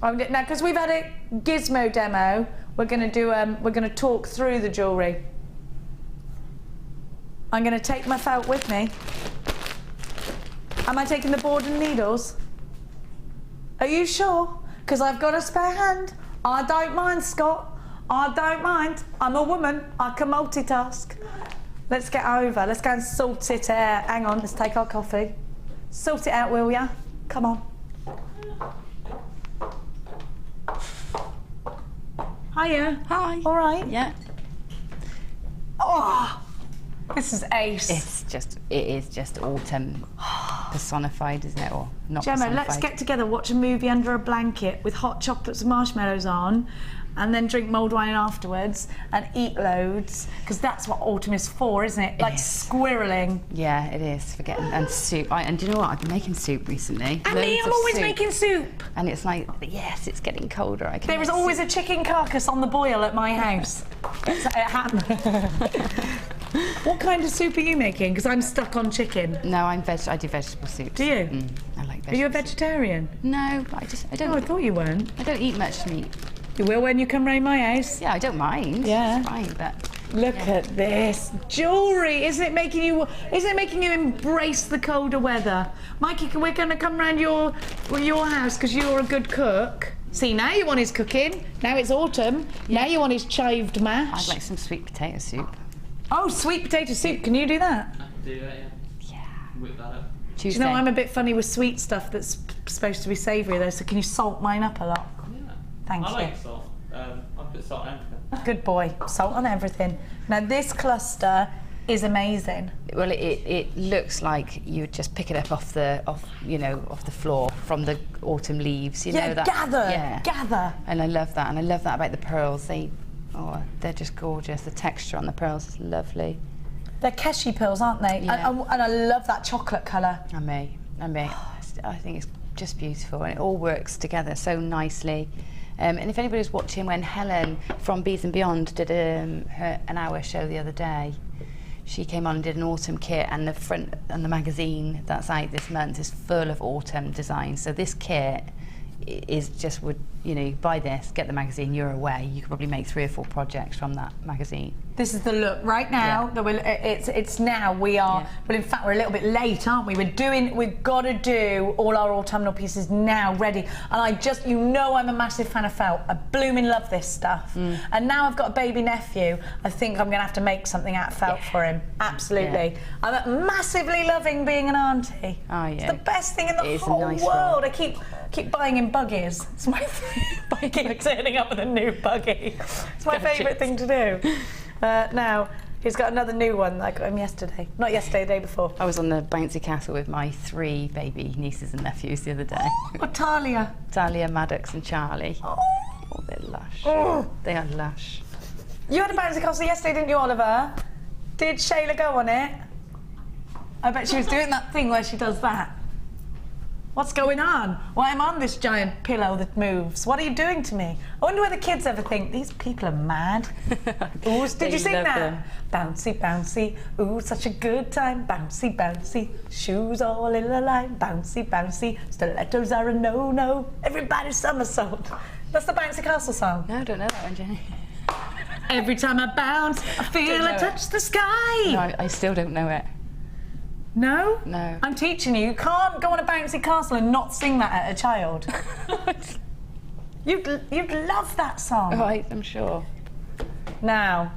Now, because we've had a Gizmo demo, we're going to talk through the jewellery. I'm going to take my felt with me. Am I taking the board and needles? Are you sure? Because I've got a spare hand. I don't mind, Scott. I don't mind. I'm a woman. I can multitask. Let's get over. Let's go and sort it out. Hang on, let's take our coffee. Sort it out, will ya? Come on. Hiya. Hi. All right? Yeah. Oh, this is ace. It is just autumn personified, isn't it? Or not Gemma, personified. let's get together, watch a movie under a blanket with hot chocolates and marshmallows on, and then drink mulled wine afterwards and eat loads, because that's what autumn is for, isn't it? Like squirreling. Yeah, it is. And soup. And do you know what? I've been making soup recently. And me, I'm always making soup. And it's like, yes, it's getting colder. There is always a chicken carcass on the boil at my house. It happened. What kind of soup are you making? Because I'm stuck on chicken. No, I do vegetable soup. Do you? I like vegetables. Are you a vegetarian? No, but I don't. Oh, I thought you weren't. I don't eat much meat. You will when you come round my house. Yeah, I don't mind. Yeah. It's fine, but look at this jewellery. Isn't it making you embrace the colder weather? Mikey, we're going to come round your house because you're a good cook. See, now you want his cooking. Now it's autumn. Yeah. Now you want his chived mash. I'd like some sweet potato soup. Oh, sweet potato soup. Can you do that? I can do that, yeah. Yeah. Whip that up. Do you know, I'm a bit funny with sweet stuff that's supposed to be savoury though, so can you salt mine up a lot? Yeah. Thank you. I like salt. I put salt on everything. Good boy. Salt on everything. Now this cluster is amazing. Well, it looks like you would just pick it up off the floor from the autumn leaves. You know that. Gather. And I love that, about the pearls. They're just gorgeous. The texture on the pearls is lovely. They're Keshi pearls, aren't they? Yeah. And I love that chocolate colour. I think it's just beautiful, and it all works together so nicely. And if anybody's watching when Helen from Bees and Beyond did an hour show the other day, she came on and did an autumn kit, and the front and the magazine that's out this month is full of autumn designs. So this kit is just buy this, get the magazine, you're away. You could probably make 3 or 4 projects from that magazine. This is the look right now. Yeah. It's now we are. Yeah. Well, in fact, we're a little bit late, aren't we? We've got to do all our autumnal pieces now, ready. And I'm a massive fan of felt. I blooming love this stuff. And now I've got a baby nephew. I think I'm going to have to make something out of felt for him. Absolutely. Yeah. I'm massively loving being an auntie. Oh yeah. It's the best thing in the whole world. I keep buying him buggies. It's my I keep turning up with a new buggy. It's my favourite thing to do. Now, he's got another new one that I got him yesterday. Not yesterday, the day before. I was on the bouncy castle with my 3 baby nieces and nephews the other day. Oh, Talia. Talia, Maddox and Charlie. Oh, they're lush. Oh. They are lush. You had a bouncy castle yesterday, didn't you, Oliver? Did Shayla go on it? I bet she was doing that thing where she does that. What's going on? Why am I on this giant pillow that moves? What are you doing to me? I wonder whether kids ever think, these people are mad. Ooh, did you sing that? Them. Bouncy, bouncy, ooh, such a good time. Bouncy, bouncy, shoes all in a line. Bouncy, bouncy, stilettos are a no-no. Everybody somersault. That's the Bouncy Castle song. No, I don't know that one, Jenny. Every time I bounce, I feel I touch the sky. No, I still don't know it. No? No. I'm teaching you. You can't go on a bouncy castle and not sing that at a child. You'd love that song. Right, I'm sure. Now,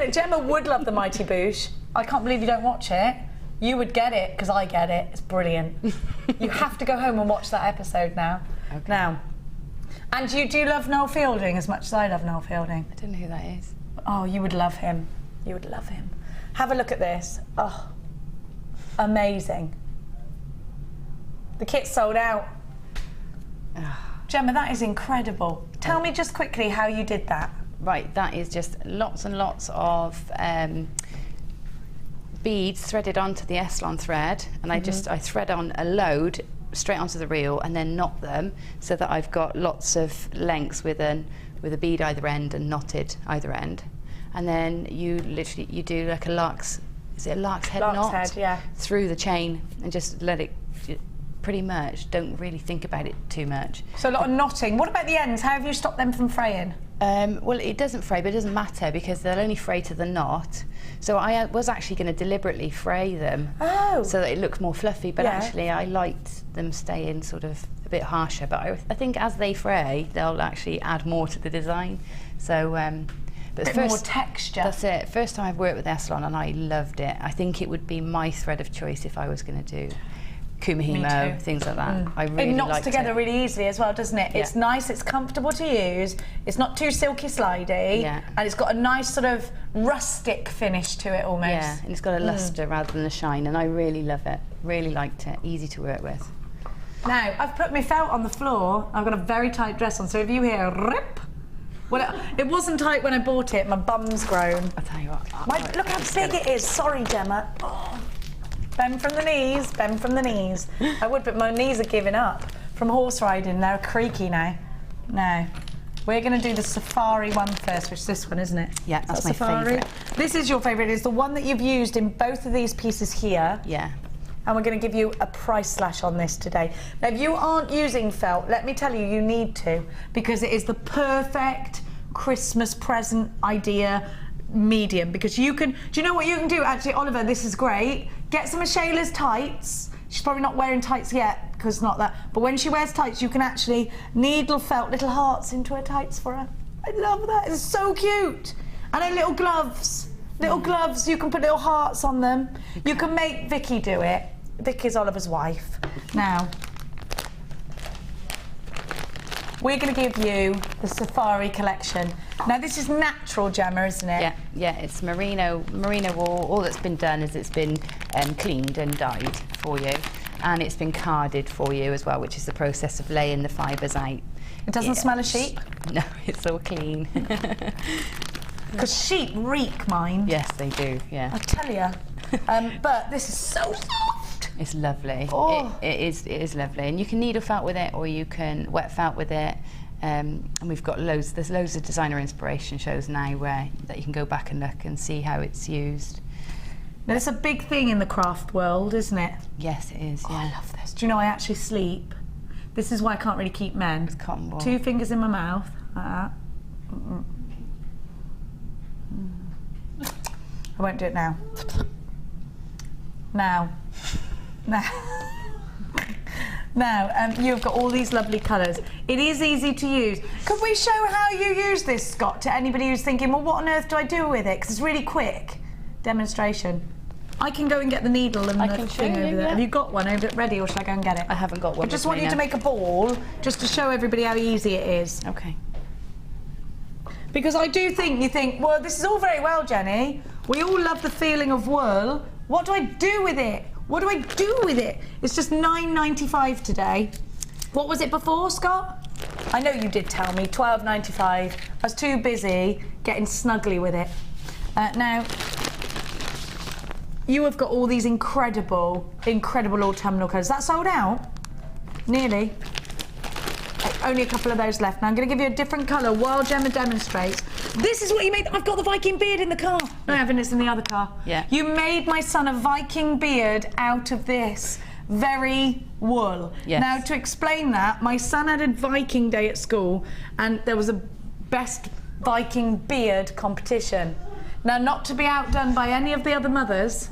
Gemma would love the Mighty Boosh. I can't believe you don't watch it. You would get it, because I get it. It's brilliant. You have to go home and watch that episode now. Okay. Now, and do you love Noel Fielding as much as I love Noel Fielding? I don't know who that is. Oh, you would love him. You would love him. Have a look at this. Oh. Amazing. The kit's sold out. Gemma, that is incredible. Tell me just quickly how you did that. Right, that is just lots and lots of beads threaded onto the Eslon thread, and I thread on a load straight onto the reel and then knot them so that I've got lots of lengths with a bead either end and knotted either end. And then you do like a lark's head knot through the chain and just let it pretty much, don't really think about it too much. So a lot of knotting. What about the ends? How have you stopped them from fraying? Well, it doesn't fray, but it doesn't matter because they'll only fray to the knot. So I was actually going to deliberately fray them so that it looks more fluffy, but actually I liked them staying sort of a bit harsher. But I think as they fray, they'll actually add more to the design. So, but more texture. That's it. First time I've worked with Eslon and I loved it. I think it would be my thread of choice if I was going to do Kumihimo, things like that. I really it knots liked together really easily as well, doesn't it? Yeah. It's nice, it's comfortable to use, it's not too silky slidey, and it's got a nice sort of rustic finish to it almost. Yeah, and it's got a lustre rather than a shine, and I really love it. Really liked it. Easy to work with. Now, I've put my felt on the floor. I've got a very tight dress on, so if you hear a rip, well, it wasn't tight when I bought it. My bum's grown. I'll tell you what. Look how big it is. Sorry, Gemma. Oh. Bend from the knees, bend from the knees. I would, but my knees are giving up from horse riding. They're creaky now. No. We're going to do the Safari one first, which is this one, isn't it? Yeah, that's my Safari. favourite. This is your favourite. It's the one that you've used in both of these pieces here. Yeah. And we're going to give you a price slash on this today. Now, if you aren't using felt, let me tell you, you need to, because it is the perfect Christmas present idea medium. Because you can, do you know what you can do? Actually, Oliver, this is great. Get some of Shayla's tights. She's probably not wearing tights yet, because not that. But when she wears tights, you can actually needle felt little hearts into her tights for her. I love that. It's so cute. And her little gloves. Little gloves, you can put little hearts on them. Okay. You can make Vicky do it. Vicky's Oliver's wife. Now, we're going to give you the Safari collection. Now, this is natural, Gemma, isn't it? Yeah, it's merino wool. All that's been done is it's been cleaned and dyed for you, and it's been carded for you as well, which is the process of laying the fibres out. It doesn't smell of sheep? No, it's all clean. Because sheep reek mine. Yes, they do, yeah. I tell you. But this is so soft. It's lovely. Oh. It is lovely. And you can needle felt with it, or you can wet felt with it. And we've got there's loads of designer inspiration shows now that you can go back and look and see how it's used. Now, it's a big thing in the craft world, isn't it? Yes, it is, yeah. Oh, I love this. Do you know I actually sleep? This is why I can't really keep men. It's cotton wool. 2 fingers in my mouth, like that. I won't do it now. Now. You've got all these lovely colours. It is easy to use. Could we show how you use this, Scott, to anybody who's thinking, well, what on earth do I do with it? Because it's really quick. Demonstration. I can go and get the needle and the thing over there. Have you got one ready, or should I go and get it? I haven't got one. I just want you to make a ball, just to show everybody how easy it is. Okay. Because I do think, you think, well, this is all very well, Jenny. We all love the feeling of wool. What do I do with it? What do I do with it? It's just £9.95 today. What was it before, Scott? I know you did tell me, £12.95. I was too busy getting snuggly with it. Now, you have got all these incredible autumnal colours. That sold out? Nearly. Only a couple of those left. Now I'm going to give you a different colour while Gemma demonstrates. This is what you made. I've got the Viking beard in the car. No, I haven't. It's in the other car. Yeah. You made my son a Viking beard out of this very wool. Yes. Now, to explain that, my son had a Viking day at school, and there was a best Viking beard competition. Now, not to be outdone by any of the other mothers,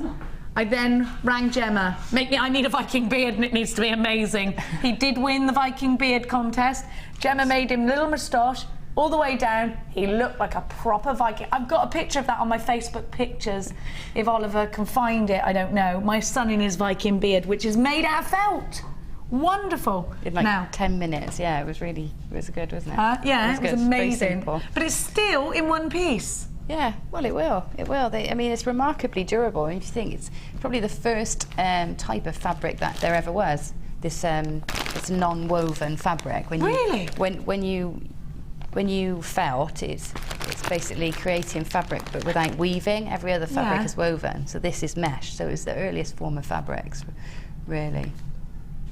I then rang Gemma. I need a Viking beard and it needs to be amazing. He did win the Viking beard contest. Gemma made him little moustache all the way down. He looked like a proper Viking. I've got a picture of that on my Facebook pictures. If Oliver can find it, I don't know. My son in his Viking beard, which is made out of felt. Wonderful. In like 10 minutes, yeah, it was good, wasn't it? Yeah, it was amazing. Very simple. But it's still in one piece. Yeah, well, it will. I mean, it's remarkably durable. If you think it's probably the first type of fabric that there ever was. This it's non-woven fabric. When you felt, it's basically creating fabric, but without weaving. Every other fabric is woven. So this is mesh. So it's the earliest form of fabrics, really.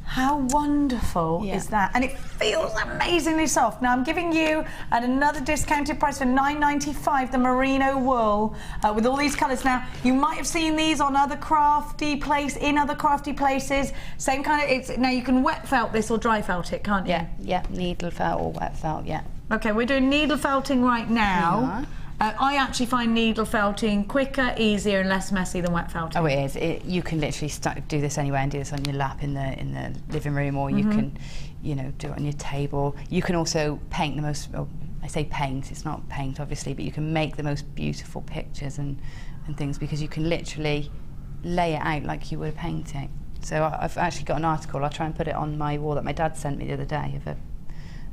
How wonderful is that? And it feels amazingly soft. Now I'm giving you at another discounted price for £9.95 the merino wool with all these colours. Now you might have seen these on other crafty places. Same kind of. Now you can wet felt this or dry felt it, can't you? Yeah, needle felt or wet felt. Yeah. Okay, we're doing needle felting right now. I actually find needle felting quicker, easier and less messy than wet felting. Oh, it is. You can literally do this anywhere and do this on your lap in the living room, or you can, do it on your table. You can also paint the most, I say paint, it's not paint obviously, but you can make the most beautiful pictures and things, because you can literally lay it out like you would a painting. So I've actually got an article, I'll try and put it on my wall, that my dad sent me the other day,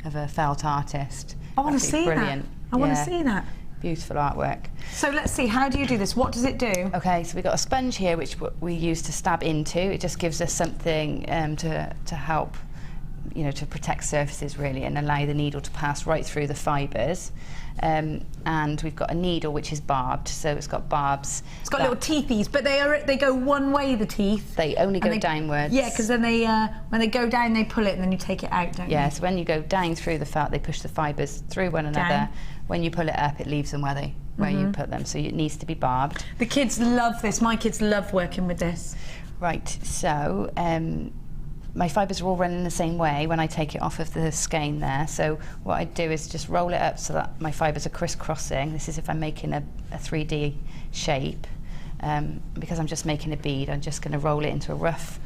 of a felt artist. I want to see brilliant. that. I want to see that. Beautiful artwork. So let's see, how do you do this? What does it do? Okay, so we've got a sponge here which we use to stab into. It just gives us something to help, to protect surfaces really, and allow the needle to pass right through the fibres. And we've got a needle which is barbed, so it's got barbs. It's got little teethies, but they go one way, the teeth. They only go downwards. Yeah, because then they when they go down, they pull it, and then you take it out, don't you? Yeah, so when you go down through the felt, they push the fibres through one another. Down. When you pull it up, it leaves them where you put them, so it needs to be barbed. The kids love this. My kids love working with this. Right, so my fibres are all running the same way when I take it off of the skein there. So what I do is just roll it up so that my fibres are crisscrossing. This is if I'm making a 3D shape. Because I'm just making a bead, I'm just going to roll it into a rough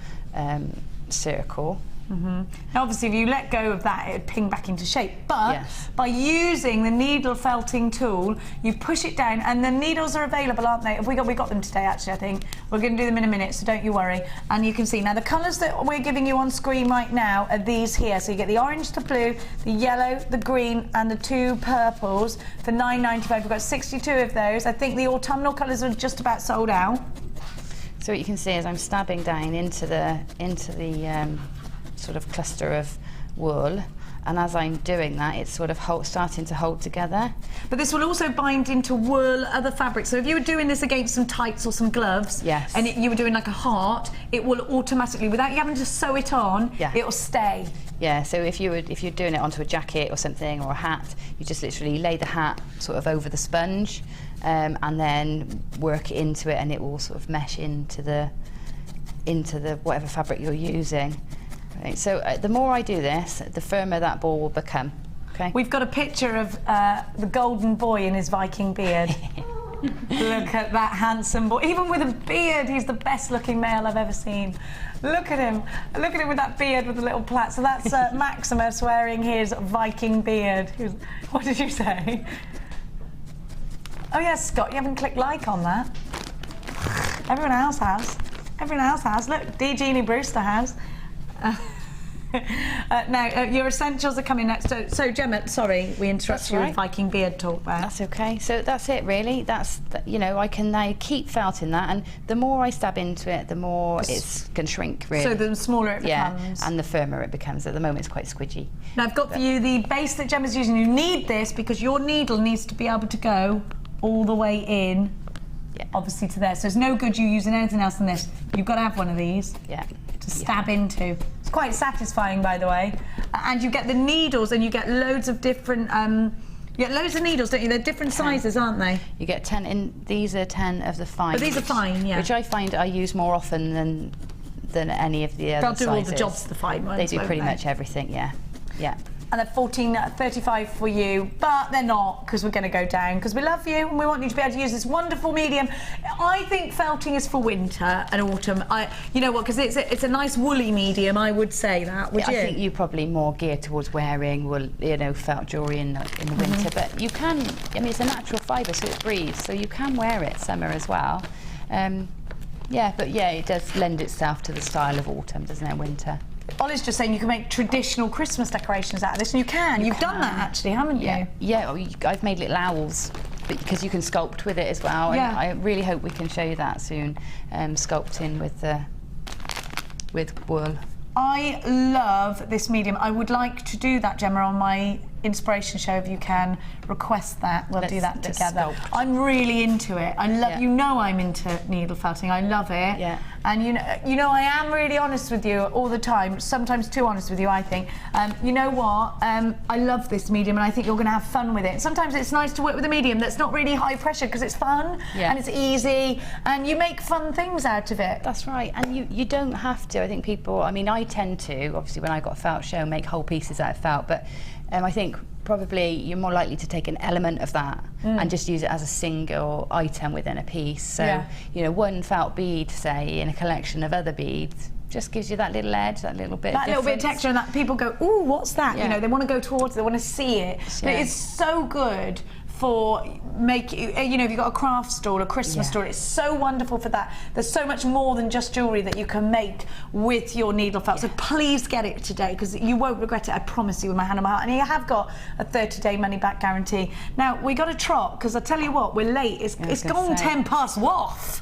circle. Now obviously if you let go of that, it would ping back into shape, but by using the needle felting tool, you push it down, and the needles are available, aren't they? We got them today, actually. I think we're going to do them in a minute, so don't you worry. And you can see now the colours that we're giving you on screen right now are these here. So you get the orange, the blue, the yellow, the green, and the 2 purples for £9.95. We've got 62 of those. I think the autumnal colours are just about sold out. So what you can see is I'm stabbing down into the sort of cluster of wool, and as I'm doing that, it's sort of starting to hold together. But this will also bind into wool, other fabrics. So if you were doing this against some tights or some gloves, and you were doing like a heart, it will automatically, without you having to sew it on, it'll stay. Yeah, so if you're doing it onto a jacket or something, or a hat, you just literally lay the hat sort of over the sponge, and then work it into it, and it will sort of mesh into the whatever fabric you're using. Right, so the more I do this, the firmer that ball will become. Okay. We've got a picture of the golden boy in his Viking beard. Look at that handsome boy. Even with a beard, he's the best looking male I've ever seen. Look at him. Look at him with that beard with the little plait. So that's Maximus wearing his Viking beard. What did you say? Oh yes, Scott, you haven't clicked like on that. Everyone else has. Everyone else has. Look, D. Jeannie Brewster has. Now, your essentials are coming next. So Gemma, sorry, we interrupted you with Viking beard talk there. That's okay. So that's it, really. You know, I can now keep felting that, and the more I stab into it, the more it can shrink, really. So the smaller it becomes. And the firmer it becomes. At the moment, it's quite squidgy. Now, I've got for you the base that Gemma's using. You need this because your needle needs to be able to go all the way in, obviously, to there. So it's no good you using anything else than this. You've got to have one of these. To stab into. It's quite satisfying, by the way. And you get the needles, and you get loads of different. You get loads of needles, don't you? They're different sizes, aren't they? You get 10. These are 10 of the fine. But these are fine, yeah. Which I find I use more often than any of the other sizes. They'll do all the jobs, the fine ones. They do pretty much everything, yeah. And they're $14.35 for you, but they're not, because we're going to go down, because we love you and we want you to be able to use this wonderful medium. I think felting is for winter and autumn. You know what, because it's a nice woolly medium, I would say that, would you? I think you're probably more geared towards wearing wool, you know, felt jewellery in the winter, but you can, I mean, it's a natural fibre, so it breathes, so you can wear it summer as well. It does lend itself to the style of autumn, doesn't it, winter? Ollie's just saying you can make traditional Christmas decorations out of this, and you can. You've done that, actually, haven't you? Yeah, I've made little owls, because you can sculpt with it as well. Yeah. And I really hope we can show you that soon, sculpting with wool. I love this medium. I would like to do that, Gemma, on my inspiration show. If you can request that, we'll do that together. Sculpt. I'm really into it. I love. You know, I'm into needle felting. I love it. Yeah. And you know, I am really honest with you all the time. Sometimes too honest with you, I think. You know what? I love this medium, and I think you're going to have fun with it. Sometimes it's nice to work with a medium that's not really high pressure, because it's fun and it's easy, and you make fun things out of it. That's right. And you don't have to. I think people. I mean, I tend to, obviously, when I got a felt show, make whole pieces out of felt, but I think probably you're more likely to take an element of that and just use it as a single item within a piece. So, you know, one felt bead, say, in a collection of other beads, just gives you that little edge, that little bit of little bit of texture, and that people go, ooh, what's that? You know, they want to go towards it, they want to see it. But it's so good for you know, if you've got a craft stall, a Christmas stall, it's so wonderful for that. There's so much more than just jewellery that you can make with your needle felt. So please get it today, because you won't regret it, I promise you, with my hand on my heart. And you have got a 30-day money-back guarantee. Now, we got to trot, because I tell you what, we're late. It's gone 10 past waff.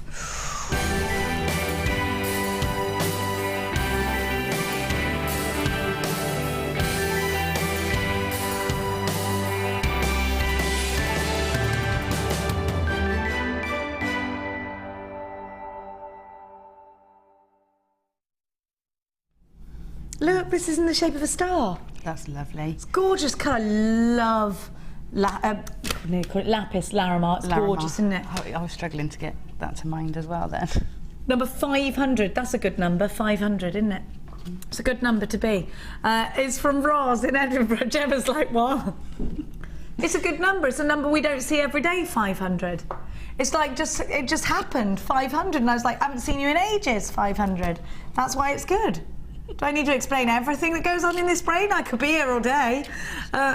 Look, this is in the shape of a star. That's lovely. It's gorgeous colour. Love lapis Larimar. It's gorgeous, isn't it? I was struggling to get that to mind as well then. Number 500. That's a good number. 500, isn't it? It's a good number to be. It's from Roz in Edinburgh. Gemma's like, what? It's a good number. It's a number we don't see every day, 500. It's like it just happened, 500. And I was like, I haven't seen you in ages, 500. That's why it's good. Do I need to explain everything that goes on in this brain? I could be here all day.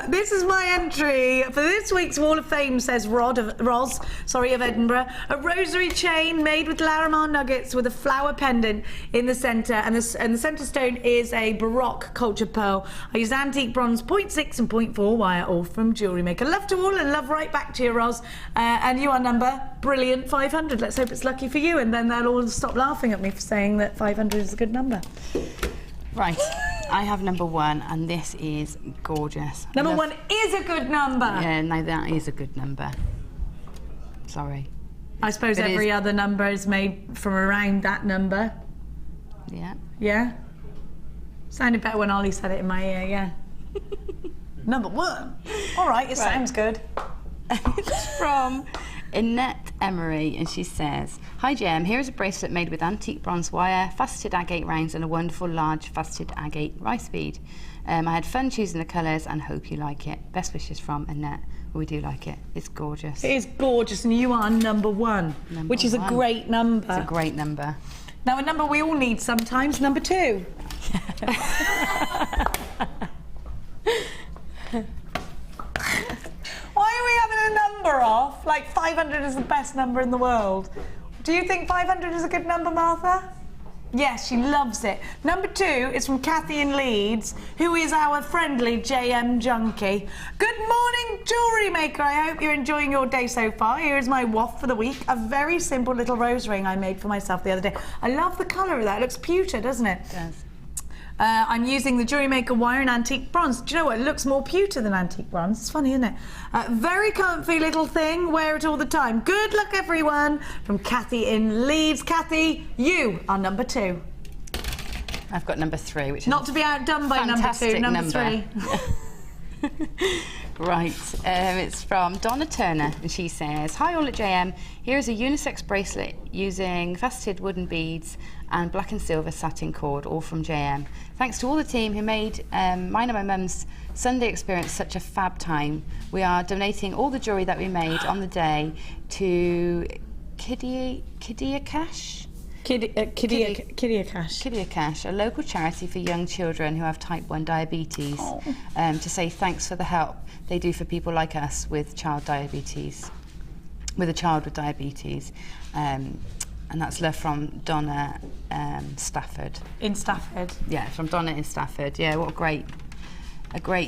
This is my entry for this week's Wall of Fame, says Roz of Edinburgh. A rosary chain made with Larimar nuggets with a flower pendant in the centre, and the centre stone is a Baroque cultured pearl. I use antique bronze 0.6 and 0.4 wire, all from JewelleryMaker. Love to all and love right back to you, Roz. And you are number brilliant 500. Let's hope it's lucky for you, and then they'll all stop laughing at me for saying that 500 is a good number. Right, I have number 1, and this is gorgeous. Number 1 is a good number. Yeah, no, that is a good number. Sorry. I suppose every other number is made from around that number. Yeah. Yeah? Sounded better when Ollie said it in my ear, yeah. Number 1. All right, it sounds good. It's from Annette Emery, and she says, "Hi Gem, here is a bracelet made with antique bronze wire, faceted agate rounds and a wonderful large faceted agate rice bead. I had fun choosing the colours and hope you like it. Best wishes from Annette." Well, we do like it. It's gorgeous. It is gorgeous, and you are number 1, which is a great number. It's a great number. Now, a number we all need sometimes, number 2. Why are we having a number off? Like 500 is the best number in the world. Do you think 500 is a good number, Martha? Yes, she loves it. Number 2 is from Kathy in Leeds, who is our friendly JM junkie. Good morning, JewelleryMaker. I hope you're enjoying your day so far. Here is my waft for the week. A very simple little rose ring I made for myself the other day. I love the colour of that. It looks pewter, doesn't it? It does. I'm using the JewelleryMaker wire in antique bronze. Do you know what? It looks more pewter than antique bronze. It's funny, isn't it? Very comfy little thing. Wear it all the time. Good luck, everyone. From Kathy in Leeds. Kathy, you are number 2. I've got number 3, which is not to be outdone by number 2. Number 3. Right, it's from Donna Turner, and she says, "Hi all at JM, here is a unisex bracelet using faceted wooden beads and black and silver satin cord, all from JM. Thanks to all the team who made mine and my mum's Sunday experience such a fab time. We are donating all the jewellery that we made on the day to Cash, a local charity for young children who have type 1 diabetes, to say thanks for the help they do for people like us with a child with diabetes. And that's love from Donna Stafford. In Stafford? Yeah, from Donna in Stafford. Yeah, what a great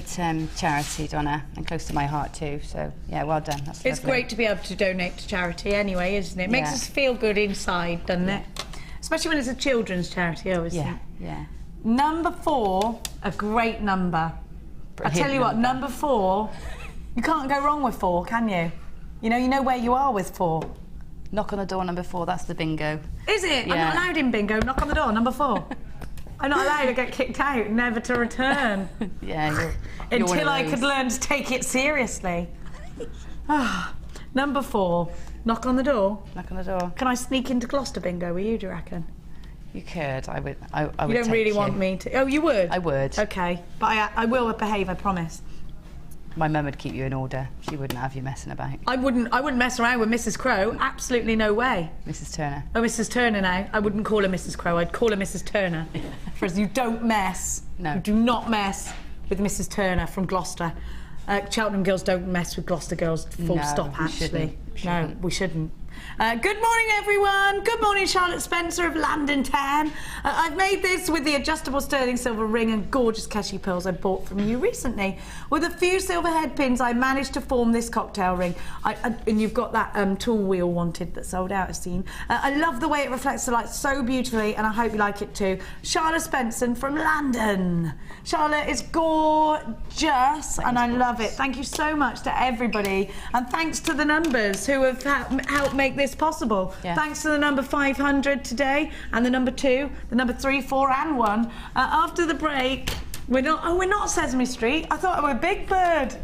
charity, Donna, and close to my heart too. So yeah, well done. That's it's lovely. Great to be able to donate to charity anyway, isn't it? It makes us feel good inside, doesn't it? Especially when it's a children's charity, obviously. Yeah. Number 4, a great number. I tell you what, number 4, you can't go wrong with 4, can you? You know where you are with 4. Knock on the door, number 4, that's the bingo. Is it? Yeah. I'm not allowed in bingo. Knock on the door, number 4. I'm not allowed to get kicked out, never to return. Yeah, you're until I could learn to take it seriously. Number 4, knock on the door. Knock on the door. Can I sneak into Gloucester bingo with you, do you reckon? You could. I would. I would. You don't really want me to. Oh, you would? I would. Okay, but I will behave. I promise. My mum would keep you in order. She wouldn't have you messing about. I wouldn't mess around with Mrs. Crow. Absolutely no way. Mrs. Turner. Oh, Mrs. Turner now. I wouldn't call her Mrs. Crow. I'd call her Mrs. Turner. Because you don't mess. No. You do not mess with Mrs. Turner from Gloucester. Cheltenham girls don't mess with Gloucester girls. Full stop. Actually, no, we shouldn't. Good morning, everyone. Good morning, Charlotte Spencer of London Tan. I've made this with the adjustable sterling silver ring and gorgeous cashew pearls I bought from you recently. With a few silver head pins, I managed to form this cocktail ring. And you've got that tool we all wanted that sold out, I've seen. I love the way it reflects the light so beautifully, and I hope you like it too. Charlotte Spencer from London. Charlotte, it's gorgeous, and I love it. Thank you so much to everybody, and thanks to the numbers who have helped make make this possible. Yeah. Thanks to the number 500 today, and the number 2, the number 3, 4 and 1. After the break, we're not Sesame Street. I thought we were Big Bird.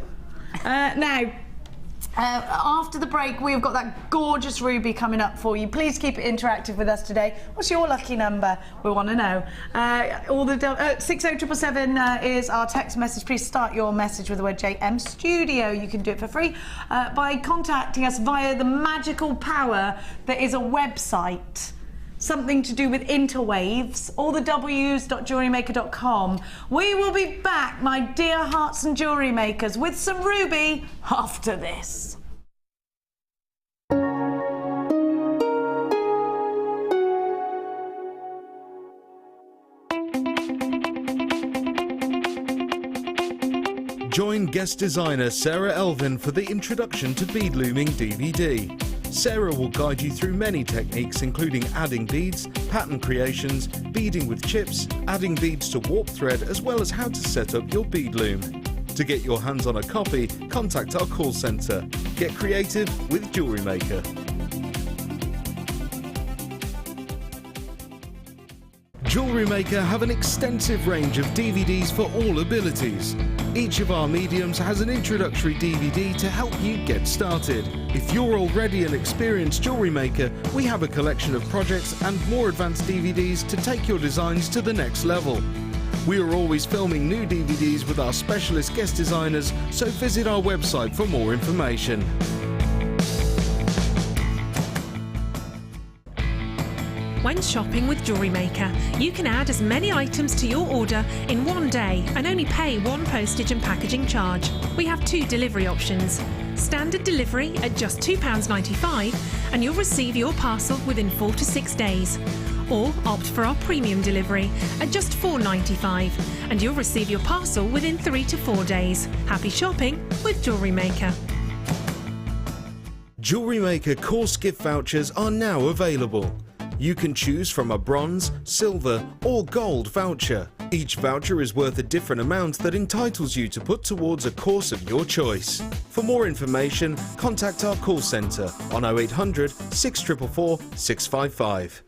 After the break, we've got that gorgeous ruby coming up for you. Please keep it interactive with us today. What's your lucky number? We want to know. 60777 is our text message. Please start your message with the word JM Studio. You can do it for free by contacting us via the magical power that is a website. Something to do with interwaves, all the W's.JewelleryMaker.com. We will be back, my dear hearts and jewellery makers, with some ruby after this. Join guest designer Sarah Elvin for the Introduction to Bead Looming DVD. Sarah will guide you through many techniques including adding beads, pattern creations, beading with chips, adding beads to warp thread, as well as how to set up your bead loom. To get your hands on a copy, contact our call centre. Get creative with JewelleryMaker. JewelleryMaker have an extensive range of DVDs for all abilities. Each of our mediums has an introductory DVD to help you get started. If you're already an experienced jewellery maker, we have a collection of projects and more advanced DVDs to take your designs to the next level. We are always filming new DVDs with our specialist guest designers, so visit our website for more information. When shopping with JewelleryMaker, you can add as many items to your order in one day and only pay one postage and packaging charge. We have 2 delivery options. Standard delivery at just £2.95 and you'll receive your parcel within 4 to 6 days. Or opt for our premium delivery at just £4.95 and you'll receive your parcel within 3 to 4 days. Happy shopping with JewelleryMaker. JewelleryMaker course gift vouchers are now available. You can choose from a bronze, silver or gold voucher. Each voucher is worth a different amount that entitles you to put towards a course of your choice. For more information, contact our call centre on 0800 644 655.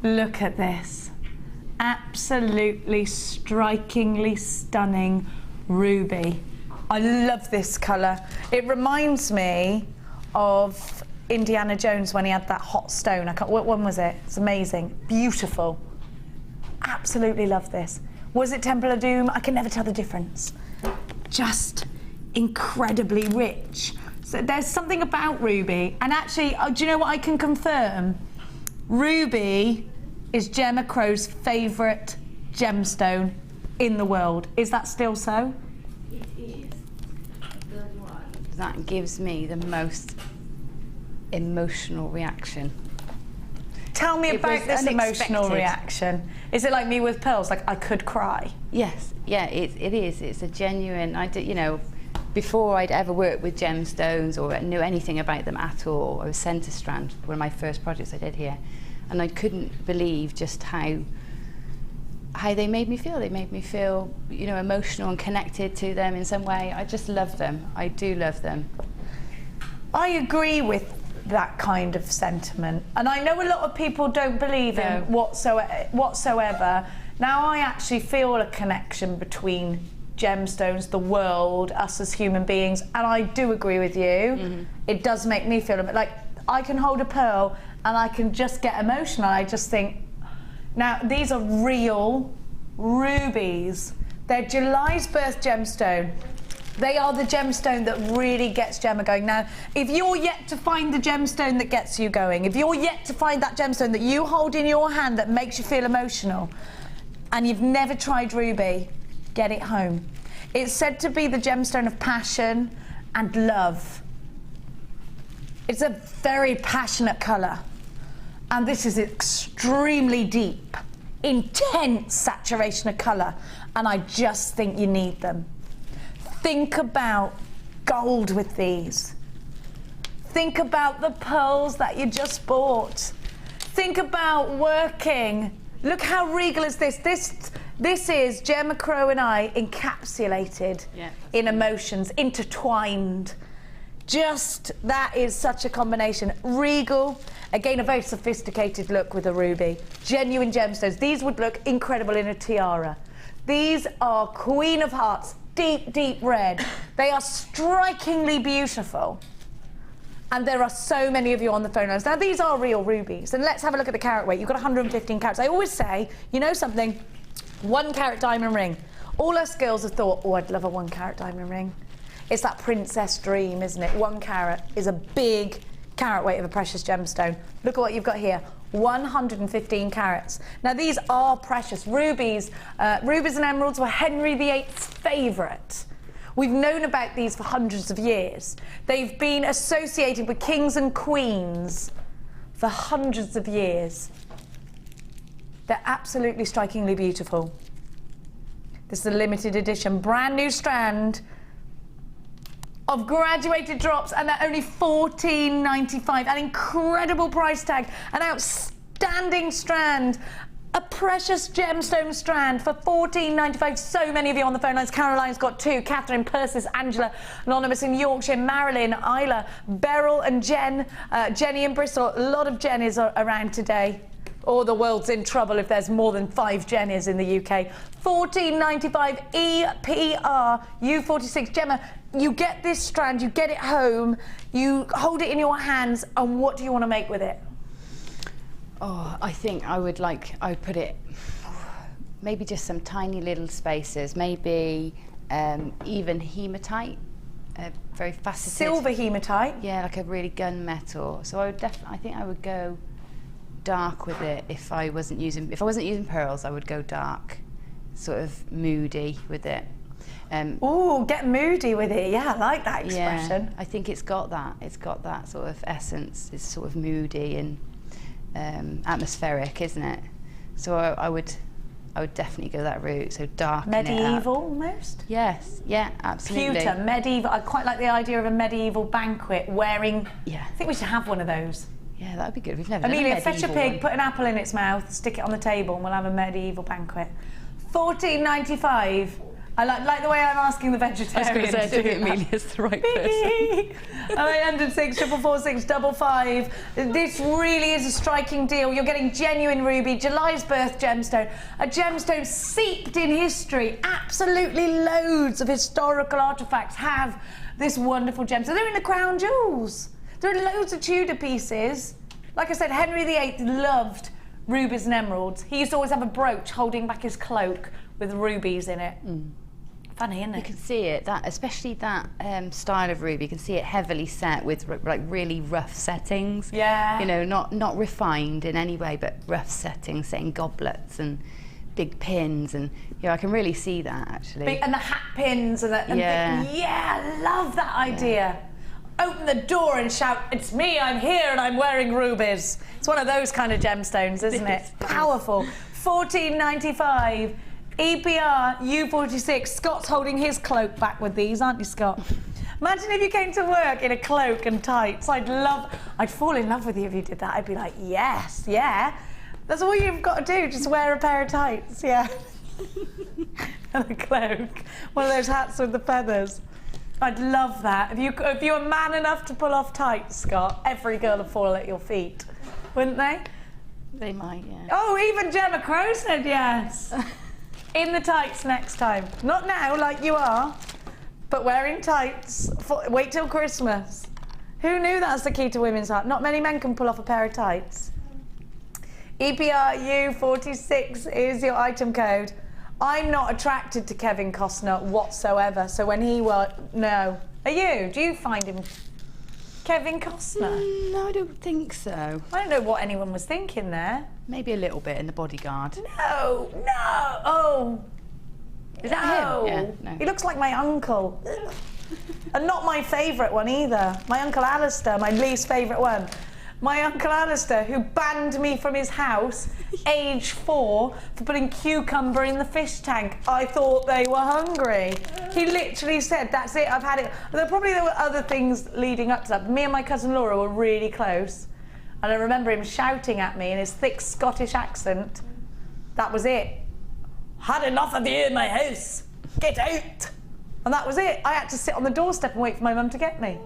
Look at this. Absolutely strikingly stunning ruby. I love this colour. It reminds me of Indiana Jones when he had that hot stone. What one was it? It's amazing. Beautiful. Absolutely love this. Was it Temple of Doom? I can never tell the difference. Just incredibly rich. So there's something about ruby. And actually, do you know what I can confirm? Ruby is Gemma Crow's favourite gemstone in the world. Is that still so? It is the one that gives me the most emotional reaction. Tell me about this emotional reaction. Is it like me with pearls? Like I could cry? Yes, yeah, it is. It's a genuine. before I'd ever worked with gemstones or knew anything about them at all, I was sent a strand, one of my first projects I did here, and I couldn't believe just how they made me feel. They made me feel, you know, emotional and connected to them in some way. I just love them. I do love them. I agree with that kind of sentiment, and I know a lot of people don't believe in whatsoever. Now I actually feel a connection between gemstones, the world, us as human beings, and I do agree with you. It does make me feel a bit like I can hold a pearl and I can just get emotional. I just think, now these are real rubies. They're July's birth gemstone. They are the gemstone that really gets Gemma going. Now, if you're yet to find the gemstone that gets you going, if you're yet to find that gemstone that you hold in your hand that makes you feel emotional, and you've never tried ruby, get it home. It's said to be the gemstone of passion and love. It's a very passionate colour, and this is extremely deep, intense saturation of colour, and I just think you need them. Think about gold with these. Think about the pearls that you just bought. Think about working. Look how regal is this. This is Gemma Crow and I encapsulated in emotions, intertwined. Just, that is such a combination. Regal, again, a very sophisticated look with a ruby. Genuine gemstones. These would look incredible in a tiara. These are Queen of Hearts, deep, deep red. They are strikingly beautiful. And there are so many of you on the phone lines. Now, these are real rubies. And let's have a look at the carat weight. You've got 115 carats. I always say, you know something? 1 carat diamond ring. All us girls have thought, oh, I'd love a 1 carat diamond ring. It's that princess dream, isn't it? 1 carat is a big carat weight of a precious gemstone. Look at what you've got here. 115 carats. Now, these are precious. Rubies and emeralds were Henry VIII's favourite. We've known about these for hundreds of years. They've been associated with kings and queens for hundreds of years. They're absolutely strikingly beautiful. This is a limited edition, brand new strand of graduated drops, and they're only $14.95. An incredible price tag, an outstanding strand. A precious gemstone strand for $14.95. So many of you on the phone lines. Caroline's got 2. Catherine, Persis, Angela, Anonymous in Yorkshire, Marilyn, Isla, Beryl and Jen, Jenny in Bristol. A lot of Jennies are around today. Or the world's in trouble if there's more than 5 Jennies in the UK. $14.95 EPR U46. Gemma, you get this strand, you get it home, you hold it in your hands, and what do you want to make with it? Oh, I think I would put it, maybe just some tiny little spaces, maybe even hematite, very faceted. Silver hematite? Yeah, like a really gunmetal. So I think I would go dark with it if I wasn't using pearls. I would go dark, sort of moody with it. Oh, get moody with it. Yeah, I like that expression. Yeah, I think it's got that sort of essence. It's sort of moody and atmospheric, isn't it? So I would definitely go that route. So dark, medieval almost. Yes, yeah, absolutely. Pewter, medieval. I quite like the idea of a medieval banquet wearing. Yeah, I think we should have one of those. Yeah, that'd be good. We've never. Amelia, done a fetch a medieval pig, one. put an apple in its mouth, stick it on the table, and we'll have a medieval banquet. $14.95. I like the way I'm asking the vegetarian. I was going to say, I think Amelia's the right person. 0806 446 55. This really is a striking deal. You're getting genuine ruby, July's birth gemstone, a gemstone steeped in history. Absolutely loads of historical artefacts have this wonderful gemstone. They're in the crown jewels. There are loads of Tudor pieces. Like I said, Henry VIII loved rubies and emeralds. He used to always have a brooch holding back his cloak with rubies in it. Funny, isn't it? You can see it, especially that style of ruby. You can see it heavily set with like really rough settings. Yeah. You know, not refined in any way, but rough settings, setting goblets and big pins, and I can really see that actually. And the hat pins and the I love that idea. Yeah. Open the door and shout, "It's me, I'm here and I'm wearing rubies." It's one of those kind of gemstones, isn't it? Powerful. $14.95 EPR U46. Scott's holding his cloak back with these, aren't you, Scott? Imagine if you came to work in a cloak and tights. I'd fall in love with you if you did that. I'd be like, yes, yeah. That's all you've got to do, just wear a pair of tights, yeah. And a cloak. One of those hats with the feathers. I'd love that. If you were man enough to pull off tights, Scott, every girl would fall at your feet, wouldn't they? They might, yeah. Oh, even Gemma Crow said yes. In the tights next time. Not now, like you are, but wearing tights. Wait till Christmas. Who knew that's the key to women's heart? Not many men can pull off a pair of tights. EPR U46 is your item code. I'm not attracted to Kevin Costner whatsoever, so when he no. Are you? Do you find him Kevin Costner? No, I don't think so. I don't know what anyone was thinking there. Maybe a little bit in The Bodyguard. No, oh. Is that him? Yeah, no. He looks like my uncle. And not my favourite one either. My Uncle Alistair, my least favourite one. My Uncle Alistair, who banned me from his house, age 4, for putting cucumber in the fish tank. I thought they were hungry. He literally said, that's it, I've had it. There were other things leading up to that. Me and my cousin Laura were really close. And I remember him shouting at me in his thick Scottish accent. That was it. Had enough of you in my house. Get out. And that was it. I had to sit on the doorstep and wait for my mum to get me.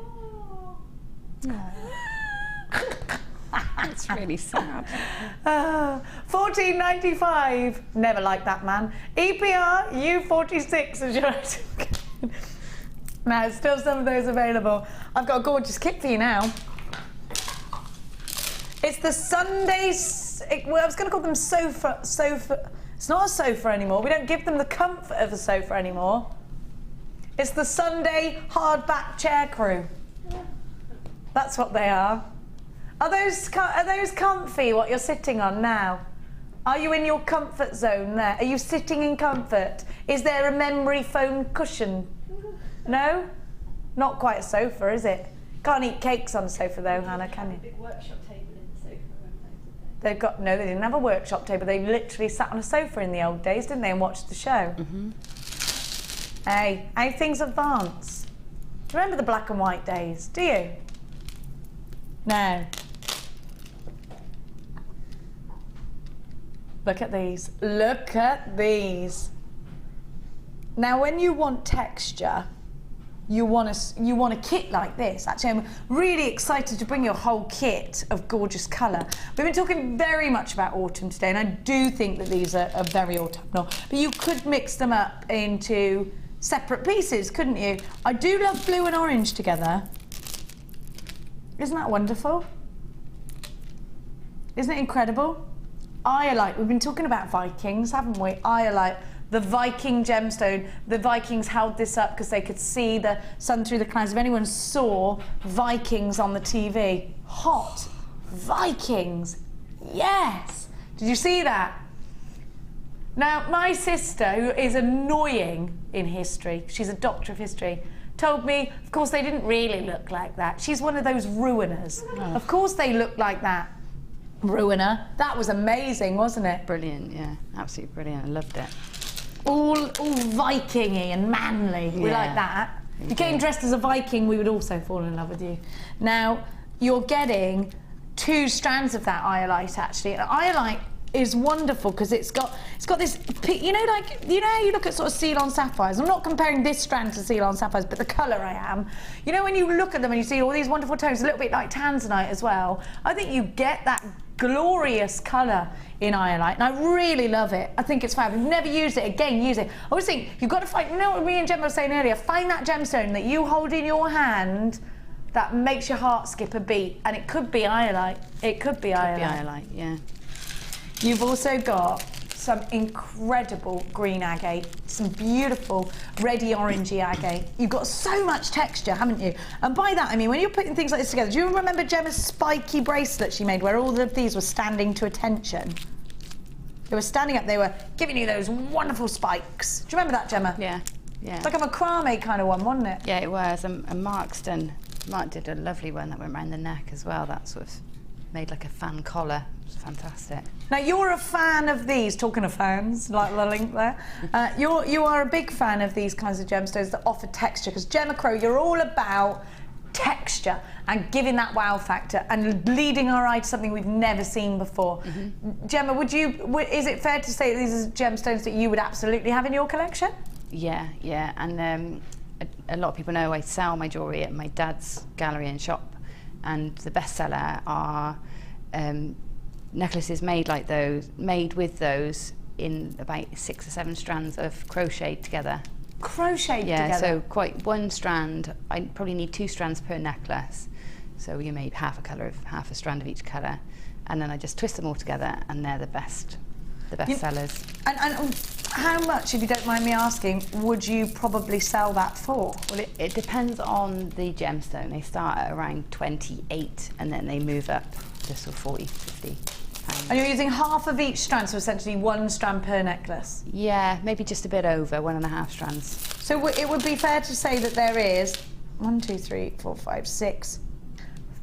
That's really sad. 14.95. Never liked that man. EPR U46 is your item. Now, still some of those available. I've got a gorgeous kit for you now. It's the Sunday. Well, I was going to call them sofa. It's not a sofa anymore. We don't give them the comfort of a sofa anymore. It's the Sunday hardback chair crew. That's what they are. Are those comfy, what you're sitting on now? Are you in your comfort zone there? Are you sitting in comfort? Is there a memory foam cushion? No? Not quite a sofa, is it? Can't eat cakes on a sofa though, Hannah, can you? Big workshop table in the sofa room. They've got, no, they didn't have a workshop table. They literally sat on a sofa in the old days, didn't they, and watched the show? Mm-hmm. Hey, how things advance. Do you remember the black and white days? Do you? No. Look at these. Look at these. Now, when you want texture, you want a kit like this. Actually, I'm really excited to bring you a whole kit of gorgeous colour. We've been talking very much about autumn today, and I do think that these are very autumnal. But you could mix them up into separate pieces, couldn't you? I do love blue and orange together. Isn't that wonderful? Isn't it incredible? We've been talking about Vikings, haven't we? The Viking gemstone. The Vikings held this up because they could see the sun through the clouds. If anyone saw Vikings on the TV, hot Vikings, yes. Did you see that? Now, my sister, who is annoying in history, she's a doctor of history, told me, of course, they didn't really look like that. She's one of those ruiners. Oh. Of course they look like that. Ruiner. That was amazing, wasn't it? Brilliant, yeah. Absolutely brilliant. I loved it. All Viking-y and manly. We like that. If you came dressed as a Viking, we would also fall in love with you. Now, you're getting 2 strands of that iolite, actually. And iolite is wonderful because it's got this, you know how you look at sort of Ceylon sapphires. I'm not comparing this strand to Ceylon sapphires, but the colour I am. You know when you look at them and you see all these wonderful tones, a little bit like tanzanite as well. I think you get that glorious colour in iolite, and I really love it. I think it's fab. If you've never used it, again, use it. I always think you've got to find, you know what me and Gemma were saying earlier, find that gemstone that you hold in your hand that makes your heart skip a beat, and it could be iolite. It could be iolite. Could be iolite, yeah. You've also got some incredible green agate, some beautiful reddy orangey agate. You've got so much texture, haven't you? And by that I mean when you're putting things like this together, do you remember Gemma's spiky bracelet she made where all of these were standing to attention? They were standing up, they were giving you those wonderful spikes. Do you remember that, Gemma? Yeah, yeah. It's like a macrame kind of one, wasn't it? Yeah, it was. And Mark did a lovely one that went around the neck as well, that sort of made like a fan collar. It's fantastic. Now you're a fan of these. Talking of fans, like the link there. You are a big fan of these kinds of gemstones that offer texture. Because Gemma Crow, you're all about texture and giving that wow factor and leading our eye to something we've never seen before. Gemma, is it fair to say that these are gemstones that you would absolutely have in your collection? Yeah, and a lot of people know I sell my jewellery at my dad's gallery and shop, and the bestseller are necklaces made with those in about 6 or 7 strands of crocheted together. Together? Yeah, so quite one strand, I probably need 2 strands per necklace. So you made half a strand of each colour, and then I just twist them all together, and they're the best sellers. And how much, if you don't mind me asking, would you probably sell that for? Well, it depends on the gemstone. They start at around 28, and then they move up to sort of 40, 50. And you're using half of each strand, so essentially 1 strand per necklace? Yeah, maybe just a bit over, 1.5 strands. So it would be fair to say that there is 1, 2, 3, 4, 5, 6,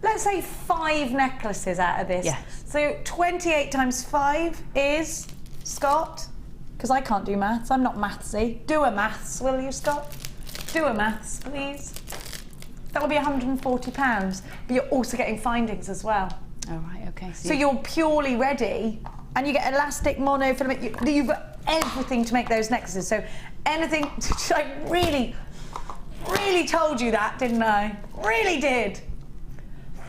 let's say 5 necklaces out of this. Yes. So 28 times 5 is, Scott? Because I can't do maths, I'm not mathsy. Do a maths, will you, Scott? Do a maths, please. That will be £140, but you're also getting findings as well. Oh, right, okay. So you're purely ready, and you get elastic monofilament. You've got everything to make those necklaces. So anything, I really told you that, didn't I? Really did.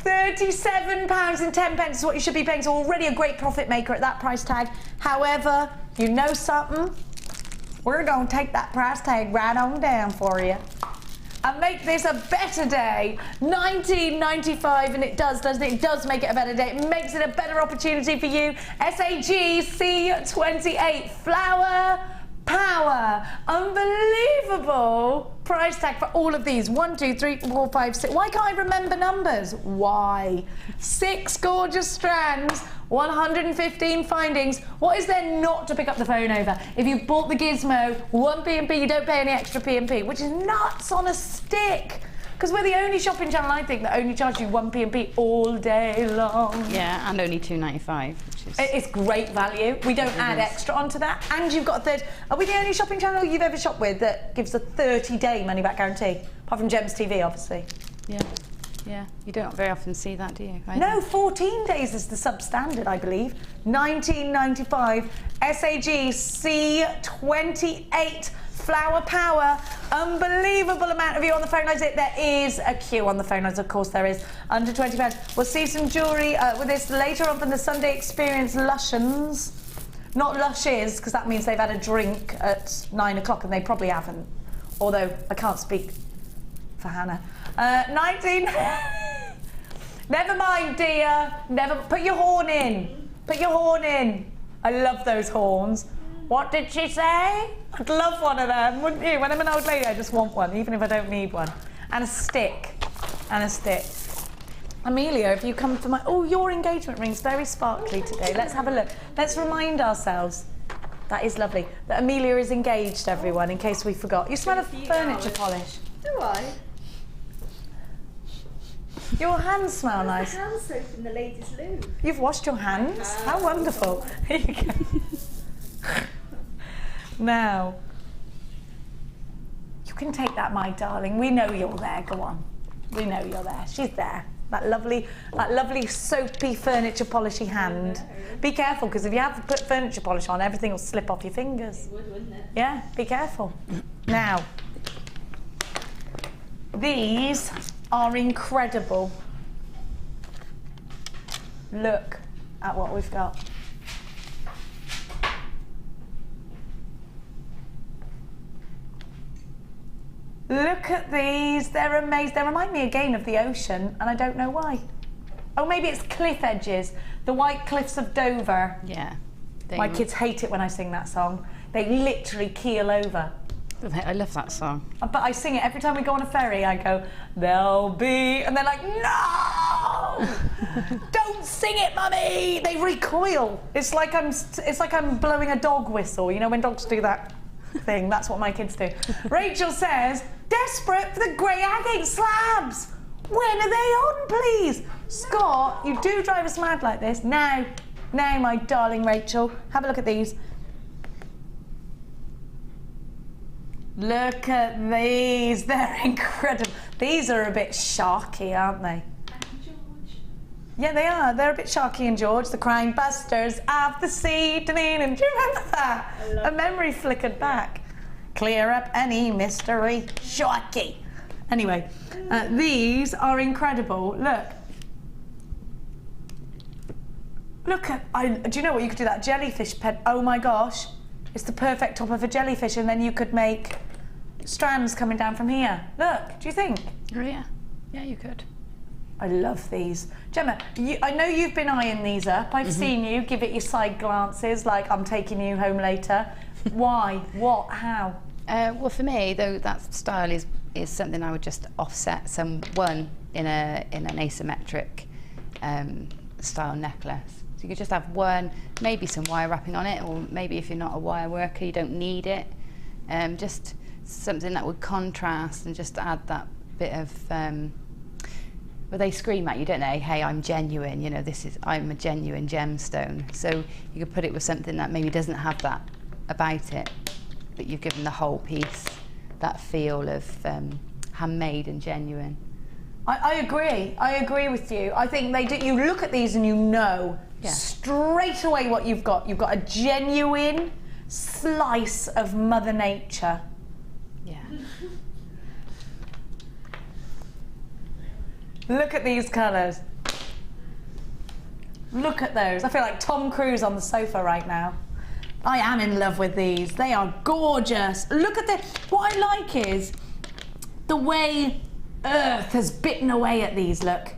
£37.10 is what you should be paying, so already a great profit maker at that price tag. However, you know something? We're going to take that price tag right on down for you and make this a better day. $19.95, and it does, doesn't it? It does make it a better day. It makes it a better opportunity for you. SAG C28 Flower Power. Unbelievable price tag for all of these. 1, 2, 3, 4, 5, 6. Why can't I remember numbers? Why? 6 gorgeous strands, 115 findings. What is there not to pick up the phone over? If you've bought the Gizmo, 1 P&P, you don't pay any extra P&P, which is nuts on a stick. Because we're the only shopping channel, I think, that only charges you 1 P&P all day long. Yeah, and only $2.95, which is... It's great value. We don't add extra onto that. And you've got a third... Are we the only shopping channel you've ever shopped with that gives a 30-day money-back guarantee? Apart from Gems TV, obviously. Yeah. You don't very often see that, do you? Right? No, 14 days is the substandard, I believe. $19.95. SAG C28 Flower Power. Unbelievable amount of you on the phone lines. There is a queue on the phone lines, of course there is. Under £20. We'll see some jewellery with this later on from the Sunday Experience Lushens. Not Lushes, because that means they've had a drink at 9 o'clock, and they probably haven't. Although I can't speak for Hannah. 19. Never mind, dear. Never. Put your horn in. Put your horn in. I love those horns. What did she say? I'd love one of them, wouldn't you? When I'm an old lady, I just want one, even if I don't need one. And a stick. And a stick. Amelia, if you come for my... Oh, your engagement ring's very sparkly today. Let's have a look. Let's remind ourselves. That is lovely. That Amelia is engaged, everyone, in case we forgot. You smell of furniture polish. Do I? Your hands smell nice. Hand soap in the ladies' loo. You've washed your hands? How wonderful. Here you go. Now, you can take that, my darling. We know you're there. Go on. We know you're there. She's there. That lovely soapy furniture polishy hand. Be careful, because if you have to put furniture polish on, everything will slip off your fingers. It would, wouldn't it? Yeah, be careful. Now, these are incredible. Look at what we've got. Look at these, they're amazing. They remind me again of the ocean, and I don't know why. Oh, maybe it's cliff edges. The White Cliffs of Dover. Yeah. My kids hate it when I sing that song. They literally keel over. I love that song. But I sing it every time we go on a ferry. I go, there'll be... And they're like, no! Don't sing it, Mummy! They recoil. It's like I'm blowing a dog whistle. You know when dogs do that thing? That's what my kids do. Rachel says, desperate for the grey agate slabs. When are they on, please? Scott, you do drive us mad like this. Now, my darling Rachel, have a look at these. Look at these, they're incredible. These are a bit sharky, aren't they? Yeah, they are. They're a bit Sharky and George, the crime busters of the sea. Do you remember that? A memory flickered back. Clear up any mystery, Sharky. Anyway, these are incredible. Look at, do you know what? You could do that jellyfish pen. Oh my gosh. It's the perfect top of a jellyfish, and then you could make strands coming down from here. Look, do you think? Oh yeah. Yeah, you could. I love these. Gemma, I know you've been eyeing these up. I've seen you give it your side glances like I'm taking you home later. Why? What? How? Well, for me, though, that style is something I would just offset one in an asymmetric style necklace. So you could just have one, maybe some wire wrapping on it, or maybe if you're not a wire worker, you don't need it. Just something that would contrast and just add that bit of. Well, they scream at you, don't they? Hey, I'm genuine. You know, I'm a genuine gemstone. So you could put it with something that maybe doesn't have that about it, but you've given the whole piece that feel of handmade and genuine. I agree. I agree with you. I think they do. You look at these and you know straight away what you've got. You've got a genuine slice of Mother Nature. Yeah. Look at these colours. Look at those. I feel like Tom Cruise on the sofa right now. I am in love with these. They are gorgeous. Look at this. What I like is the way Earth has bitten away at these. Look.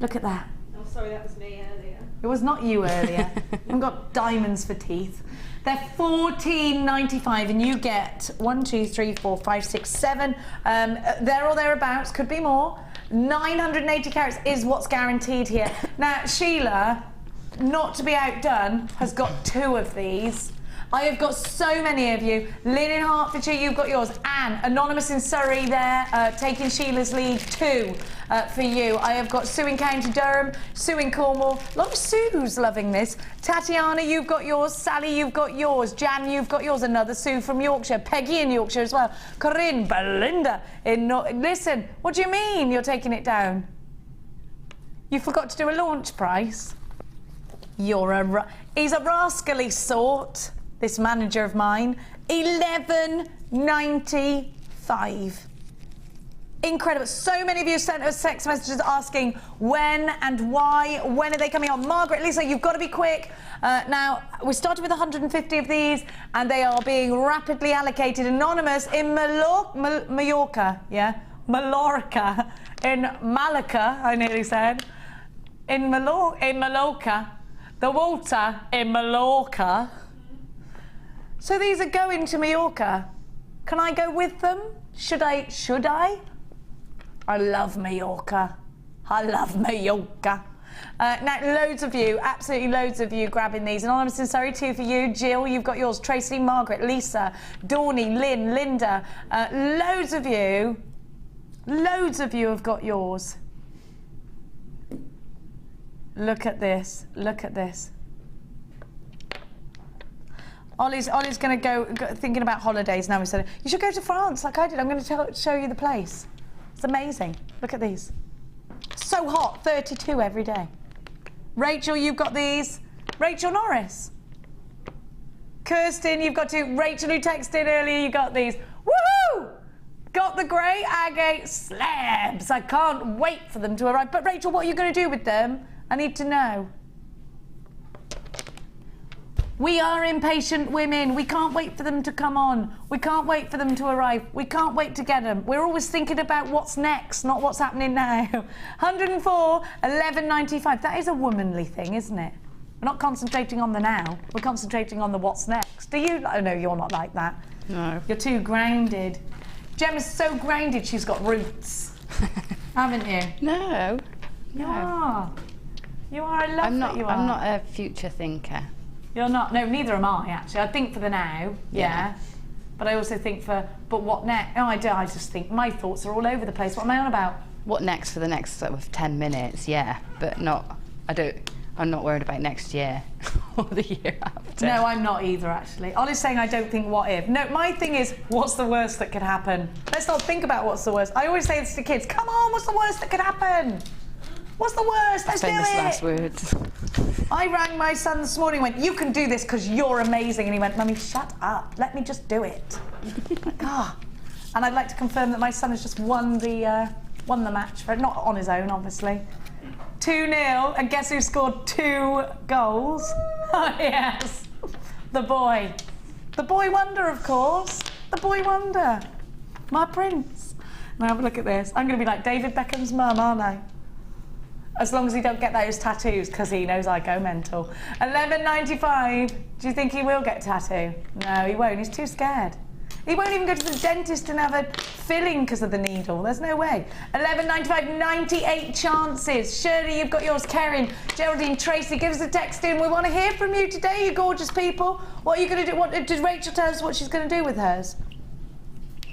Look at that. Oh, sorry, that was me earlier. It was not you earlier. I've got diamonds for teeth. They're $14.95 and you get 1, 2, 3, 4, 5, 6, 7. There or thereabouts, could be more. 980 carats is what's guaranteed here. Now, Sheila, not to be outdone, has got 2 of these. I have got so many of you. Lynn in Hertfordshire, you've got yours. Anne, anonymous in Surrey there, taking Sheila's lead, 2 for you. I have got Sue in County Durham, Sue in Cornwall. A lot of Sue's loving this. Tatiana, you've got yours. Sally, you've got yours. Jan, you've got yours. Another Sue from Yorkshire. Peggy in Yorkshire as well. Corinne, Belinda in Listen, what do you mean you're taking it down? You forgot to do a launch price? He's a rascally sort. This manager of mine, $11.95. Incredible. So many of you sent us text messages asking when and why. When are they coming on? Margaret, Lisa, you've got to be quick. Now, we started with 150 of these, and they are being rapidly allocated. Anonymous in Mallorca, yeah? Mallorca. In Malacca, I nearly said. In Mallorca. The water in Mallorca. So these are going to Mallorca. Can I go with them? Should I? I love Mallorca. I love Mallorca. Now, loads of you, absolutely loads of you grabbing these. Anonymous in Surrey, 2 for you. Jill, you've got yours. Tracy, Margaret, Lisa, Dawny, Lynn, Linda. Loads of you have got yours. Look at this. Look at this. Ollie's going to go thinking about holidays now. He said, you should go to France like I did. I'm going to show you the place. It's amazing. Look at these. So hot, 32 every day. Rachel, you've got these. Rachel Norris. Kirsten, you've got 2. Rachel, who texted earlier, you got these. Woohoo! Got the grey agate slabs. I can't wait for them to arrive. But Rachel, what are you going to do with them? I need to know. We are impatient women. We can't wait for them to come on. We can't wait for them to arrive. We can't wait to get them. We're always thinking about what's next, not what's happening now. 104, 11.95. That is a womanly thing, isn't it? We're not concentrating on the now. We're concentrating on the what's next. Do you? Oh, no, you're not like that. No. You're too grounded. Gemma's so grounded, she's got roots. Haven't you? No. You are. You are. I love that you are. I'm not a future thinker. You're not? No, neither am I, actually. I think for the now, yeah. But I also think but what next? No, I do. I just think my thoughts are all over the place. What am I on about? What next for the next sort of 10 minutes? Yeah, but not. I'm not worried about next year or the year after. No, I'm not either, actually. Ollie's saying I don't think what if. No, my thing is, what's the worst that could happen? Let's not think about what's the worst. I always say this to kids, come on, what's the worst that could happen? What's the worst? Let's do it. Famous last words. I rang my son this morning and went, you can do this because you're amazing. And he went, Mummy, shut up. Let me just do it. Ah. And I'd like to confirm that my son has just won the match, for not on his own, obviously. 2-0, and guess who scored 2 goals? Oh, yes, the boy. The boy wonder, of course. The boy wonder. My prince. Now have a look at this. I'm going to be like David Beckham's mum, aren't I? As long as he don't get those tattoos, because he knows I go mental. $11.95. Do you think he will get a tattoo? No, he won't. He's too scared. He won't even go to the dentist and have a filling because of the needle. There's no way. $11.95, 98 chances. Shirley, you've got yours. Karen, Geraldine, Tracy, give us a text in. We want to hear from you today, you gorgeous people. What are you going to do? What did Rachel tell us what she's going to do with hers?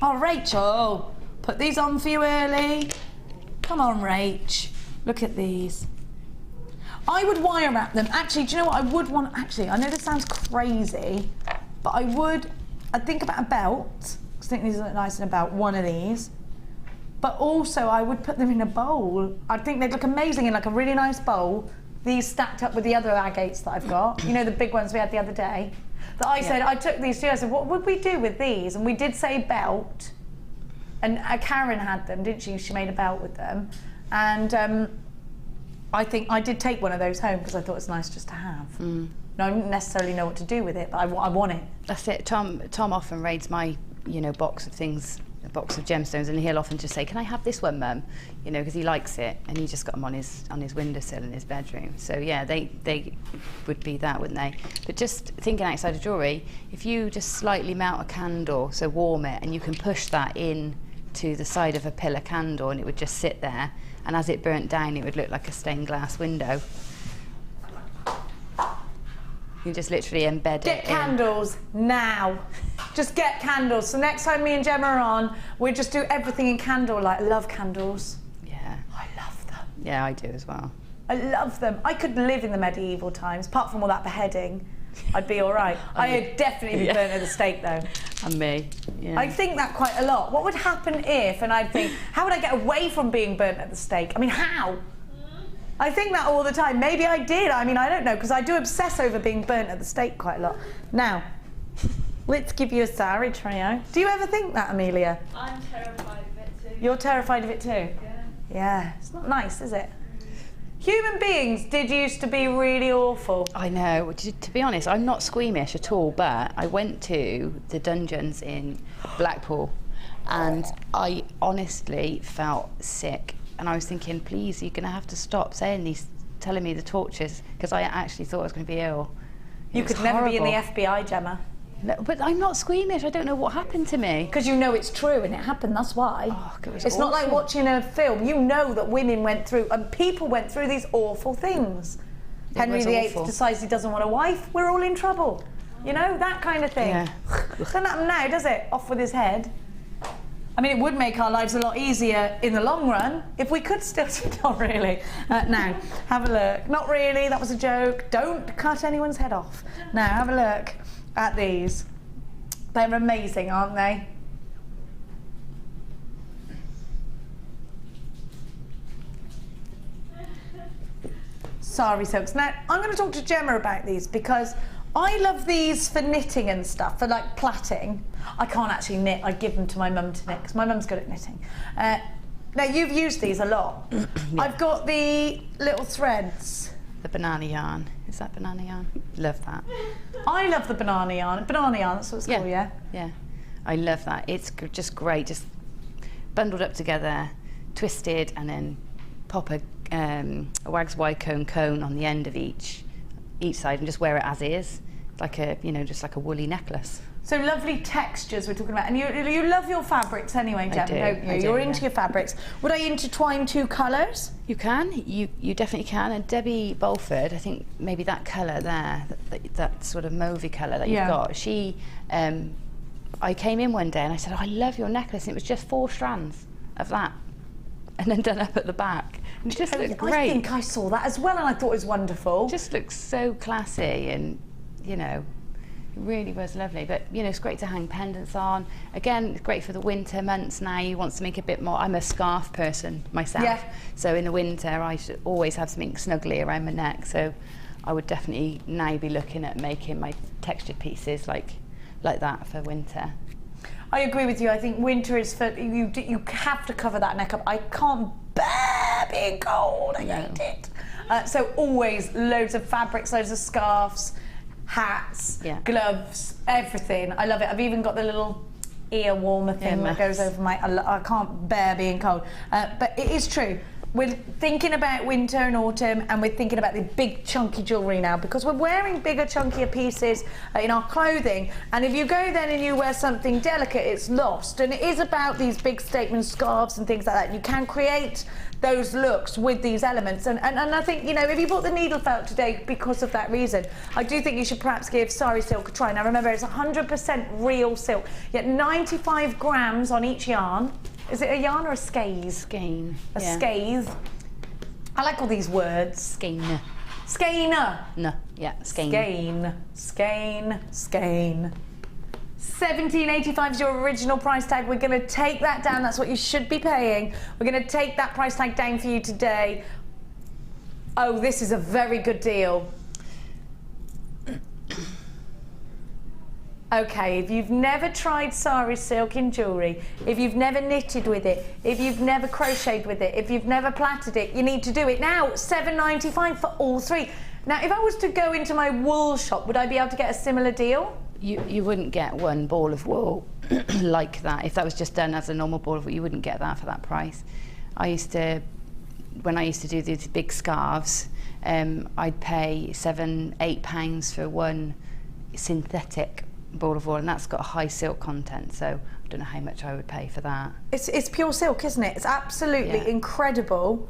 Oh, Rachel, put these on for you early. Come on, Rach. Look at these. I would wire wrap them. Actually, do you know what I would want? Actually, I know this sounds crazy, but I'd think about a belt, because I think these look nice in a belt, one of these. But also, I would put them in a bowl. I think they'd look amazing in like a really nice bowl. These stacked up with the other agates that I've got. You know, the big ones we had the other day. That I said, I took these two, I said, what would we do with these? And we did say belt. And Karen had them, didn't she? She made a belt with them. And I think I did take one of those home because I thought it's nice just to have. No, I didn't necessarily know what to do with it, but I want it. That's it. Tom often raids my, box of things, a box of gemstones, and he'll often just say, "Can I have this one, Mum?" Because he likes it, and he just got them on his windowsill in his bedroom. So yeah, they would be that, wouldn't they? But just thinking outside of jewellery, if you just slightly melt a candle, so warm it, and you can push that in to the side of a pillar candle, and it would just sit there, and as it burnt down, it would look like a stained glass window. You just literally embed it. Get candles now. Just get candles. So next time me and Gemma are on, we just do everything in candlelight. I love candles. Yeah. I love them. Yeah, I do as well. I love them. I could live in the medieval times, apart from all that beheading. I'd be all right. I'd definitely be burnt at the stake, though. And me. Yeah. I think that quite a lot. What would happen if, and I'd think, how would I get away from being burnt at the stake? I mean, how? I think that all the time. Maybe I did. I mean, I don't know, because I do obsess over being burnt at the stake quite a lot. Now, let's give you a sari trio. Do you ever think that, Amelia? I'm terrified of it too. You're terrified of it too? Yeah. Yeah. It's not nice, is it? Human beings did used to be really awful. I know. To be honest, I'm not squeamish at all, but I went to the dungeons in Blackpool and I honestly felt sick. And I was thinking, please, you're going to have to stop telling me the tortures, because I actually thought I was going to be ill. You could never be in the FBI, Gemma. No, but I'm not squeamish. I don't know what happened to me. Because you know it's true and it happened, that's why. Oh, it's not like watching a film. You know that women went through, and people went through these awful things. Henry VIII decides he doesn't want a wife, we're all in trouble. You know, that kind of thing. Yeah. Doesn't happen now, does it? Off with his head. I mean, it would make our lives a lot easier in the long run if we could still. Not really. Now, have a look. Not really, that was a joke. Don't cut anyone's head off. Now, have a look at these. They're amazing, aren't they? Sari silks. Now, I'm going to talk to Gemma about these because I love these for knitting and stuff, for like plaiting. I can't actually knit, I give them to my mum to knit because my mum's good at knitting. Now you've used these a lot. Yeah. I've got the little threads. The banana yarn. Is that banana yarn? Love that. I love the banana yarn. Banana yarn, that's what it's called, yeah? Yeah, I love that. It's just great, just bundled up together, twisted, and then pop a Wags Y cone on the end of each side and just wear it as is, like a, just like a woolly necklace. So lovely textures we're talking about, and you love your fabrics anyway, Gemma, don't you? You're into your fabrics. Would I intertwine 2 colours? You can, you definitely can. And Debbie Bolford, I think maybe that colour there, that sort of mauvey colour that you've got, she, I came in one day and I said, oh, I love your necklace, and it was just 4 strands of that. and then done up at the back. And it just looked great. I think I saw that as well, and I thought it was wonderful. It just looks so classy, and you know, it really was lovely. But you know, it's great to hang pendants on. Again, it's great for the winter months now. You want to make a bit more. I'm a scarf person myself, Yeah. so in the winter I should always have something snuggly around my neck. So I would definitely now be looking at making my textured pieces like that for winter. I agree with you. I think winter is for you. You have to cover that neck up. I can't bear being cold. I hate it. So always loads of fabrics, loads of scarves, hats, gloves, everything. I love it. I've even got the little ear warmer thing that goes over my. I can't bear being cold. But it is true. We're thinking about winter and autumn, and we're thinking about the big chunky jewellery now, because we're wearing bigger, chunkier pieces in our clothing, and if you go then and you wear something delicate, it's lost. And it is about these big statement scarves and things like that. You can create those looks with these elements, and I think, you know, if you bought the needle felt today because of that reason, I do think you should perhaps give sari silk a try. Now remember, it's 100% real silk, yet 95 grams on each yarn. Is it a yarn or a skein? Skein. A skein. I like all these words. Skein. Skeiner. No, yeah, skein. Skein. Skein. Skein. $17.85 is your original price tag. We're going to take that down. That's what you should be paying. We're going to take that price tag down for you today. Oh, this is a very good deal. Okay, if you've never tried sari silk in jewellery, if you've never knitted with it, if you've never crocheted with it, if you've never plaited it, you need to do it now. $7.95 for all three. Now, if I was to go into my wool shop, would I be able to get a similar deal? You wouldn't get one ball of wool like that. If that was just done as a normal ball of wool, you wouldn't get that for that price. When I used to do these big scarves, I'd pay £7-8 for one synthetic ball of wool, and that's got a high silk content, so I don't know how much I would pay for that. It's pure silk, isn't it? It's absolutely incredible.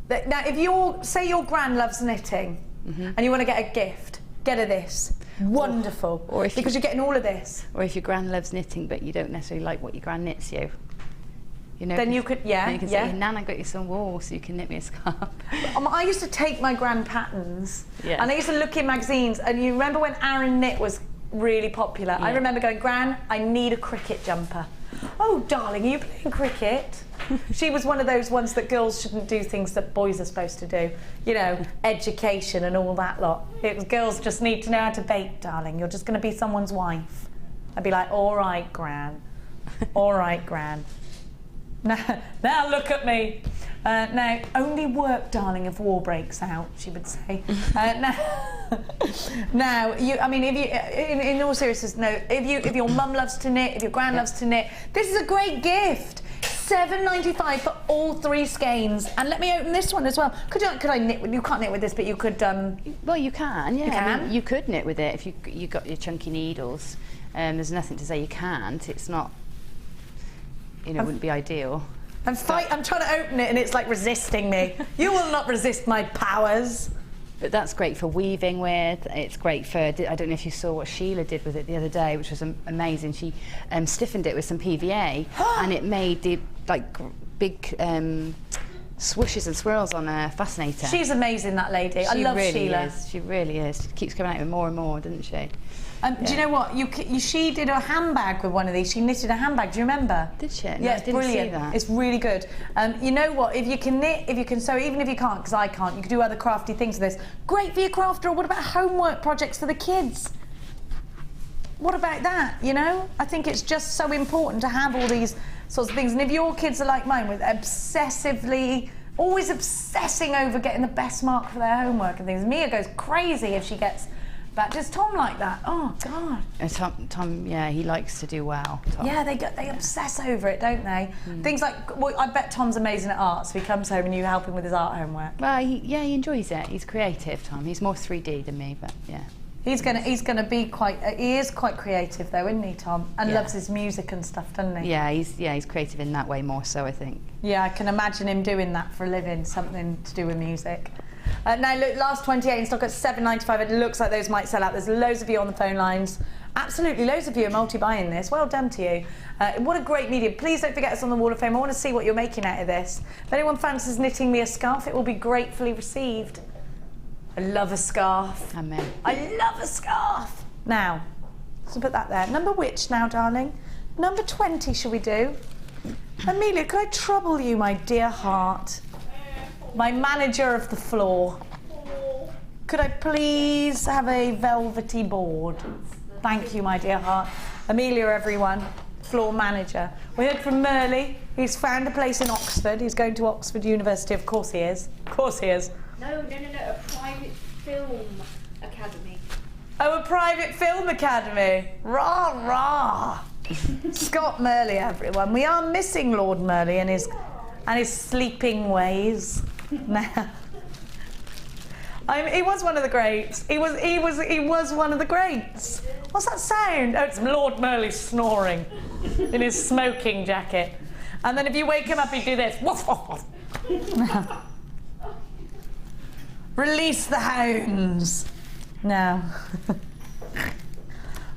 Now, if say your gran loves knitting, and you want to get a gift, get her this. Wonderful. Or if because you're getting all of this. Or if your gran loves knitting, but you don't necessarily like what your gran knits you. You know, then you could, then you can say, Nan, I got you some wool, so you can knit me a scarf. I used to take my gran patterns, Yeah. and I used to look in magazines, and you remember when Aaron Knit was really popular? Yeah. I remember going, Gran, I need a cricket jumper. Oh, darling, are you playing cricket? She was one of those ones that girls shouldn't do things that boys are supposed to do. You know, education and all that lot. It was girls just need to know how to bake, darling. You're just going to be someone's wife. I'd be like, all right, Gran. All right, Gran. Now look at me. Now, only work, darling, if war breaks out, she would say. Now, I mean, if you, in all seriousness, no, if your mum loves to knit, if your gran loves to knit, this is a great gift. $7.95 for all three skeins. And let me open this one as well. Could I knit with? You can't knit with this, but you could. Well, you can. Yeah, you can. I mean, you could knit with it if you got your chunky needles. There's nothing to say you can't. It's not. You know, it wouldn't be ideal. I'm trying to open it and it's like resisting me. You will not resist my powers. But that's great for weaving with. It's great for, I don't know if you saw what Sheila did with it the other day, which was amazing. She stiffened it with some PVA and it made the big swooshes and swirls on a fascinator. She's amazing, that lady. I love really Sheila. Is. She really is. She keeps coming out with more and more, doesn't she? Do you know what? She did a handbag with one of these. She knitted a handbag. Do you remember? Did she? No, Yeah, it's I didn't brilliant. see that. It's really good. You know what? If you can knit, if you can sew, even if you can't, because I can't, you can do other crafty things with this. Great for your craft drawer. What about homework projects for the kids? What about that? You know, I think it's just so important to have all these sorts of things. And if your kids are like mine, with always obsessing over getting the best mark for their homework and things. Mia goes crazy if she gets. But does Tom like that? Oh God! Tom, yeah, he likes to do well. Tom. Yeah, they obsess over it, don't they? Things like, well, I bet Tom's amazing at art, so he comes home and you help him with his art homework. Well, he enjoys it. He's creative, Tom. He's more 3D than me, but yeah. He's gonna be quite. He is quite creative though, isn't he, Tom? And loves his music and stuff, doesn't he? Yeah, he's creative in that way more so, I think. Yeah, I can imagine him doing that for a living, something to do with music. Now look, last 28 in stock at $7.95. It looks like those might sell out. There's loads of you on the phone lines. Absolutely, loads of you are multi-buying this. Well done to you. What a great medium. Please don't forget us on the Wall of Fame. I want to see what you're making out of this. If anyone fancies knitting me a scarf, it will be gratefully received. I love a scarf. Amen. I love a scarf. Now, so put that there. Number which now, darling? Number 20, shall we do? Amelia, could I trouble you, my dear heart? My manager of the floor. Could I please have a velvety board? Thank you, my dear heart. Amelia, everyone, floor manager. We heard from Merle. He's found a place in Oxford. He's going to Oxford University. Of course he is. Of course he is. No, a private film academy. Oh, a private film academy. Rah, rah. Scott Merle, everyone. We are missing Lord Merle and his sleeping ways. Now, he was one of the greats. He was one of the greats. What's that sound? Oh, it's Lord Merle snoring in his smoking jacket. And then if you wake him up, he'd do this. Woof, woof, woof. Release the hounds. Now.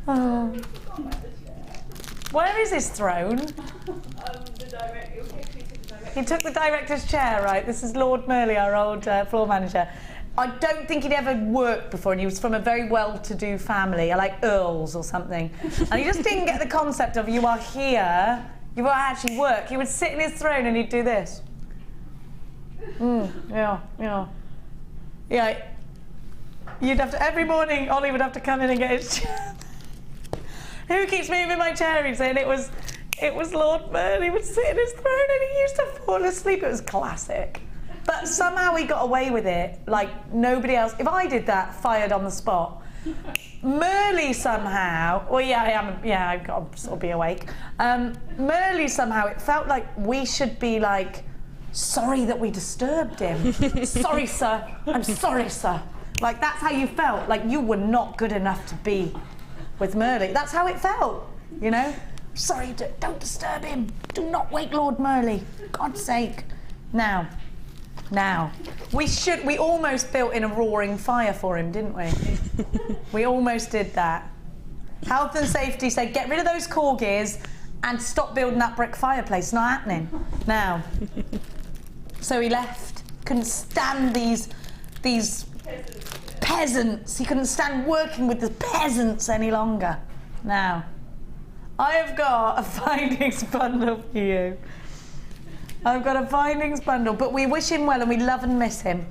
Oh. Where is his throne? He took the director's chair, right? This is Lord Merle, our old floor manager. I don't think he'd ever worked before, and he was from a very well-to-do family, like earls or something. And he just didn't get the concept of you are here, you are actually work. He would sit in his throne and he'd do this. Yeah. You'd have to, every morning, Ollie would have to come in and get his chair. Who keeps moving my chair? He'd say, and it was Lord Merle. He would sit in his throne and he used to fall asleep. It was classic. But somehow he got away with it, like nobody else. If I did that, fired on the spot. Merle somehow, I've got to sort of be awake. Merle somehow, it felt like we should be like, sorry that we disturbed him. Sorry, sir. I'm sorry, sir. Like, that's how you felt. Like, you were not good enough to be with Merle. That's how it felt, you know? Sorry, don't disturb him. Do not wake Lord Merle. God's sake. Now, we almost built in a roaring fire for him, didn't we? We almost did that. Health and safety said, get rid of those corgis and stop building that brick fireplace. Not happening. Now. So he left. Couldn't stand these peasants. He couldn't stand working with the peasants any longer. Now, I have got a findings bundle for you. I've got a findings bundle, but we wish him well and we love and miss him.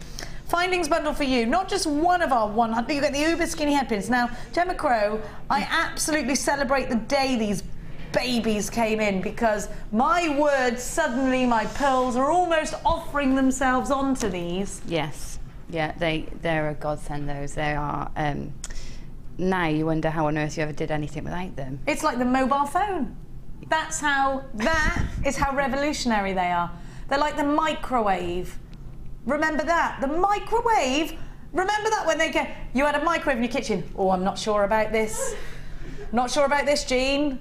Findings bundle for you, not just one of our 100, you get the uber skinny headpins. Now, Gemma Crow, I absolutely celebrate the day these babies came in, because my word, suddenly my pearls are almost offering themselves onto these. Yes, yeah, they're a godsend, those. They are, now you wonder how on earth you ever did anything without them. It's like the mobile phone. That is how revolutionary they are. They're like the microwave. Remember that? The microwave? Remember that when you had a microwave in your kitchen? Oh, I'm not sure about this. Not sure about this, Jean.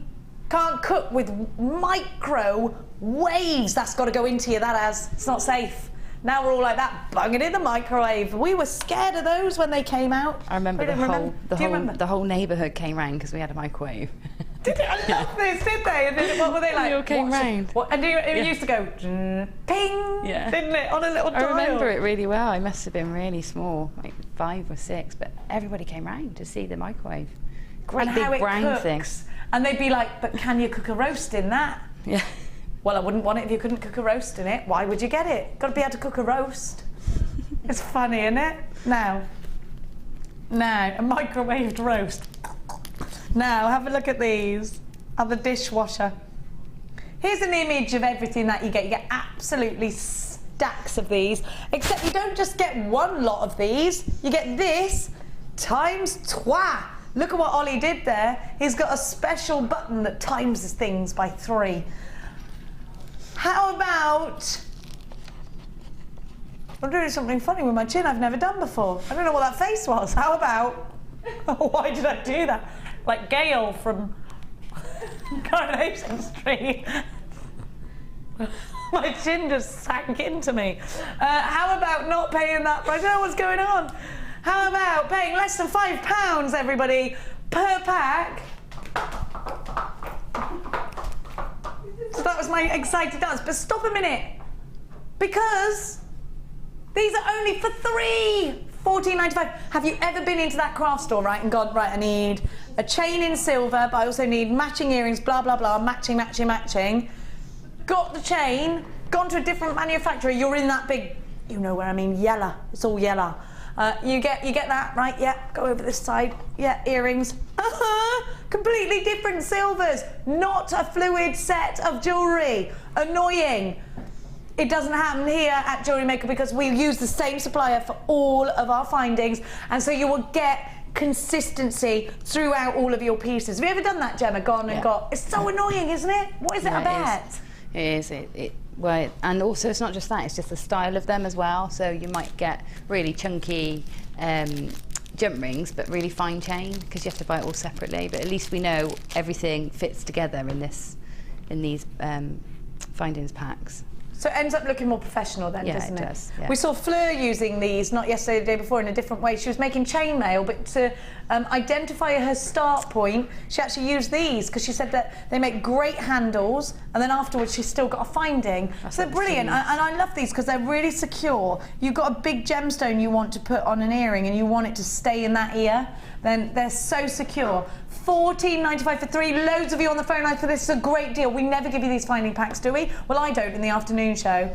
Can't cook with microwaves. That's got to go into you, that has. It's not safe. Now we're all like that, bung it in the microwave. We were scared of those when they came out. I remember the whole neighbourhood came round because we had a microwave. Did they? I love this, did they? And then, what were they like? They all came round. And it used to go ping, didn't it? On a little dial. I remember it really well. I must have been really small, like 5 or 6, but everybody came round to see the microwave. Great and big how it brown cooks. thing. And they'd be like, but can you cook a roast in that? Yeah. Well, I wouldn't want it if you couldn't cook a roast in it. Why would you get it? Got to be able to cook a roast. It's funny, isn't it? Now, a microwaved roast. Now, have a look at these. Of the dishwasher. Here's an image of everything that you get. You get absolutely stacks of these. Except you don't just get one lot of these. You get this times trois. Look at what Ollie did there. He's got a special button that times things by 3. How about... I'm doing something funny with my chin I've never done before. I don't know what that face was. How about... Why did I do that? Like Gail from Coronation Street. My chin just sank into me. How about not paying that? I don't know what's going on. How about paying less than £5, everybody, per pack my excited dance. But stop a minute, because these are only for $14.95. Have you ever been into that craft store, right, and gone, right, I need a chain in silver, but I also need matching earrings, blah, blah, blah, matching, matching, matching. Got the chain, gone to a different manufacturer, you're in that big, you know where I mean, yellow. It's all yellow. You get that, right? Yeah, go over this side. Yeah, earrings. Completely different silvers. Not a fluid set of jewellery. Annoying. It doesn't happen here at JewelleryMaker because we use the same supplier for all of our findings, and so you will get consistency throughout all of your pieces. Have you ever done that, Gemma? Gone and got... It's so annoying, isn't it? What is it about? It is. Well, and also it's not just that, it's just the style of them as well. So you might get really chunky jump rings, but really fine chain, because you have to buy it all separately. But at least we know everything fits together in these findings packs. So it ends up looking more professional then, doesn't it? Yeah, it does. Yeah. We saw Fleur using these, not yesterday, the day before, in a different way. She was making chainmail, but to identify her start point, she actually used these, because she said that they make great handles, and then afterwards she's still got a finding. So they're brilliant, and I love these because they're really secure. You've got a big gemstone you want to put on an earring, and you want it to stay in that ear, then they're so secure. $14.95 for 3. Loads of you on the phone line for this. It's a great deal. We never give you these finding packs, do we? Well, I don't in the afternoon show.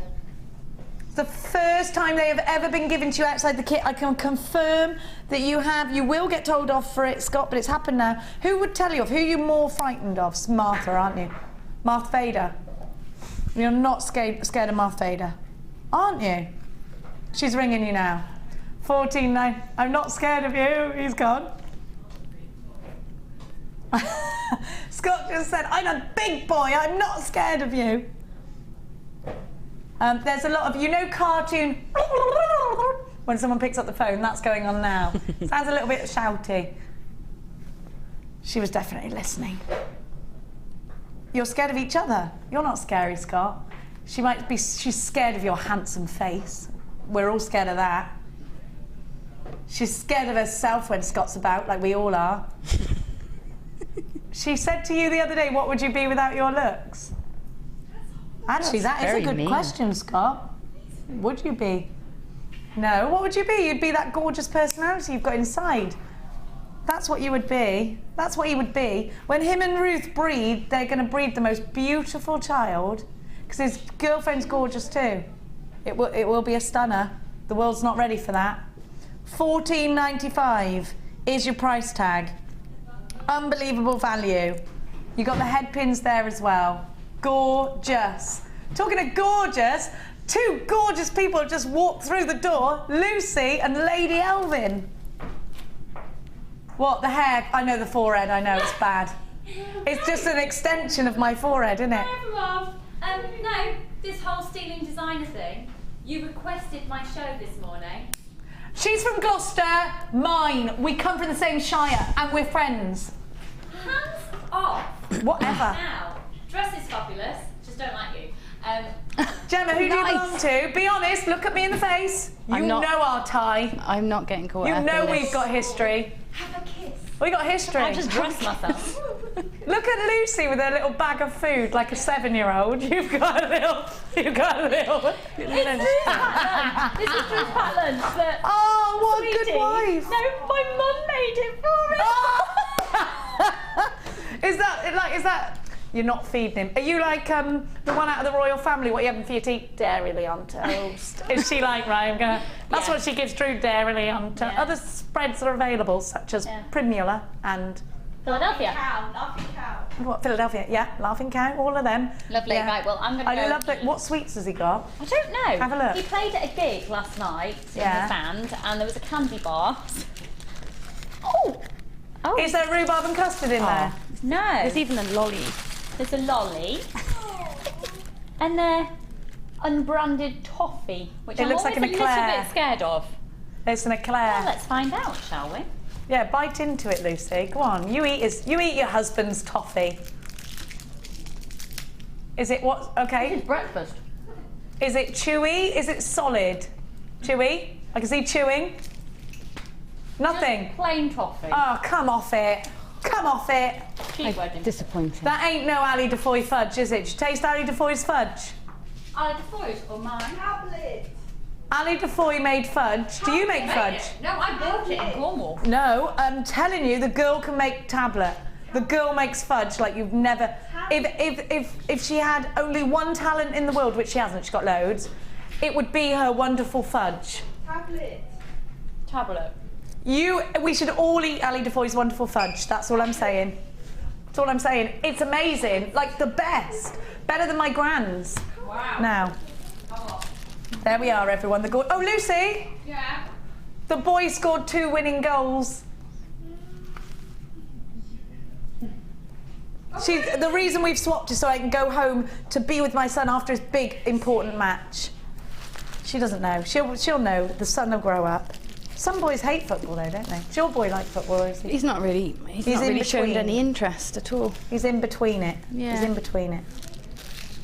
It's the first time they have ever been given to you outside the kit. I can confirm that you have. You will get told off for it, Scott, but it's happened now. Who would tell you off? Who are you more frightened of? It's Martha, aren't you? Martha Vader. You're not scared of Martha Vader, aren't you? She's ringing you now. 14.9. I'm not scared of you. He's gone. Scott just said, I'm a big boy, I'm not scared of you. There's a lot of, you know, cartoon, when someone picks up the phone, that's going on now. Sounds a little bit shouty. She was definitely listening. You're scared of each other. You're not scary, Scott. She's scared of your handsome face. We're all scared of that. She's scared of herself when Scott's about, like we all are. She said to you the other day, what would you be without your looks? Actually, that is a good question, Scott. Would you be? No, what would you be? You'd be that gorgeous personality you've got inside. That's what you would be. That's what he would be. When him and Ruth breed, they're going to breed the most beautiful child, because his girlfriend's gorgeous too. It will be a stunner. The world's not ready for that. $14.95 is your price tag. Unbelievable value. You got the head pins there as well. Gorgeous. Talking of gorgeous, two gorgeous people have just walked through the door. Lucy and Lady Elvin. What, the hair? I know the forehead, I know it's bad. It's just an extension of my forehead, isn't it? Hi everyone. No, this whole stealing designer thing, you requested my show this morning. She's from Gloucester, mine. We come from the same shire and we're friends. Hands off. Whatever. Now, dress is fabulous, just don't like you. Gemma, who do you belong to? Be honest, look at me in the face. You know our tie. I'm not getting caught up. You know we've got history. Have a kiss. We got history. I just dressed myself. Look at Lucy with her little bag of food, like a 7-year-old. You've got a little. It's Drew's packed lunch. This is Drew's packed lunch. But oh, what a good wife! No, my mum made it for me. Oh. Is that? You're not feeding him. Are you like the one out of the royal family? What are you having for your tea? Dairy on toast. Is she like, right, I'm gonna... That's what she gives Drew, dairy on toast. Yeah. Other spreads are available, such as Primula and... Philadelphia. Laughing cow. What, Philadelphia? Yeah, Laughing Cow, all of them. Lovely, right, well, I'm going to I love that. What sweets has he got? I don't know. Have a look. He played at a gig last night in the sand, and there was a candy bar. Oh! Is there rhubarb and custard in there? No. There's even a lolly. There's a lolly. And they're unbranded toffee, which I'm looks like an always a little eclair. bit scared of. It's an eclair. Well, let's find out, shall we? Yeah, bite into it, Lucy. Go on, you eat your husband's toffee. Is it what? Okay. This is breakfast. Is it chewy? Is it solid? Chewy? I can see chewing. Nothing. Just plain toffee. Oh, come off it. Come off it. Disappointing. That ain't no Ali Defoy fudge, is it? Did you taste Ali Defoy's fudge? Ali Defoy's or mine? Tablet. Ali Defoy made fudge. Do you make fudge? No, I bought it in Cornwall. No, I'm telling you, the girl can make tablet. The girl makes fudge like you've never. If she had only one talent in the world, which she hasn't, she's got loads, it would be her wonderful fudge. Tablet. We should all eat Ali Defoy's wonderful fudge. That's all I'm saying. That's all I'm saying. It's amazing, like the best, better than my grand's. Wow. Now, there we are, everyone. Oh, Lucy. Yeah. The boy scored 2 winning goals. The reason we've swapped is so I can go home to be with my son after his big, important match. She doesn't know. She'll know. The son will grow up. Some boys hate football, though, don't they? Does your boy like football, or is he? He's not really shown any interest at all. He's in between it. Yeah. He's in between it.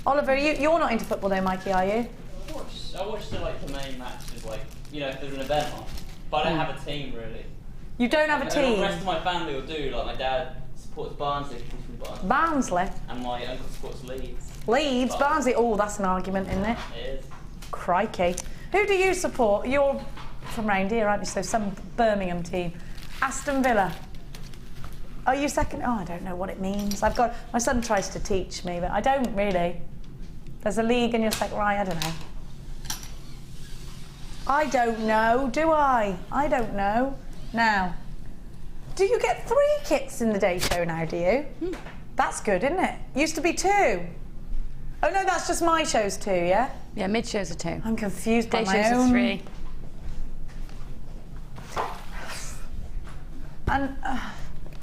Oliver, you're not into football, though, Mikey, are you? I watch the main matches, if there's an event on. But I don't have a team, really. You don't have a team? The rest of my family will do. Like, my dad supports Barnsley. Barnsley? And my uncle supports Leeds. Leeds? Barnsley? Oh, that's an argument, isn't it? It is. Crikey. Who do you support? You're from round here, aren't you? So some Birmingham team. Aston Villa. Are you second? Oh, I don't know what it means. My son tries to teach me, but I don't really. There's a league and you're second, right? I don't know. I don't know, do I? I don't know. Now, do you get 3 kits in the day show now, do you? That's good, isn't it? Used to be 2. Oh no, that's just my shows 2, yeah? Yeah, mid shows are 2. I'm confused by day my shows own. are 3. And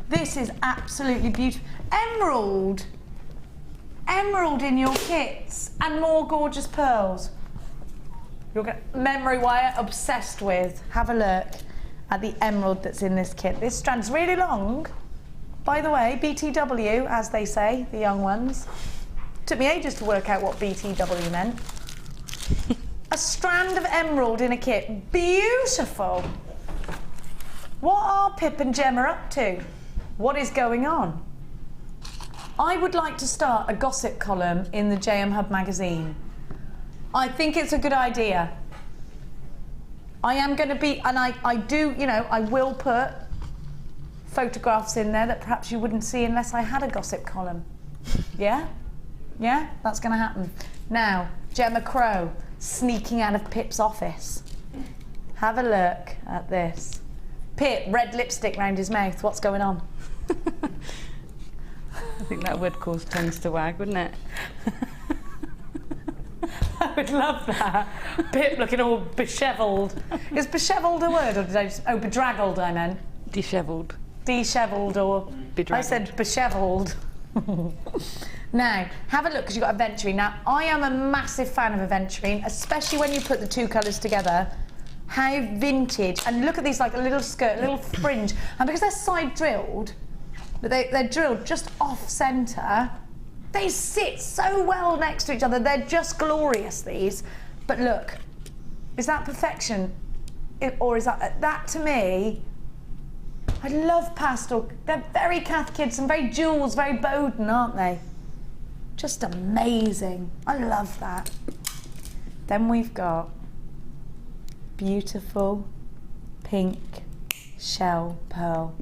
this is absolutely beautiful. Emerald! Emerald in your kits and more gorgeous pearls. Memory wire, obsessed with. Have a look at the emerald that's in this kit. This strand's really long. By the way, BTW, as they say, the young ones. Took me ages to work out what BTW meant. A strand of emerald in a kit. Beautiful. What are Pip and Gemma up to? What is going on? I would like to start a gossip column in the JM Hub magazine. I think it's a good idea. I am going to be, and I do, I will put photographs in there that perhaps you wouldn't see unless I had a gossip column. Yeah? Yeah? That's going to happen. Now, Gemma Crow sneaking out of Pip's office. Have a look at this. Pip, red lipstick round his mouth. What's going on? I think that would cause tongues to wag, wouldn't it? I would love that. Pip looking all beshevelled. Is beshevelled a word, or did I just... Oh, bedraggled, I meant. Dishevelled. Dishevelled, or... Bedraggled. I said beshevelled. Now, have a look, because you've got aventurine. Now, I am a massive fan of aventurine, especially when you put the 2 colours together. How vintage. And look at these, like a little skirt, a little fringe. And because they're side drilled, but they're drilled just off centre, they sit so well next to each other. They're just glorious, these. But look, is that perfection? Or is that to me, I love pastel. They're very Cath Kids and very Jules, very Bowden, aren't they? Just amazing. I love that. Then we've got beautiful pink shell pearl.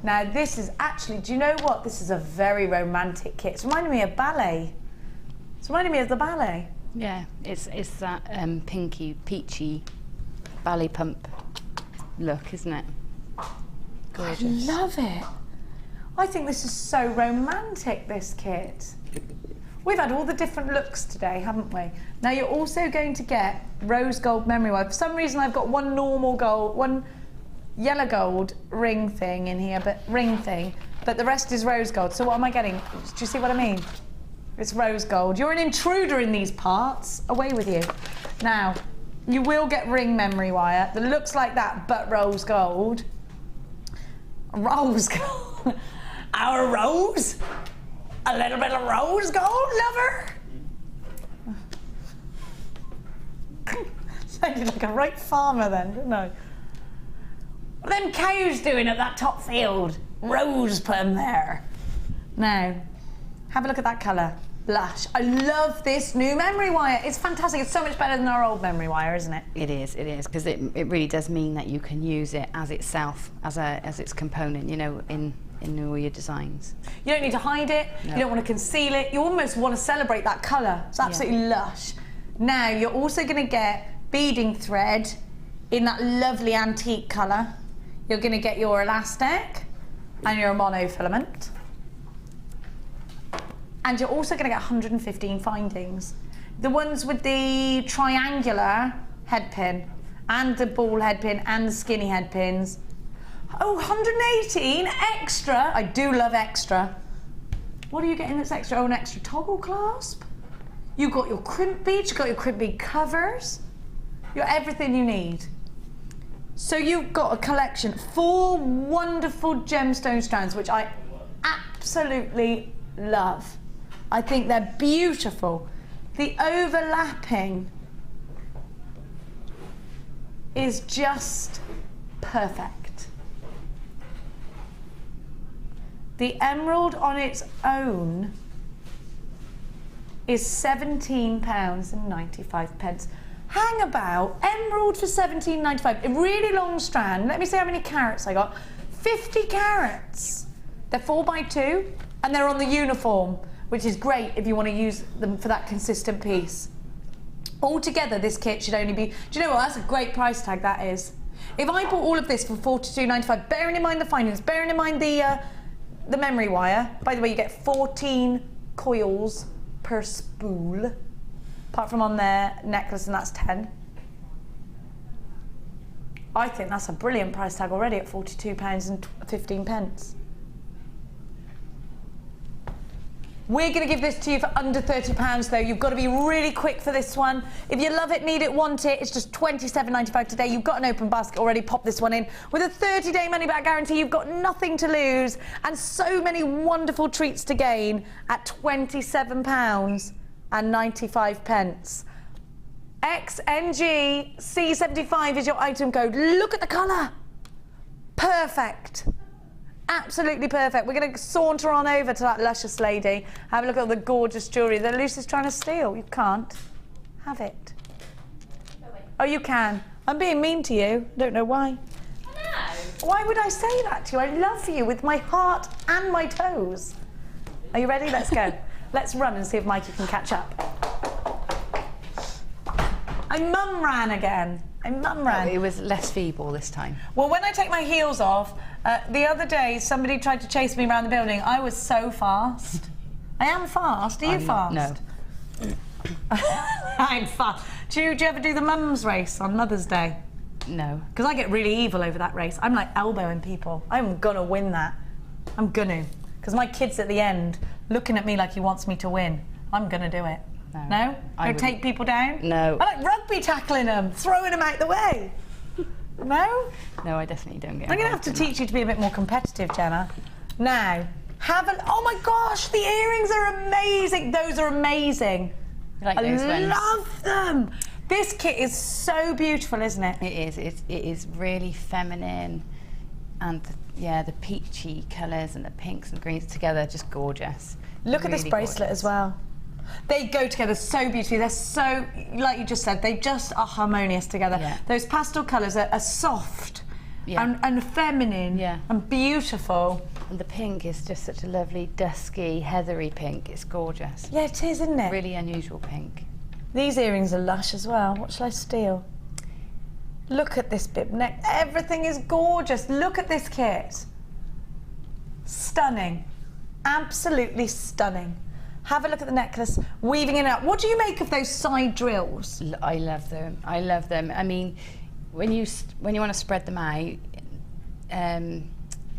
Now this is actually, do you know what? This is a very romantic kit. It's reminding me of ballet. It's reminding me of the ballet. Yeah, it's that pinky, peachy ballet pump look, isn't it? Gorgeous. I love it. I think this is so romantic, this kit. We've had all the different looks today, haven't we? Now you're also going to get rose gold memory wire. For some reason I've got one normal gold, one yellow gold ring thing in here, but the rest is rose gold. So what am I getting? Do you see what I mean? It's rose gold. You're an intruder in these parts. Away with you. Now, you will get ring memory wire that looks like that, but rose gold. Rose gold. Our rose? A little bit of rose gold, lover? Sounded like a right farmer then, didn't I? What are them cows doing at that top field? rose plum there. Now, have a look at that colour. Lush. I love this new memory wire. It's fantastic. It's so much better than our old memory wire, isn't it? It is, because it really does mean that you can use it as itself, as its component, you know, in all your designs. You don't need to hide it. No. You don't want to conceal it. You almost want to celebrate that colour. It's absolutely lush. Now, you're also going to get beading thread in that lovely antique colour. You're going to get your elastic and your monofilament. And you're also going to get 115 findings. The ones with the triangular head pin and the ball head pin and the skinny head pins. Oh, 118 extra. I do love extra. What are you getting that's extra? Oh, an extra toggle clasp. You've got your crimp beads, you've got your crimp bead covers. You've got everything you need. So you've got a collection, 4 wonderful gemstone strands, which I absolutely love. I think they're beautiful. The overlapping is just perfect. The emerald on its own is £17.95. Hang about, emerald for £17.95. A really long strand. Let me see how many carats I got. 50 carats. They're 4x2 and they're on the uniform, which is great if you want to use them for that consistent piece. Altogether, this kit should only be, do you know what, that's a great price tag, that is. If I bought all of this for £42.95, bearing in mind the findings, bearing in mind the memory wire, by the way, you get 14 coils per spool, apart from on their necklace, and that's 10. I think that's a brilliant price tag already at £42.15. We're going to give this to you for under £30 though. You've got to be really quick for this one. If you love it, need it, want it, it's just £27.95 today. You've got an open basket already, pop this one in. With a 30-day money-back guarantee, you've got nothing to lose and so many wonderful treats to gain at £27.95. XNGC75 is your item code. Look at the colour. Perfect. Absolutely perfect. We're going to saunter on over to that luscious lady. Have a look at the gorgeous jewellery that Lucy's trying to steal. You can't have it. Oh, you can. I'm being mean to you. Don't know why. I know. Why would I say that to you? I love you with my heart and my toes. Are you ready? Let's go. Let's run and see if Mikey can catch up. I mum ran again. I mum ran. Oh, it was less feeble this time. Well, when I take my heels off, the other day somebody tried to chase me around the building. I was so fast. I am fast. Are you fast? No. I'm fast. Do you ever do the mums race on Mother's Day? No. Because I get really evil over that race. I'm like elbowing people. I'm gonna win that. I'm gonna. Because my kid's at the end looking at me like he wants me to win. I'm gonna do it. No? No? Don't take people down? No. I like rugby tackling them, throwing them out the way. No? No, I definitely don't get I'm going to have to teach you to be a bit more competitive, Gemma. Now, oh my gosh, the earrings are amazing. Those are amazing. You like those ones? I love them. This kit is so beautiful, isn't it? It is. It is really feminine. And the peachy colours and the pinks and greens together, just gorgeous. Look at this bracelet as well. They go together so beautifully. They're so, like you just said, they just are harmonious together. Yeah. Those pastel colours are soft and feminine and beautiful. And the pink is just such a lovely, dusky, heathery pink. It's gorgeous. Yeah, it is, isn't it? Really unusual pink. These earrings are lush as well. What shall I steal? Look at this bib neck. Everything is gorgeous. Look at this kit. Stunning. Absolutely stunning. Have a look at the necklace, weaving in and out. What do you make of those side drills? I love them. I love them. I mean, when you want to spread them out, you know,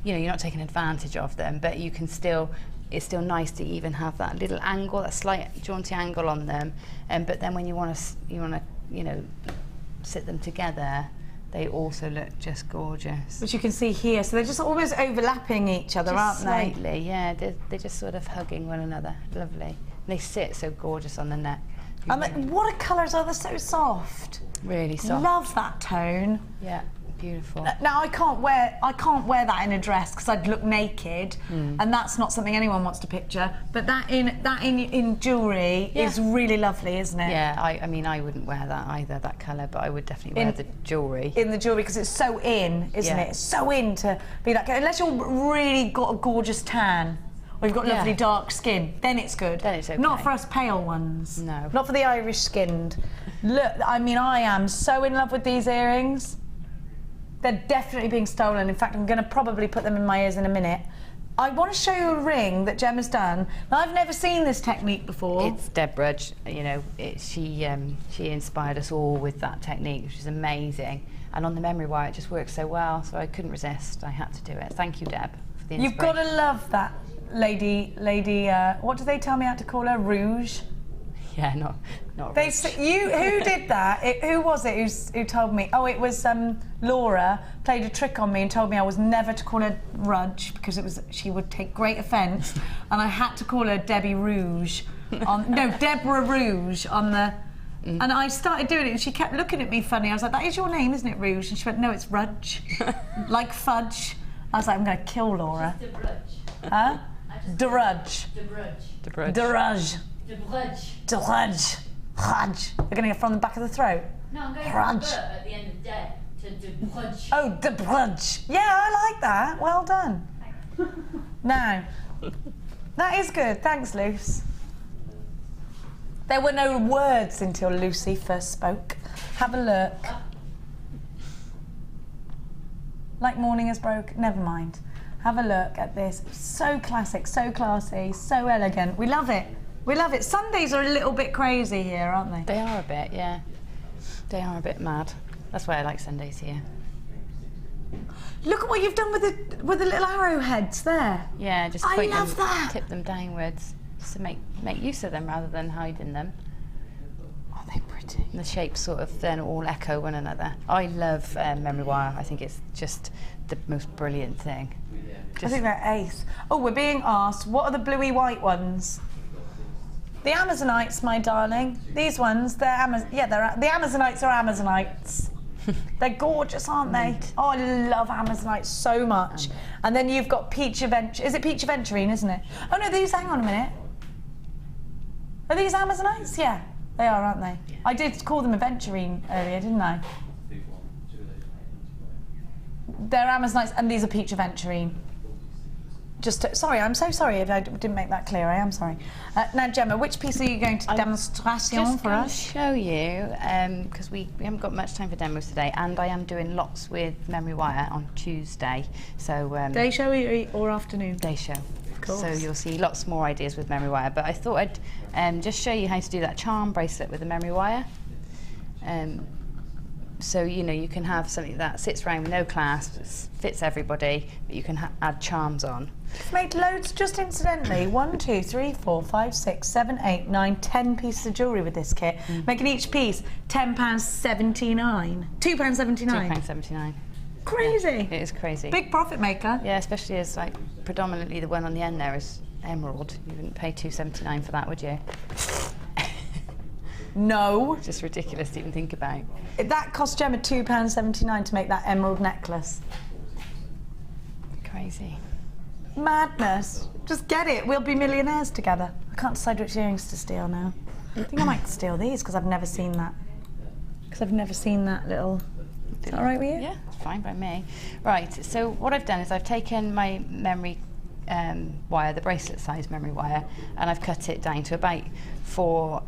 you're not taking advantage of them, but you can still. It's still nice to even have that little angle, that slight jaunty angle on them. But then when you want to, you know, sit them together, they also look just gorgeous. Which you can see here, so they're just almost overlapping each other, aren't they? Slightly, yeah. They're just sort of hugging one another. Lovely. And they sit so gorgeous on the neck. And what colours are they? So soft. Really soft. Love that tone. Yeah. Beautiful. Now I can't wear that in a dress because I'd look naked, and that's not something anyone wants to picture. But that in jewellery is really lovely, isn't it? Yeah, I mean I wouldn't wear that either, that colour, but I would definitely wear the jewellery. In the jewellery because it's so in, isn't it? It's so in to be that. Unless you're really got a gorgeous tan. Or you've got lovely dark skin, then it's good. Then it's okay. Not for us pale ones. No. Not for the Irish skinned. Look, I mean, I am so in love with these earrings. They're definitely being stolen. In fact, I'm going to probably put them in my ears in a minute. I want to show you a ring that Gemma's done. Now, I've never seen this technique before. It's Deborah, you know, she inspired us all with that technique, which is amazing. And on the memory wire, it just works so well, so I couldn't resist. I had to do it. Thank you, Deb, for the inspiration. You've got to love that lady, what do they tell me how to call her? Rouge? Yeah, not they who did that? Who was it who told me? Oh, it was Laura played a trick on me and told me I was never to call her Rudge because she would take great offence, and I had to call her Debbie Rouge. Deborah Rouge on the. And I started doing it, and she kept looking at me funny. I was like, "That is your name, isn't it, Rouge?" And she went, "No, it's Rudge, like fudge." I was like, "I'm going to kill Laura." Huh? Drudge. Drudge. Drudge. Hudge. You're going to get from the back of the throat? No, I'm going from the at the end of day to drudge. Oh, drudge. Yeah, I like that. Well done. Now, that is good. Thanks, Luce. There were no words until Lucy first spoke. Have a look. Like morning is broke. Never mind. Have a look at this. So classic, so classy, so elegant. We love it. We love it. Sundays are a little bit crazy here, aren't they? They are a bit, yeah. They are a bit mad. That's why I like Sundays here. Look at what you've done with the little arrowheads there. Yeah, just tip them downwards, just to make use of them rather than hiding them. Oh, they're pretty. And the shapes sort of then all echo one another. I love memory wire. I think it's just the most brilliant thing. I think they're ace. Oh, we're being asked, what are the bluey white ones? The Amazonites, my darling. These ones, the Amazonites are Amazonites. They're gorgeous, aren't they? Oh, I love Amazonites so much. And then you've got Peach Aventurine. Is it Peach Aventurine, isn't it? Oh no, hang on a minute. Are these Amazonites? Yeah, they are, aren't they? Yeah. I did call them Aventurine earlier, didn't I? They're Amazonites, and these are Peach Aventurine. Sorry, I'm so sorry if I didn't make that clear. I am sorry. Now, Gemma, which piece are you going to demonstration for us? Just show you, because we haven't got much time for demos today, and I am doing lots with memory wire on Tuesday. So day show or afternoon? Day show. Of course. So you'll see lots more ideas with memory wire. But I thought I'd just show you how to do that charm bracelet with the memory wire. So, you know, you can have something that sits around with no clasps, fits everybody, but you can add charms on. I've made loads, just incidentally, 1, 2, 3, 4, 5, 6, 7, 8, 9, 10 pieces of jewellery with this kit, making each piece £10.79. £2.79. £2.79. Crazy. Yeah, it is crazy. Big profit maker. Yeah, especially as like predominantly the one on the end there is emerald. You wouldn't pay £2.79 for that, would you? No. It's just ridiculous to even think about. That cost Gemma £2.79 to make that emerald necklace. Crazy. Madness. Just get it. We'll be millionaires together. I can't decide which earrings to steal now. I think I might steal these because I've never seen that. Little... Is that all right with you? Yeah, it's fine by me. Right, so what I've done is I've taken my memory wire, the bracelet size memory wire, and I've cut it down to about four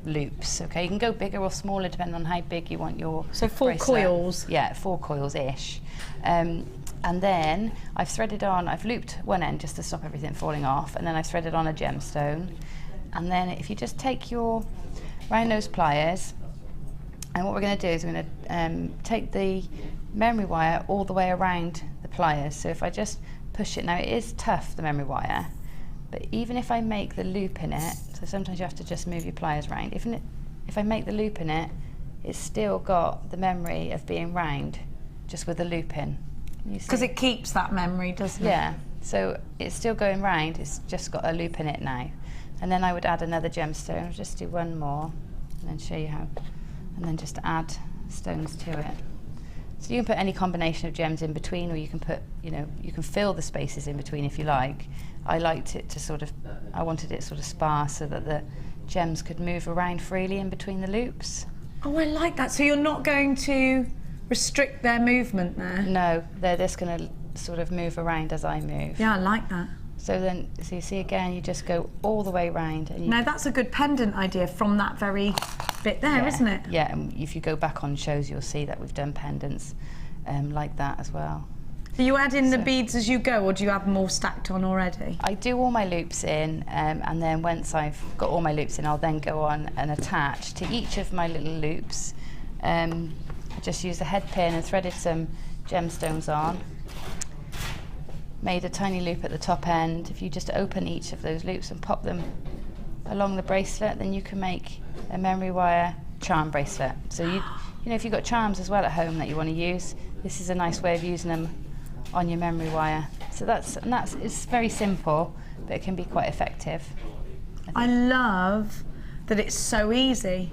loops. Okay, you can go bigger or smaller depending on how big you want your bracelet. Coils. Yeah, 4 coils-ish. And then I've threaded on, I've looped one end just to stop everything falling off, and then I've threaded on a gemstone. And then if you just take your round nose pliers, and what we're going to do is we're going to take the memory wire all the way around the pliers. So if I just push it, now it is tough, the memory wire, but even if I make the loop in it, so sometimes you have to just move your pliers around, if I make the loop in it, it's still got the memory of being round, just with the loop in. Because it keeps that memory, doesn't it? Yeah, so it's still going round, it's just got a loop in it now. And then I would add another gemstone. I'll just do one more and then show you how. And then just add stones to it. So you can put any combination of gems in between, or you can put, you know, you can fill the spaces in between if you like. I liked it to sort of, I wanted it sort of sparse so that the gems could move around freely in between the loops. Oh, I like that. So you're not going to restrict their movement there? No, they're just going to sort of move around as I move. Yeah, I like that. So then, so you see again, you just go all the way round. And now that's a good pendant idea from that very bit there, isn't it? Yeah, and if you go back on shows, you'll see that we've done pendants like that as well. Do you add in the beads as you go, or do you have them all stacked on already? I do all my loops in, and then once I've got all my loops in, I'll then go on and attach to each of my little loops. I just used a head pin and threaded some gemstones on. Made a tiny loop at the top end. If you just open each of those loops and pop them along the bracelet, then you can make a memory wire charm bracelet. So you know, if you've got charms as well at home that you want to use, this is a nice way of using them on your memory wire. So it's very simple, but it can be quite effective. I love that it's so easy.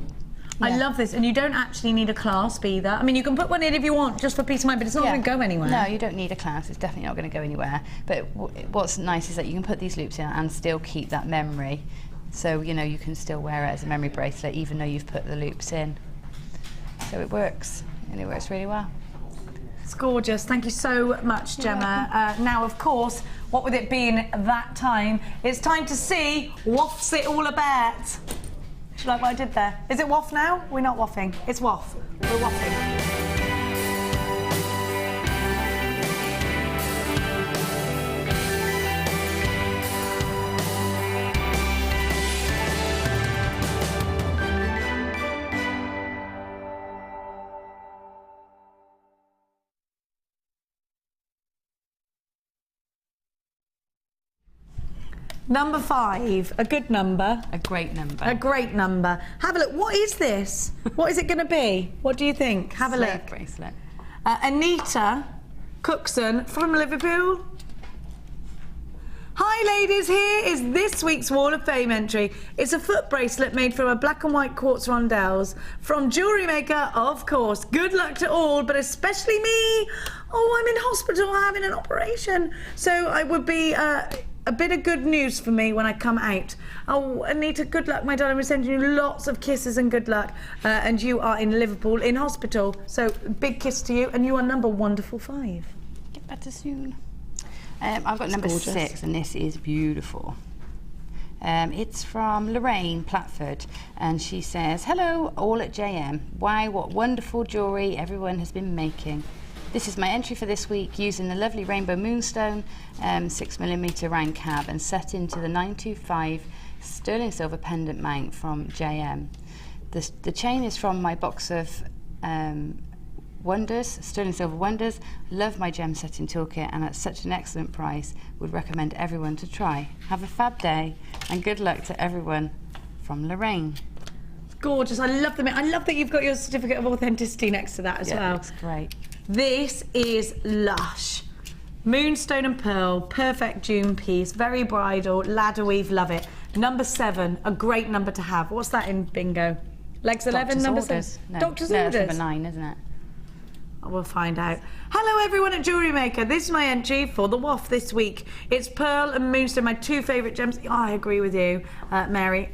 Yeah. I love this, and you don't actually need a clasp either. I mean, you can put one in if you want, just for peace of mind, but it's not going to go anywhere. No, you don't need a clasp. It's definitely not going to go anywhere. But what's nice is that you can put these loops in and still keep that memory. So, you know, you can still wear it as a memory bracelet, even though you've put the loops in. So it works, and it works really well. It's gorgeous. Thank you so much, Gemma. Now, of course, what with it being that time, it's time to see what's it all about. Do you like what I did there? Is it waff now? We're not waffing. It's waff. We're waffing. Number 5, a good number. A great number. A great number. Have a look. What is this? What is it going to be? What do you think? Have a look. Slave bracelet. Anita Cookson from Liverpool. Hi ladies, here is this week's Wall of Fame entry. It's a foot bracelet made from a black and white quartz rondelles from JewelleryMaker, of course. Good luck to all, but especially me. Oh, I'm in hospital having an operation. So I would be a bit of good news for me when I come out. Oh, Anita, good luck, my darling. We're sending you lots of kisses and good luck. And you are in Liverpool in hospital. So big kiss to you, and you are number wonderful 5. Get better soon. I've got number 6, and this is beautiful. It's from Lorraine Platford, and she says, "Hello, all at JM. Wow, what wonderful jewellery everyone has been making. This is my entry for this week using the lovely Rainbow Moonstone 6mm round cab and set into the 925 sterling silver pendant mount from JM. The chain is from my box of Wonders, sterling silver Wonders. Love my gem setting toolkit, and at such an excellent price, would recommend everyone to try. Have a fab day, and good luck to everyone from Lorraine." It's gorgeous. I love them. I love that you've got your certificate of authenticity next to that as well. It's great. This is lush. Moonstone and pearl, perfect June piece, very bridal, ladder weave, love it. Number 7, a great number to have. What's that in bingo? Legs 11, Doctor's number orders. 7. No. Doctor's no, orders. That's number 9, isn't it? We'll find out. Hello everyone at JewelleryMaker. This is my entry for the waff this week. It's pearl and moonstone, my 2 favourite gems. Oh, I agree with you, Mary.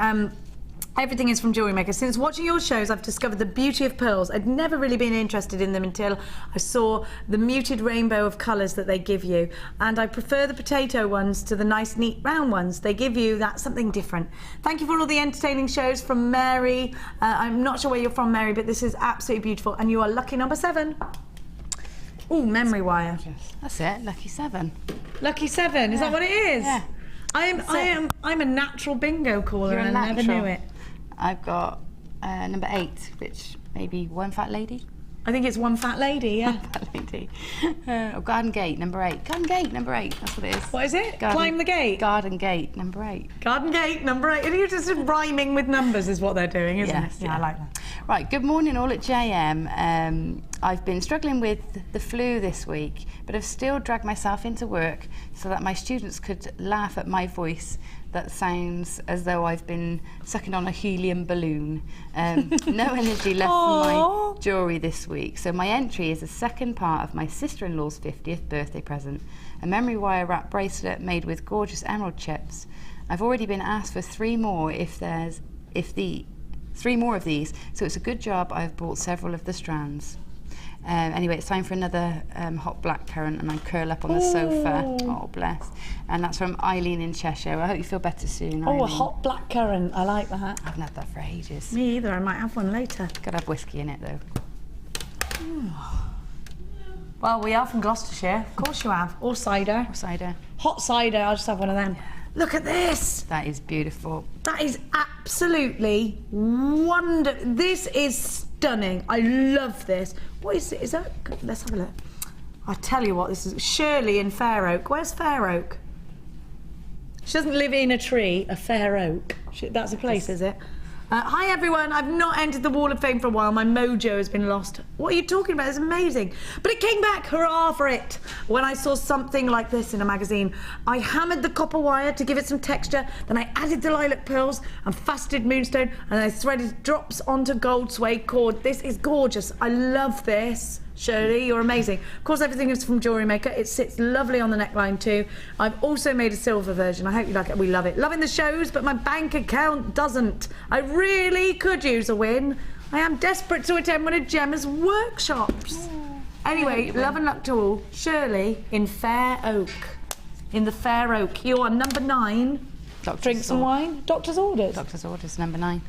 Everything is from JewelleryMaker. Since watching your shows, I've discovered the beauty of pearls. I'd never really been interested in them until I saw the muted rainbow of colours that they give you. And I prefer the potato ones to the nice, neat, round ones. They give you that something different. Thank you for all the entertaining shows from Mary. I'm not sure where you're from, Mary, but this is absolutely beautiful. And you are lucky number 7. Ooh, memory wire. That's it, lucky 7. Lucky 7, is that what it is? Yeah. I'm a natural bingo caller. You're a and I never natural. knew it. I've got number 8, which maybe one fat lady. I think it's one fat lady, yeah. One fat lady. Garden Gate, number 8. Garden Gate, number 8. That's what it is. What is it? Garden, Climb the gate. Garden Gate, number 8. Garden Gate, number 8. And you're just rhyming with numbers is what they're doing, isn't it? Yeah, I like that. Right, good morning all at JM. I've been struggling with the flu this week, but I've still dragged myself into work so that my students could laugh at my voice that sounds as though I've been sucking on a helium balloon. No energy left for my jewellery this week. So my entry is the second part of my sister-in-law's 50th birthday present. A memory wire wrap bracelet made with gorgeous emerald chips. I've already been asked for 3 more three more of these, so it's a good job I've bought several of the strands. Anyway, it's time for another hot blackcurrant, and I curl up on the sofa. Oh, bless. And that's from Eileen in Cheshire. I hope you feel better soon, Eileen. Oh, a hot blackcurrant. I like that. I haven't had that for ages. Me either. I might have one later. Gotta have whiskey in it, though. Well, we are from Gloucestershire. Of course you have. Or cider. Or cider. Hot cider. I'll just have one of them. Look at this. That is beautiful. That is absolutely wonderful. This is stunning. I love this. What is it? Is that? Let's have a look. I tell you what, this is Shirley in Fair Oak. Where's Fair Oak? She doesn't live in a tree. A Fair Oak. That's a place, is it? Hi everyone, I've not entered the Wall of Fame for a while. My mojo has been lost. What are you talking about? It's amazing. But it came back, hurrah for it. When I saw something like this in a magazine, I hammered the copper wire to give it some texture, then I added the lilac pearls and faceted moonstone, and I threaded drops onto gold suede cord. This is gorgeous. I love this. Shirley, you're amazing. Of course, everything is from JewelleryMaker. It sits lovely on the neckline too. I've also made a silver version. I hope you like it. We love it. Loving the shows, but my bank account doesn't. I really could use a win. I am desperate to attend one of Gemma's workshops. Anyway, love and luck to all. Shirley in Fair Oak. In the Fair Oak. You are number 9. Drinks and wine. Doctor's orders. Doctor's orders, number 9.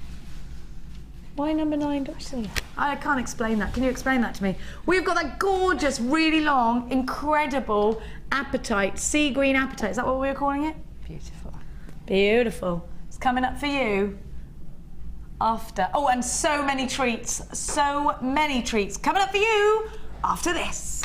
Why number 9, Doctor's orders? I can't explain that. Can you explain that to me? We've got that gorgeous, really long, incredible apatite, sea green apatite. Is that what we were calling it? Beautiful. Beautiful. It's coming up for you after. Oh, and so many treats. So many treats coming up for you after this.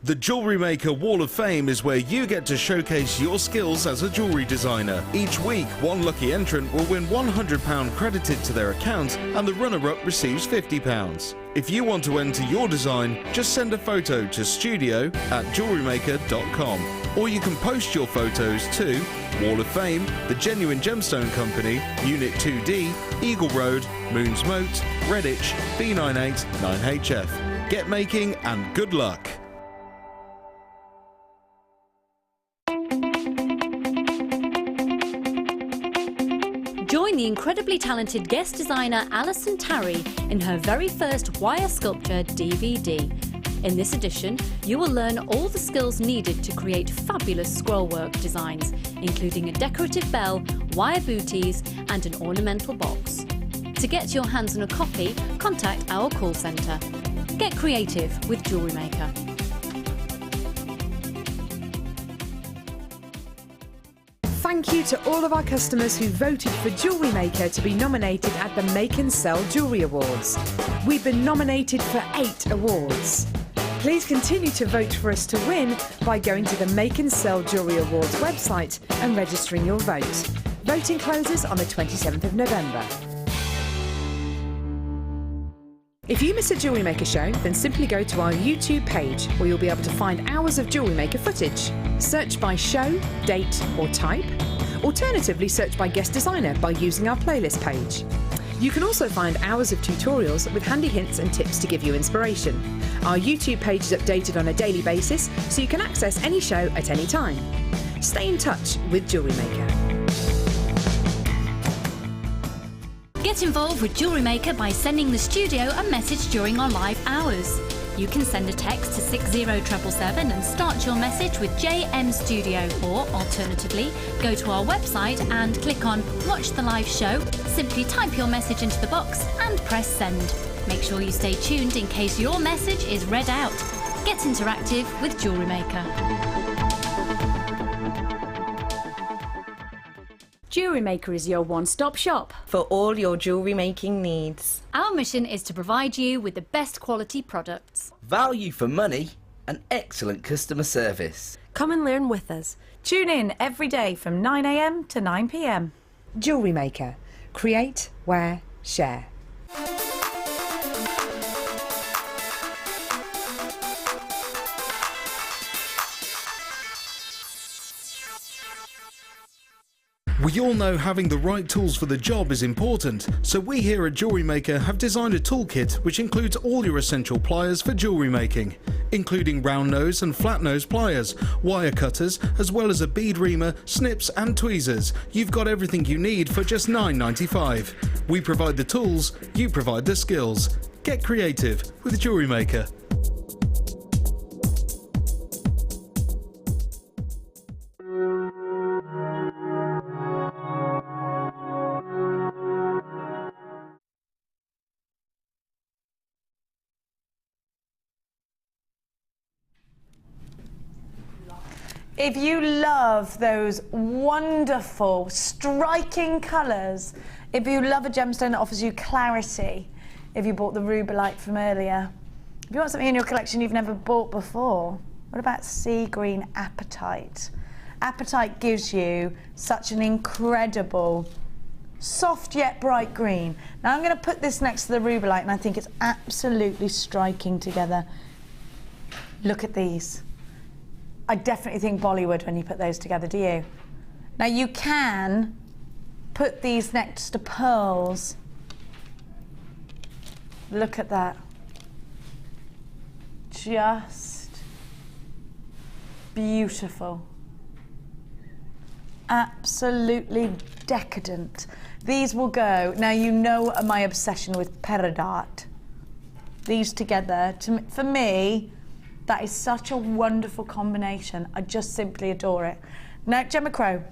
The JewelleryMaker Wall of Fame is where you get to showcase your skills as a jewellery designer. Each week, one lucky entrant will win £100 credited to their account, and the runner-up receives £50. If you want to enter your design, just send a photo to studio@jewellerymaker.com, or you can post your photos to Wall of Fame, The Genuine Gemstone Company, Unit 2D, Eagle Road, Moons Moat, Redditch, B98 9HF. Get making and good luck. Join the incredibly talented guest designer Alison Tarry in her very first wire sculpture DVD. In this edition, you will learn all the skills needed to create fabulous scrollwork designs, including a decorative bell, wire booties and an ornamental box. To get your hands on a copy, contact our call centre. Get creative with JewelleryMaker. Thank you to all of our customers who voted for JewelleryMaker to be nominated at the Make and Sell Jewellery Awards. We've been nominated for 8 awards. Please continue to vote for us to win by going to the Make and Sell Jewellery Awards website and registering your vote. Voting closes on the 27th of November. If you miss a JewelleryMaker show, then simply go to our YouTube page where you'll be able to find hours of JewelleryMaker footage. Search by show, date or type. Alternatively, search by guest designer by using our playlist page. You can also find hours of tutorials with handy hints and tips to give you inspiration. Our YouTube page is updated on a daily basis, so you can access any show at any time. Stay in touch with JewelleryMaker. Get involved with JewelleryMaker by sending the studio a message during our live hours. You can send a text to 60777 and start your message with JM Studio, or alternatively, go to our website and click on Watch the Live Show. Simply type your message into the box and press send. Make sure you stay tuned in case your message is read out. Get interactive with JewelleryMaker. JewelleryMaker is your one-stop shop for all your jewellery making needs. Our mission is to provide you with the best quality products, value for money and excellent customer service. Come and learn with us. Tune in every day from 9 AM to 9 PM. JewelleryMaker. Create, wear, share. We all know having the right tools for the job is important, so we here at JewelleryMaker have designed a toolkit which includes all your essential pliers for jewellery making, including round nose and flat nose pliers, wire cutters, as well as a bead reamer, snips and tweezers. You've got everything you need for just $9.95. We provide the tools, you provide the skills. Get creative with JewelleryMaker. If you love those wonderful, striking colours, if you love a gemstone that offers you clarity, if you bought the Rubilite from earlier, if you want something in your collection you've never bought before, what about sea green Apatite? Apatite gives you such an incredible, soft yet bright green. Now I'm going to put this next to the Rubilite and I think it's absolutely striking together. Look at these. I definitely think Bollywood when you put those together, do you? Now you can put these next to pearls. Look at that. Just beautiful. Absolutely decadent. These will go, now you know my obsession with peridot. These together, for me, that is such a wonderful combination. I just simply adore it. Now, Gemma Crow,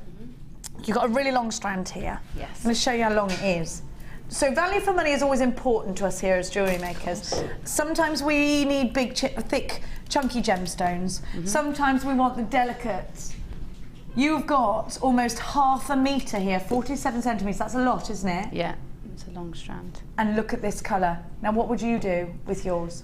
you've got a really long strand here. Yes. I'm going to show you how long it is. So value for money is always important to us here as jewellery makers. Sometimes we need big, thick, chunky gemstones. Sometimes we want the delicates. You've got almost half a metre here, 47 centimetres. That's a lot, isn't it? Yeah, it's a long strand. And look at this colour. Now, what would you do with yours?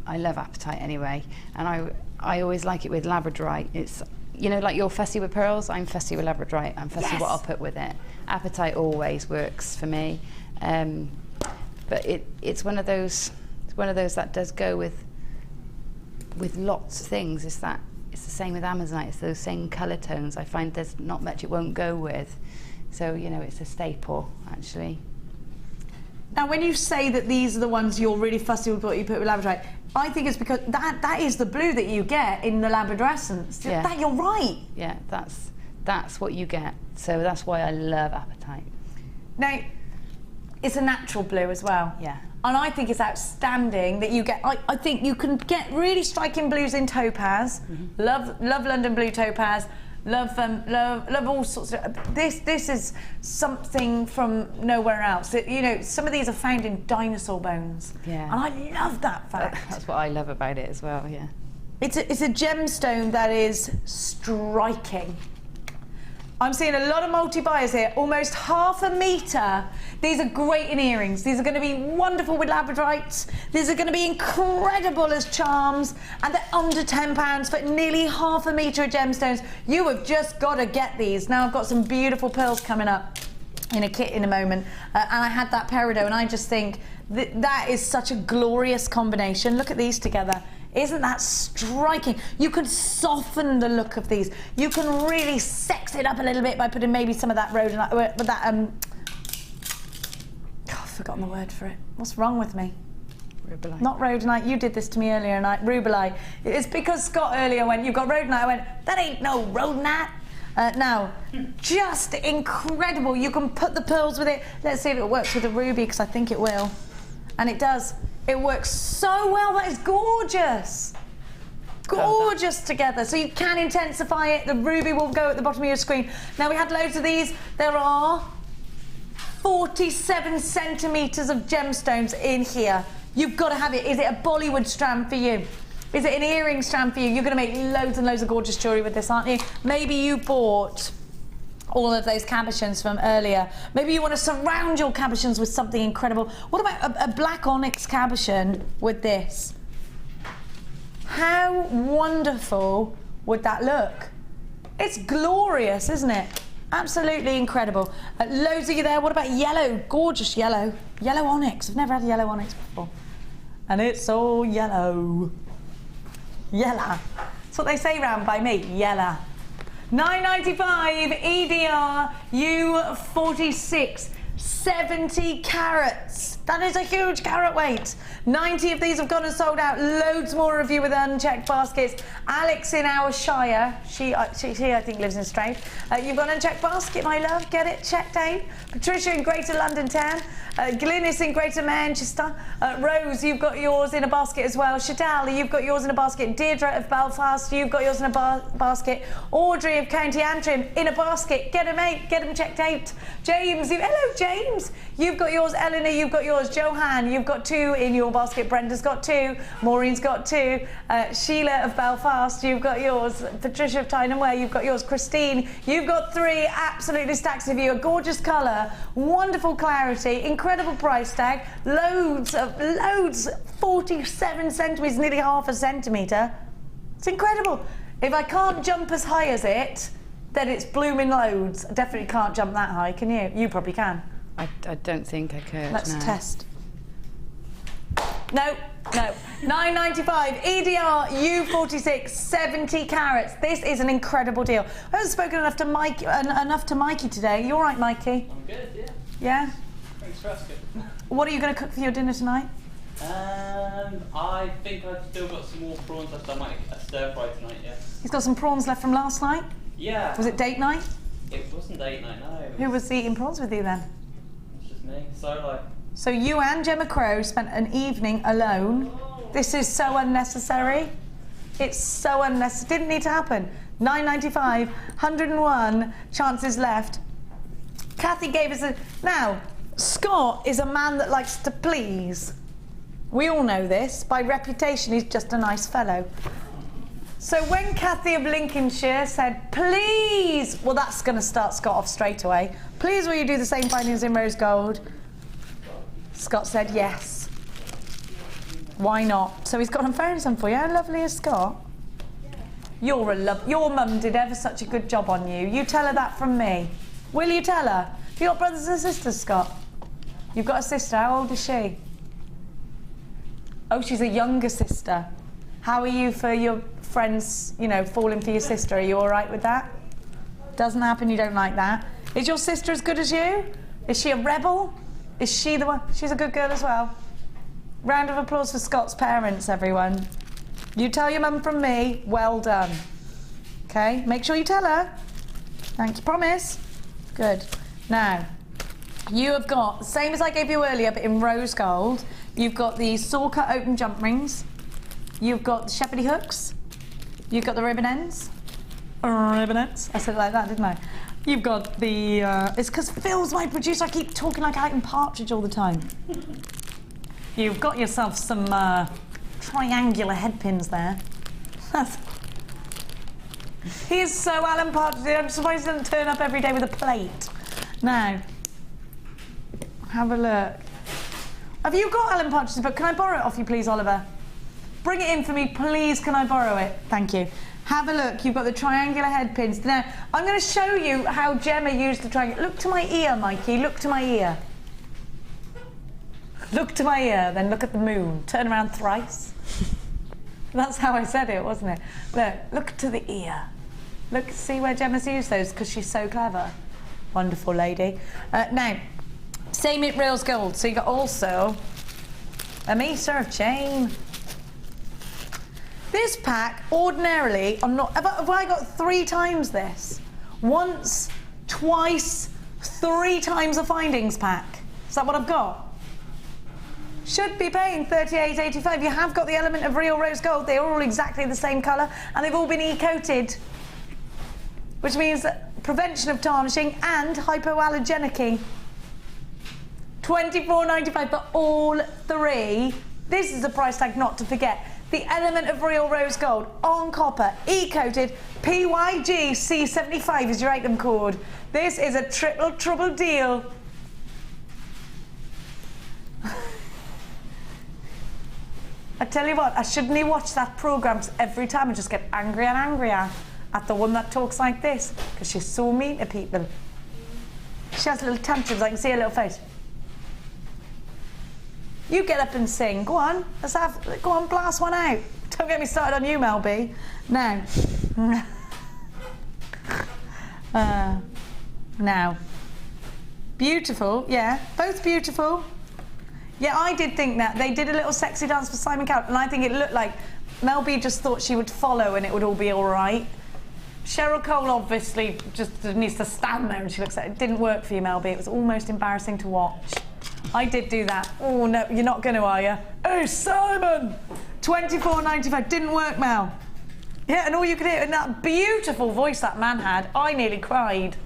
I love Apatite anyway, and I always like it with Labradorite. It's, you know, like you're fussy with pearls, I'm fussy with Labradorite. I'm fussy what I'll put with it. Apatite always works for me, but it's one of those that does go with lots of things. It's the same with Amazonite. It's those same colour tones. I find there's not much it won't go with, so you know it's a staple actually. Now, when you say that these are the ones you're really fussy with what you put with Labradorite, I think it's because that is the blue that you get in the Labradorescence. Yeah. That, you're right. Yeah, that's what you get. So that's why I love Apatite. Now, it's a natural blue as well. Yeah. And I think it's outstanding that you get, I think you can get really striking blues in topaz. Love London blue topaz. Love all sorts of. This is something from nowhere else. You know, some of these are found in dinosaur bones. Yeah. And I love that fact. That's what I love about it as well. Yeah. It's a gemstone that is striking. I'm seeing a lot of multi-buyers here, almost half a metre. These are great in earrings. These are going to be wonderful with Labradorites. These are going to be incredible as charms, and they're under £10 for nearly half a metre of gemstones. You have just got to get these. Now I've got some beautiful pearls coming up in a kit in a moment, and I had that peridot, and I just think that is such a glorious combination. Look at these together. Isn't that striking? You can soften the look of these. You can really sex it up a little bit by putting maybe some of that rhodonite, but that I've forgotten the word for it. What's wrong with me? Rubilite. Not rhodonite. You did this to me earlier, and Rubilite. It's because Scott earlier went, "You've got rhodonite." I went, "That ain't no rhodonite." Now, just incredible. You can put the pearls with it. Let's see if it works with the ruby, because I think it will, and it does. It works so well. That is gorgeous. Gorgeous together. So you can intensify it. The ruby will go at the bottom of your screen. Now, we had loads of these. There are 47 centimetres of gemstones in here. You've got to have it. Is it a Bollywood strand for you? Is it an earring strand for you? You're going to make loads and loads of gorgeous jewellery with this, aren't you? Maybe you bought all of those cabochons from earlier. Maybe you want to surround your cabochons with something incredible. What about a black onyx cabochon with this? How wonderful would that look? It's glorious, isn't it? Absolutely incredible. Loads of you there. What about yellow? Gorgeous yellow. Yellow onyx. I've never had yellow onyx before. And it's all yellow. Yellow. That's what they say round by me. Yellow. 9.95 EDR U46. 70 carats. That is a huge carat weight. 90 of these have gone and sold out. Loads more of you with unchecked baskets. Alex in our Shire, she I think lives in Strath. You've got an unchecked basket, my love. Get it checked out. Patricia in Greater London Town. Glynis in Greater Manchester. Rose, you've got yours in a basket as well. Shadal, you've got yours in a basket. Deirdre of Belfast, you've got yours in a basket. Audrey of County Antrim in a basket. Get them out, get them checked out. James, hello James. You've got yours. Eleanor, you've got yours. Johan, you've got 2 in your basket. Brenda's got 2. Maureen's got 2. Sheila of Belfast, you've got yours. Patricia of Tyne and Way, you've got yours. Christine, you've got 3. Absolutely stacks of you. A gorgeous colour, wonderful clarity, incredible price tag, loads, 47 centimetres, nearly half a centimetre. It's incredible. If I can't jump as high as it, then it's blooming loads. I definitely can't jump that high, can you? You probably can. I don't think I could. Let's test. No. 9.95 EDR U46, 70 carats. This is an incredible deal. I haven't spoken enough to Mikey today. You all right, Mikey? I'm good, yeah. Yeah? Thanks for asking. What are you going to cook for your dinner tonight? I think I've still got some more prawns left. I might get a stir fry tonight, yeah. He's got some prawns left from last night? Yeah. Was it date night? It wasn't date night, no. Who was eating prawns with you then? It's just me, solo. So you and Gemma Crow spent an evening alone. This is so unnecessary. It's so unnecessary. Didn't need to happen. 9.95, 101 chances left. Kathy gave us a... Now, Scott is a man that likes to please. We all know this. By reputation, he's just a nice fellow. So when Kathy of Lincolnshire said, please, well, that's going to start Scott off straight away. Please, will you do the same findings in rose gold? Scott said yes. Why not? So he's gone and found some for you. How lovely is Scott? You're a love. Your mum did ever such a good job on you. You tell her that from me. Will you tell her? Have you got brothers and sisters, Scott? You've got a sister. How old is she? Oh, she's a younger sister. How are you for your friends, you know, falling for your sister? Are you all right with that? Doesn't happen, you don't like that. Is your sister as good as you? Is she a rebel? Is she the one? She's a good girl as well. Round of applause for Scott's parents, everyone. You tell your mum from me, well done. Okay, make sure you tell her. Thank you, promise. Good. Now, you have got, the same as I gave you earlier, but in rose gold, you've got the saw cut open jump rings, you've got the shepherdy hooks, you've got the ribbon ends. Ribbon ends? I said it like that, didn't I? You've got the, it's because Phil's my producer, I keep talking like Out in Partridge all the time. You've got yourself some triangular head pins there. He is so Alan Partridge, I'm surprised he doesn't turn up every day with a plate. Now, have a look. Have you got Alan Partridge's book? Can I borrow it off you, please, Oliver? Bring it in for me, please. Can I borrow it? Thank you. Have a look. You've got the triangular head pins. Now, I'm going to show you how Gemma used the triangle. Look to my ear, Mikey. Look to my ear. Look to my ear, then look at the moon. Turn around thrice. That's how I said it, wasn't it? Look to the ear. Look, see where Gemma's used those, because she's so clever. Wonderful lady. Now, same it rails gold. So you got also a metre of chain. This pack, ordinarily, I'm not. Have I got 3 times this? Once, twice, 3 times a findings pack. Is that what I've got? Should be paying $38.85. You have got the element of real rose gold. They're all exactly the same colour, and they've all been e-coated, which means prevention of tarnishing and hypoallergenic. $24.95 for all 3. This is a price tag not to forget. The element of real rose gold on copper, e-coated, PYG C75 is your item code. This is a triple trouble deal. I tell you what, I shouldn't have watched that programme every time. I just get angrier and angrier at the one that talks like this, because she's so mean to people. She has little tantrums, I can see her little face. You get up and sing. Go on, go on, blast one out. Don't get me started on you, Mel B. Now. Now. Beautiful, yeah, both beautiful. Yeah, I did think that. They did a little sexy dance for Simon Cowell, and I think it looked like Mel B just thought she would follow and it would all be all right. Cheryl Cole obviously just needs to stand there and she looks at it. It didn't work for you, Mel B. It was almost embarrassing to watch. I did do that. Oh, no, you're not going to, are you? Hey, Simon! $24.95. Didn't work, Mel. Yeah, and all you could hear in that beautiful voice that man had, I nearly cried.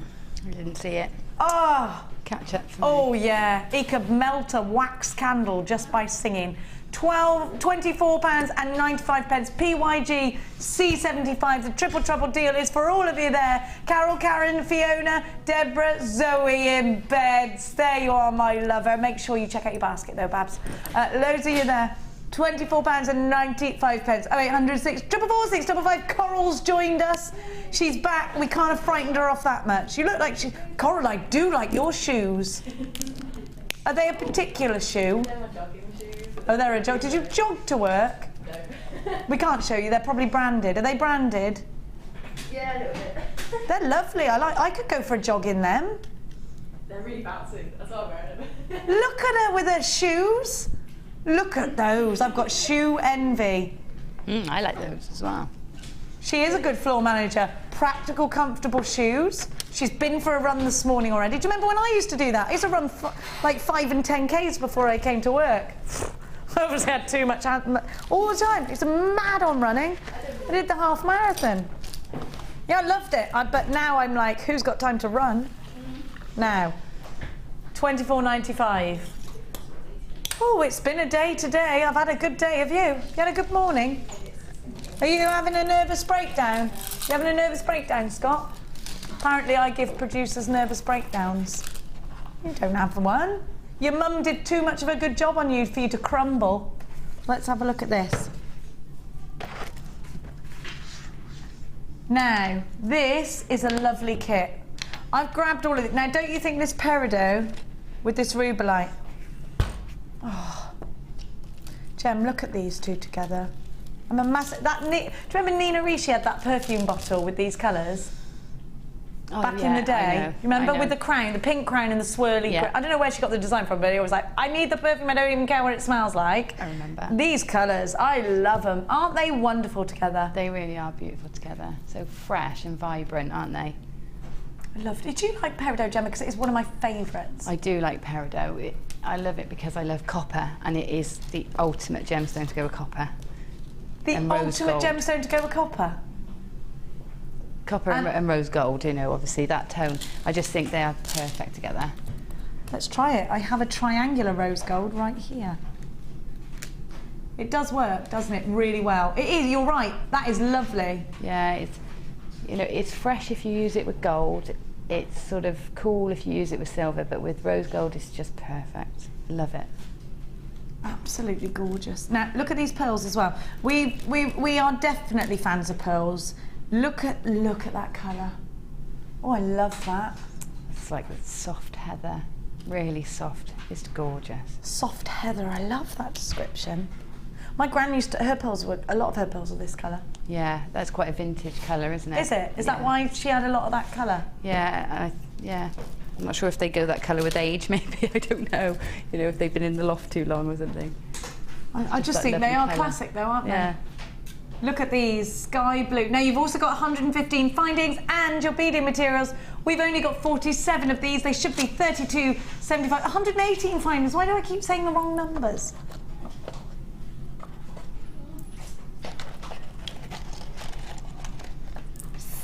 I didn't see it. Oh. Catch up for me. Oh, yeah. He could melt a wax candle just by singing. £24.95. PYG C75. The triple trouble deal is for all of you there. Carol, Karen, Fiona, Deborah, Zoe in beds. There you are, my lover. Make sure you check out your basket though, Babs. Loads of you there. £24.95. 0806 446 555. Coral's joined us. She's back. We can't have frightened her off that much. You look like she... Coral, I do like your shoes. Are they a particular shoe? They're my jogging shoes. Oh, they're a jog. Did you jog to work? No. We can't show you. They're probably branded. Are they branded? Yeah, a little bit. They're lovely. I could go for a jog in them. They're really bouncy. That's why I'm wearing them. Look at her with her shoes. Look at those. I've got shoe envy. I like those as well. She is a good floor manager. Practical, comfortable shoes. She's been for a run this morning already. Do you remember when I used to do that? I used to run like 5 and 10Ks before I came to work. I obviously had too much all the time. It's mad on running. I did the half marathon. Yeah, I loved it. But now I'm like, who's got time to run? Now, £24.95. Oh, it's been a day today. I've had a good day. Have you? You had a good morning? Are you having a nervous breakdown? You having a nervous breakdown, Scott? Apparently I give producers nervous breakdowns. You don't have one. Your mum did too much of a good job on you for you to crumble. Let's have a look at this. Now, this is a lovely kit. I've grabbed all of it. Now, don't you think this peridot with this Rubilite? Oh. Gem, look at these two together. I'm a massive... Do you remember Nina Ricci had that perfume bottle with these colours? Oh, Back yeah, in the day. I know, You remember I know. with the crown, the pink crown and the swirly... Yeah. I don't know where she got the design from, but it was like, I need the perfume, I don't even care what it smells like. I remember. These colours, I love them. Aren't they wonderful together? They really are beautiful together. So fresh and vibrant, aren't they? I love it. Did you like peridot, Gemma? Because it is one of my favourites. I do like peridot. I love it because I love copper, and it is the ultimate gemstone to go with copper. The and rose ultimate gold. gemstone to go with copper? Copper and rose gold, you know, obviously that tone. I just think they are perfect together. Let's try it. I have a triangular rose gold right here. It does work, doesn't it? Really well. It is, you're right. That is lovely. Yeah, it's, you know, it's fresh if you use it with gold. It's sort of cool if you use it with silver, but with rose gold, it's just perfect. Love it. Absolutely gorgeous. Now, look at these pearls as well. We are definitely fans of pearls. Look at that colour. Oh, I love that. It's like soft heather, really soft. It's gorgeous. Soft heather, I love that description. My gran used to, a lot of her pearls were this colour. Yeah, that's quite a vintage colour, isn't it? Is it? Is that why she had a lot of that colour? Yeah, yeah. I'm not sure if they go that colour with age, maybe, I don't know. You know, if they've been in the loft too long or something. I just think they are classic though, aren't they? Look at these, sky blue. Now you've also got 115 findings and your beading materials. We've only got 47 of these. They should be 32.75, 118 findings. Why do I keep saying the wrong numbers?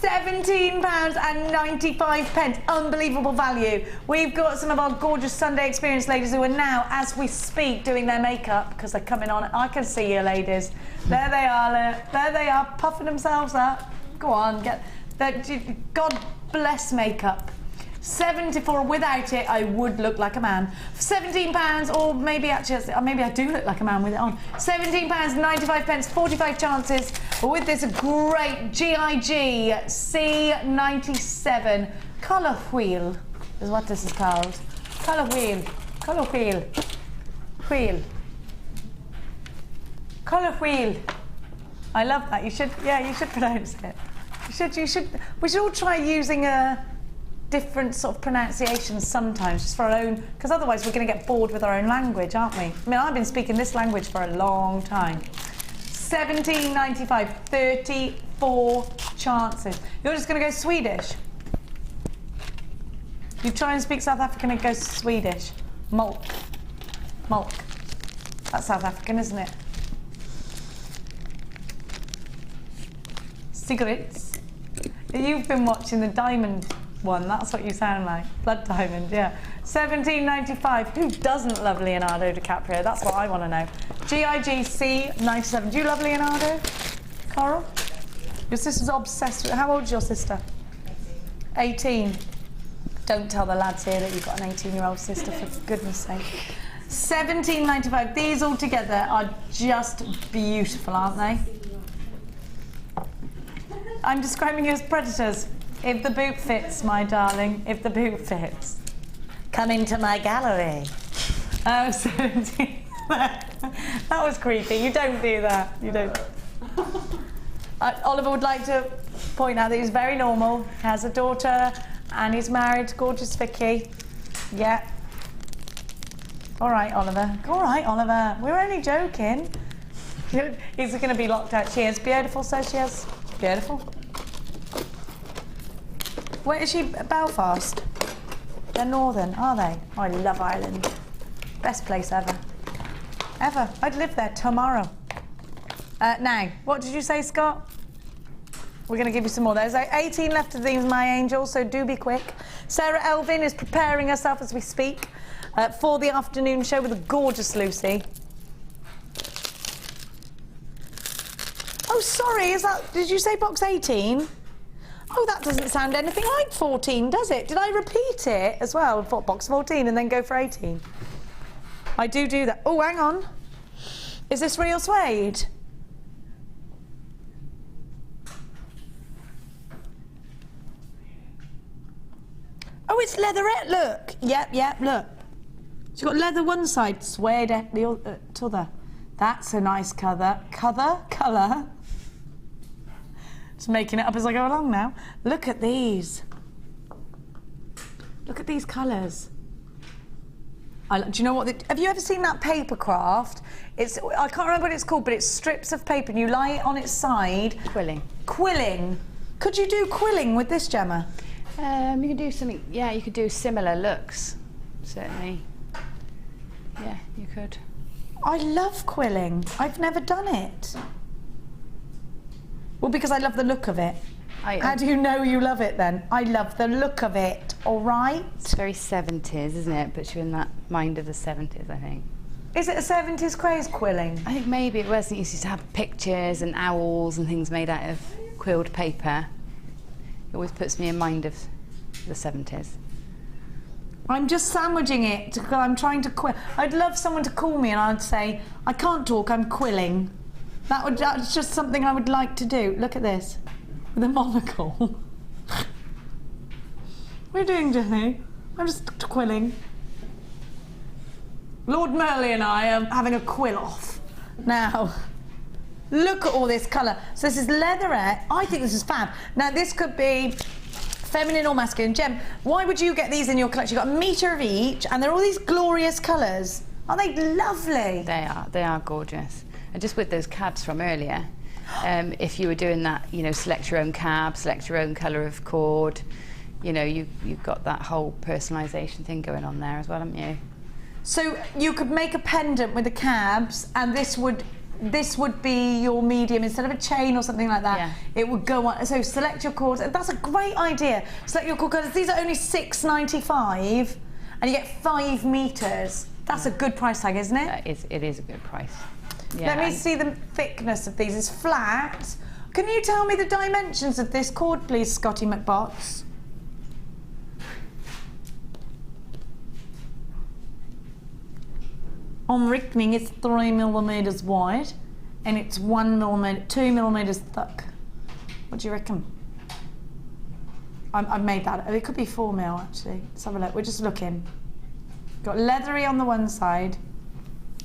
£17.95. Unbelievable value. We've got some of our gorgeous Sunday experience ladies who are now, as we speak, doing their makeup because they're coming on. I can see you, ladies. There they are. There they are, puffing themselves up. Go on, get that. God bless makeup. 74. Without it, I would look like a man. £17, or maybe actually, maybe I do look like a man with it on. £17.95, 45 chances with this great GIG C97 colour wheel, is what this is called. Colour wheel, colour wheel, wheel, colour wheel. I love that. You should, yeah, you should pronounce it. You should. We should all try using a different sort of pronunciations sometimes, just for our own, because otherwise we're going to get bored with our own language, aren't we? I mean, I've been speaking this language for a long time. 17.95, 34 chances. You're just going to go Swedish. You try and speak South African and go Swedish. Mulk. Mulk. That's South African, isn't it? Cigarettes. You've been watching the diamond one, that's what you sound like. Blood diamond, yeah. 17.95. Who doesn't love Leonardo DiCaprio? That's what I want to know. GIGC 97. Do you love Leonardo? Coral? Your sister's obsessed with... How old's your sister? 18. Don't tell the lads here that you've got an 18-year-old sister, for goodness sake. 17.95. These all together are just beautiful, aren't they? I'm describing you as predators. If the boot fits, my darling, if the boot fits. Come into my gallery. Oh, 17. That was creepy. You don't do that. You don't. Oliver would like to point out that he's very normal, has a daughter, and he's married to gorgeous Vicky. Yeah. All right, Oliver. All right, Oliver. We're only joking. He's going to be locked out. She is beautiful, so she is. Beautiful. Where is she? Belfast? They're northern, are they? Oh, I love Ireland. Best place ever. Ever. I'd live there tomorrow. Now, what did you say, Scott? We're going to give you some more. There's 18 left of these, my angels, so do be quick. Sarah Elvin is preparing herself as we speak for the afternoon show with a gorgeous Lucy. Oh, sorry, is that... Did you say box 18? Oh, that doesn't sound anything like 14, does it? Did I repeat it as well? Box 14 and then go for 18? I do that. Oh, hang on. Is this real suede? Oh, it's leatherette, look. Yep, look. She's got leather one side, suede the other. That's a nice colour. Colour. Just making it up as I go along now. Look at these. Look at these colours. Do you know what? Have you ever seen that paper craft? I can't remember what it's called, but it's strips of paper and you lie it on its side. Quilling. Quilling. Could you do quilling with this, Gemma? You could do something. Yeah, you could do similar looks. Certainly. Yeah, you could. I love quilling. I've never done it. Well, because I love the look of it. How do you know you love it then? I love the look of it, all right? It's very 70s, isn't it? Puts you in that mind of the 70s, I think. Is it a 70s craze, quilling? I think maybe it was. It used to have pictures and owls and things made out of quilled paper. It always puts me in mind of the 70s. I'm just sandwiching it because I'm trying to quill. I'd love someone to call me and I'd say, I can't talk, I'm quilling. That's just something I would like to do. Look at this, with a monocle. What are you doing, Jenny? I'm just quilling. Lord Merley and I are having a quill off. Now, look at all this colour. So this is leatherette. I think this is fab. Now this could be feminine or masculine. Gem, why would you get these in your collection? You've got a metre of each and they're all these glorious colours. Aren't they lovely? They are gorgeous. And just with those cabs from earlier, if you were doing that, you know, select your own cab, select your own colour of cord, you know, you've got that whole personalisation thing going on there as well, haven't you? So you could make a pendant with the cabs, and this would be your medium instead of a chain or something like that. Yeah. It would go on. So select your cords. That's a great idea. Select your cord colours. These are only $6.95, and you get 5 metres. That's a good price tag, isn't it? It is a good price. Yeah, Let me see the thickness of these. It's flat. Can you tell me the dimensions of this cord, please, Scotty McBots? On reckoning, it's 3 millimetres wide, and it's 2 millimetres thick. What do you reckon? I've made that. It could be 4 mil actually. Let's have a look. We're just looking. Got leathery on the one side.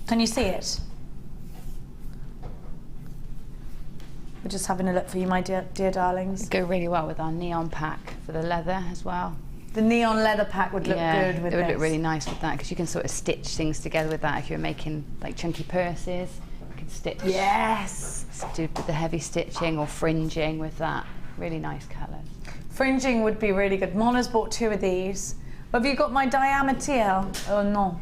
Can you see it? We're just having a look for you, my dear darlings. It'd go really well with our neon pack for the leather as well. The neon leather pack would look good with it would this. look really nice with that because you can sort of stitch things together with that. If you're making like chunky purses, you can stitch. Yes. Do the heavy stitching or fringing with that. Really nice colours. Fringing would be really good. Mona's bought 2 of these. Have you got my diameter? Oh no.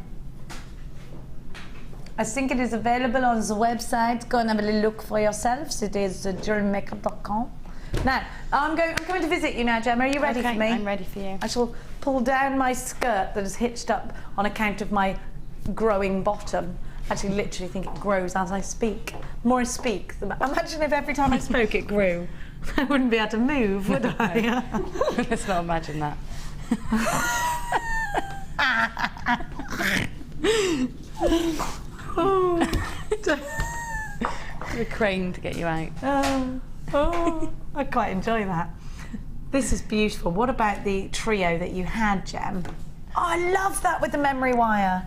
I think it is available on the website. Go and have a little look for yourselves. It is JewelleryMaker.com. Now, I'm coming to visit you now, Gemma. Are you ready for me? I'm ready for you. I shall pull down my skirt that is hitched up on account of my growing bottom. Actually, literally think it grows as I speak. The more I speak, imagine if every time I spoke it grew. I wouldn't be able to move, would I? Let's not imagine that. The crane to get you out. Oh, I quite enjoy that. This is beautiful. What about the trio that you had, Gem? Oh, I love that with the memory wire.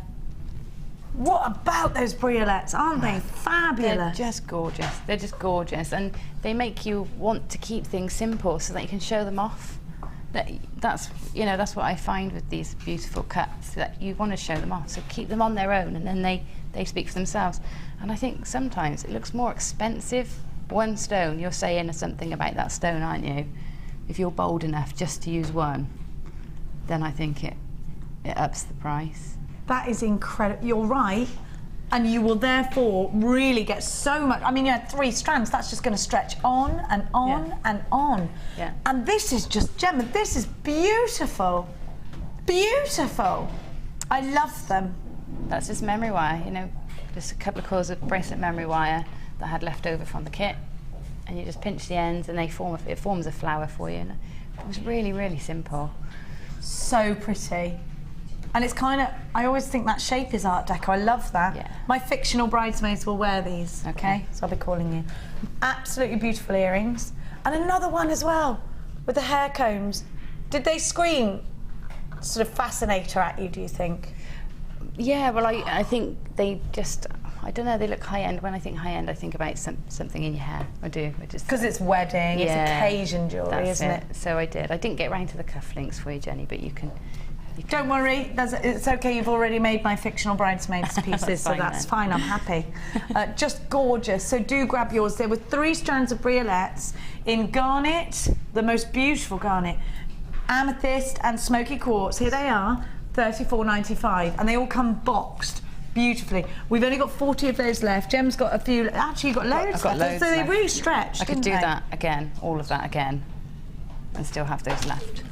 What about those Briolettes? Aren't they fabulous? They're just gorgeous. They're just gorgeous, and they make you want to keep things simple so that you can show them off. That's what I find with these beautiful cuts, that you want to show them off. So keep them on their own, and then they speak for themselves. And I think sometimes it looks more expensive. One stone, you're saying something about that stone, aren't you? If you're bold enough just to use one, then I think it ups the price. That is incredible. You're right. And you will therefore really get so much. I mean, you had 3 strands. That's just going to stretch on and on and on. Yeah. And this is just, Gemma, this is beautiful. Beautiful. I love them. That's just memory wire, just a couple of coils of bracelet memory wire that I had left over from the kit, and you just pinch the ends and it forms a flower for you. And it was really, really simple. So pretty. And it's kind of, I always think that shape is Art Deco. I love that. Yeah. My fictional bridesmaids will wear these, okay? So I'll be calling you. Absolutely beautiful earrings. And another one as well, with the hair combs. Did they scream sort of fascinator at you, do you think? Yeah, well, I think they just, I don't know, they look high-end. When I think high-end, I think about something in your hair. I do. Because it's wedding, it's occasion jewellery, isn't it? So I did. I didn't get round to the cufflinks for you, Jenny, but you can... Don't worry, it's okay, you've already made my fictional bridesmaids pieces, so that's fine, I'm happy. Just gorgeous, so do grab yours. There were 3 strands of Briolettes in garnet, the most beautiful garnet, amethyst and smoky quartz. Here they are, $34.95, and they all come boxed beautifully. We've only got 40 of those left. Gem's got a few, actually you've got loads. I've got loads so they left. really stretched, I could do that again, all of that again, and still have those left.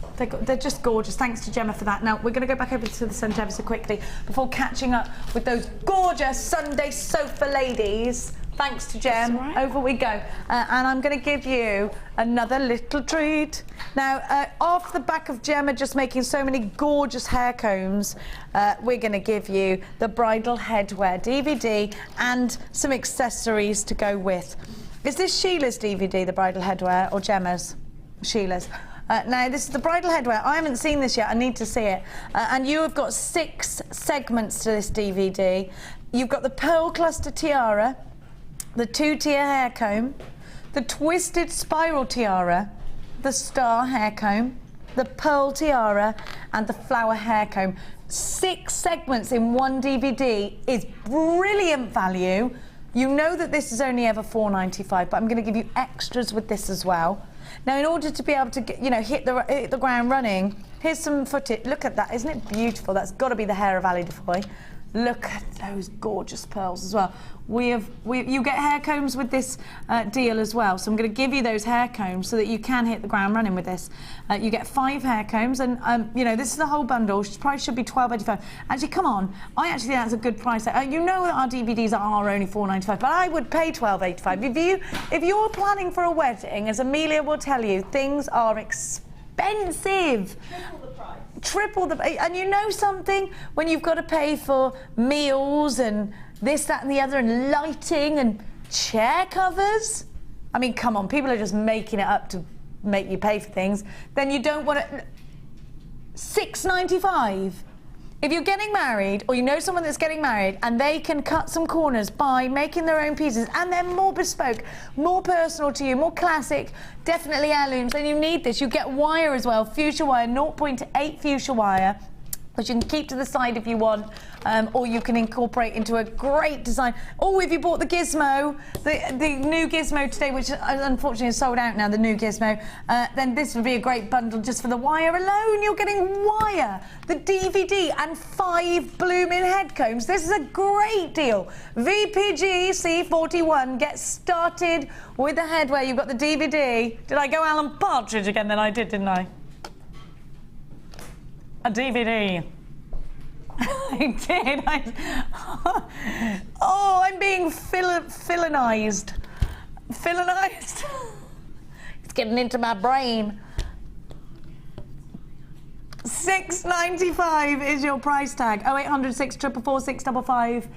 They're just gorgeous. Thanks to Gemma for that. Now, we're going to go back over to the centre ever so quickly before catching up with those gorgeous Sunday sofa ladies. Thanks to Gem. Right. Over we go. And I'm going to give you another little treat. Now, off the back of Gemma just making so many gorgeous hair combs, we're going to give you the bridal headwear DVD and some accessories to go with. Is this Sheila's DVD, the bridal headwear, or Gemma's? Sheila's. Now, this is the bridal headwear. I haven't seen this yet. I need to see it. And you have got 6 segments to this DVD. You've got the pearl cluster tiara, the 2-tier hair comb, the twisted spiral tiara, the star hair comb, the pearl tiara, and the flower hair comb. 6 segments in one DVD is brilliant value. You know that this is only ever $4.95, but I'm going to give you extras with this as well. Now, in order to be able to get, hit the ground running, here's some footage. Look at that, isn't it beautiful? That's got to be the hair of Ali Defoy. Look at those gorgeous pearls as well. You get hair combs with this deal as well. So I'm going to give you those hair combs so that you can hit the ground running with this. You get 5 hair combs, and this is the whole bundle. Price should be $12.85. Actually, come on, I actually think that's a good price. You know that our DVDs are only $4.95, but I would pay $12.85. If you're planning for a wedding, as Amelia will tell you, things are expensive. Triple the price. And you know something? When you've got to pay for meals and this, that and the other, and lighting and chair covers. I mean, come on, people are just making it up to make you pay for things. Then you don't want to... $6.95. If you're getting married, or you know someone that's getting married, and they can cut some corners by making their own pieces, and they're more bespoke, more personal to you, more classic, definitely heirlooms, then you need this. You get wire as well, fuchsia wire, 0.8 fuchsia wire, which you can keep to the side if you want, or you can incorporate into a great design. Oh, if you bought the Gizmo, the new Gizmo today, which unfortunately is sold out now, the new Gizmo, then this would be a great bundle just for the wire alone. You're getting wire, the DVD, and 5 blooming head combs. This is a great deal. VPG C41, get started with the headwear. You've got the DVD. Did I go Alan Partridge again? Then I did, didn't I? A DVD. I did. Oh, I'm being villainized. Villainized? It's getting into my brain. $6.95 is your price tag. 0800 644 655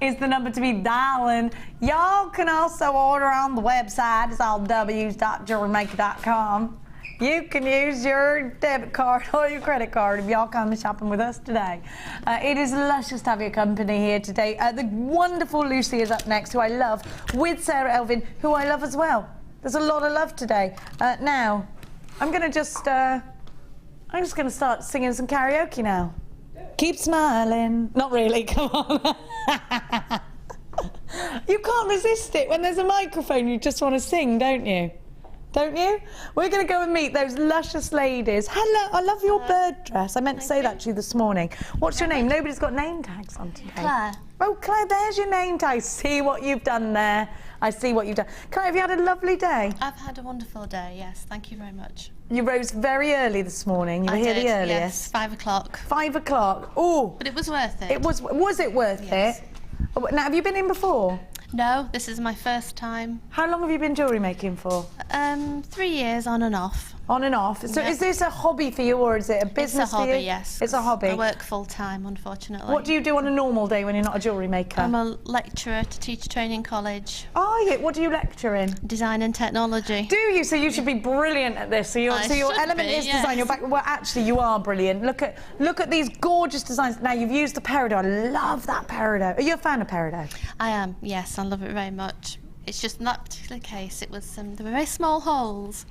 is the number to be dialing. Y'all can also order on the website. It's all www.jewellerymaker.com. You can use your debit card or your credit card if y'all come shopping with us today. It is luscious to have your company here today. The wonderful Lucy is up next, who I love, with Sarah Elvin, who I love as well. There's a lot of love today. Now, I'm just going to start singing some karaoke now. Keep smiling. Not really, come on. You can't resist it. When there's a microphone, you just want to sing, don't you? Don't you? We're going to go and meet those luscious ladies. Hello, I love your bird dress. I meant to say that to you this morning. What's your name? Nobody's got name tags on today. Claire. Oh, Claire, there's your name tag. I see what you've done there. I see what you've done. Claire, have you had a lovely day? I've had a wonderful day, yes. Thank you very much. You rose very early this morning. You were here the earliest. Yes, 5 o'clock. 5 o'clock. Oh. But it was worth it. It was it worth it? Now, have you been in before? No, this is my first time. How long have you been jewellery making for? 3 years, on and off. On and off. So is this a hobby for you, or is it a business It's a hobby, for you? yes. It's a hobby. I work full time, unfortunately. What do you do on a normal day when you're not a jewellery maker? I'm a lecturer to teach training college. Are you? What do you lecture in? Design and technology. Do you? So you should be brilliant at this. So your element is design. Your back. Well, actually, you are brilliant. Look at these gorgeous designs. Now you've used the peridot. I love that peridot. Are you a fan of peridot? I am. Yes, I love it very much. It's just in that particular case, it was there were very small holes.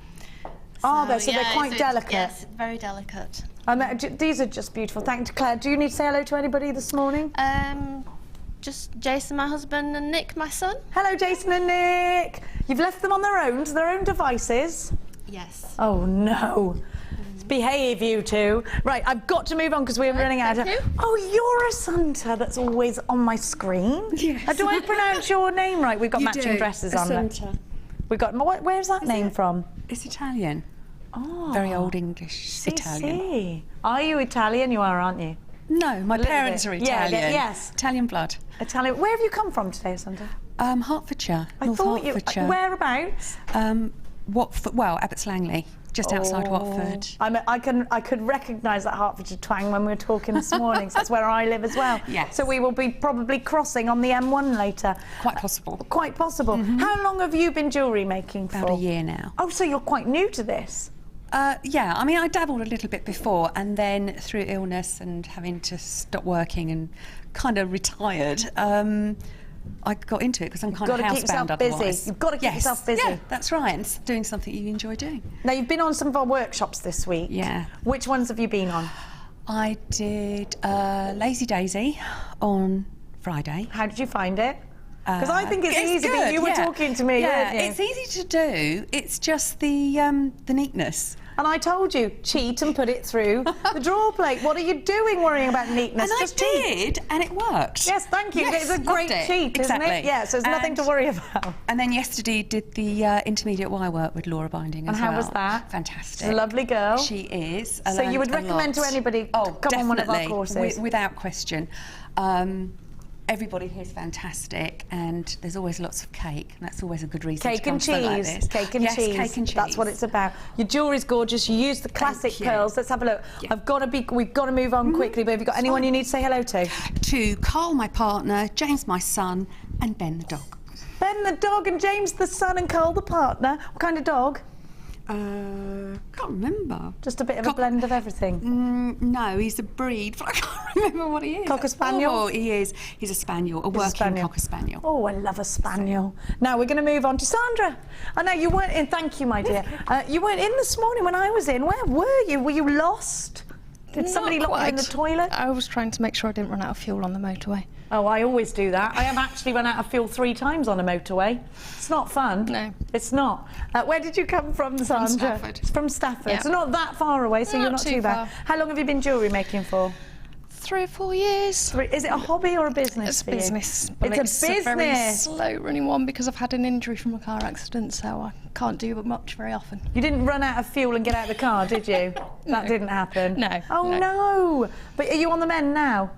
So they're quite delicate. Yes, very delicate. These are just beautiful. Thank you, Claire. Do you need to say hello to anybody this morning? Just Jason, my husband, and Nick, my son. Hello, Jason and Nick. You've left them on their own, to their own devices? Yes. Oh, no. Behave, you two. Right, I've got to move on because we're running out of... Oh, you're a Santa that's always on my screen? Yes. Do I pronounce your name right? We've got matching dresses on. Santa. We've got... Where's that name from? It's Italian. Oh. Very old English Italian. Are you Italian? You are, aren't you? No, my parents are Italian. Yes. Italian blood. Italian. Where have you come from today, Santa? Hertfordshire. North Hertfordshire. Whereabouts? Watford. Well, Abbots Langley. Just outside Watford. I could recognise that Hertfordshire twang when we were talking this morning, so that's where I live as well. Yes. So we will be probably crossing on the M1 later. Quite possible. Quite possible. Mm-hmm. How long have you been jewellery making for? About a year now. Oh, so you're quite new to this? Yeah, I mean, I dabbled a little bit before, and then through illness and having to stop working and kind of retired, I got into it because I'm kind of housebound otherwise. You've got to keep yourself busy. Yeah, that's right. And it's doing something you enjoy doing. Now, you've been on some of our workshops this week. Yeah. Which ones have you been on? I did Lazy Daisy on Friday. How did you find it? Because I think it's easy, but you were talking to me, weren't you? It's easy to do. It's just the neatness. And I told you, cheat and put it through the drawer plate. What are you doing worrying about neatness? And just I did, and it worked. Yes, thank you. Yes, it's a great cheat, isn't it? Yeah, so there's nothing to worry about. And then yesterday did the intermediate wire work with Laura Binding as well. And how was that? Fantastic. She's a lovely girl. She is. So you would recommend to anybody come on one of our courses? Without question. Everybody here is fantastic, and there's always lots of cake, and that's always a good reason to come to something like this. Cake and cheese. Yes, cake and cheese. That's what it's about. Your jewellery's gorgeous. You use the classic pearls. Let's have a look. Yeah. We've got to move on quickly, but have you got anyone you need to say hello to? To Carl, my partner, James, my son, and Ben the dog. Ben the dog and James the son and Carl the partner. What kind of dog? Can't remember. Just a bit of a blend of everything? No, he's a breed, but I can't remember what he is. Cocker Spaniel? Oh, he is. He's a Spaniel, a working Cocker Spaniel. Oh, I love a Spaniel. Now we're going to move on to Sandra. I know you weren't in, thank you, my dear. You weren't in this morning when I was in. Where were you? Were you lost? Did somebody lock you in the toilet? I was trying to make sure I didn't run out of fuel on the motorway. Oh, I always do that. I have actually run out of fuel 3 times on a motorway. It's not fun. No. It's not. Where did you come from, Sandra? From Stafford. From Stafford. Yeah. So not that far away, so you're not too bad. How long have you been jewellery making for? 3 or 4 years. Is it a hobby or a business? It's a for you? business. It's a business. A very slow running one because I've had an injury from a car accident, so I can't do much very often. You didn't run out of fuel and get out of the car, did you? That didn't happen. No. Oh no. But are you on the mend now?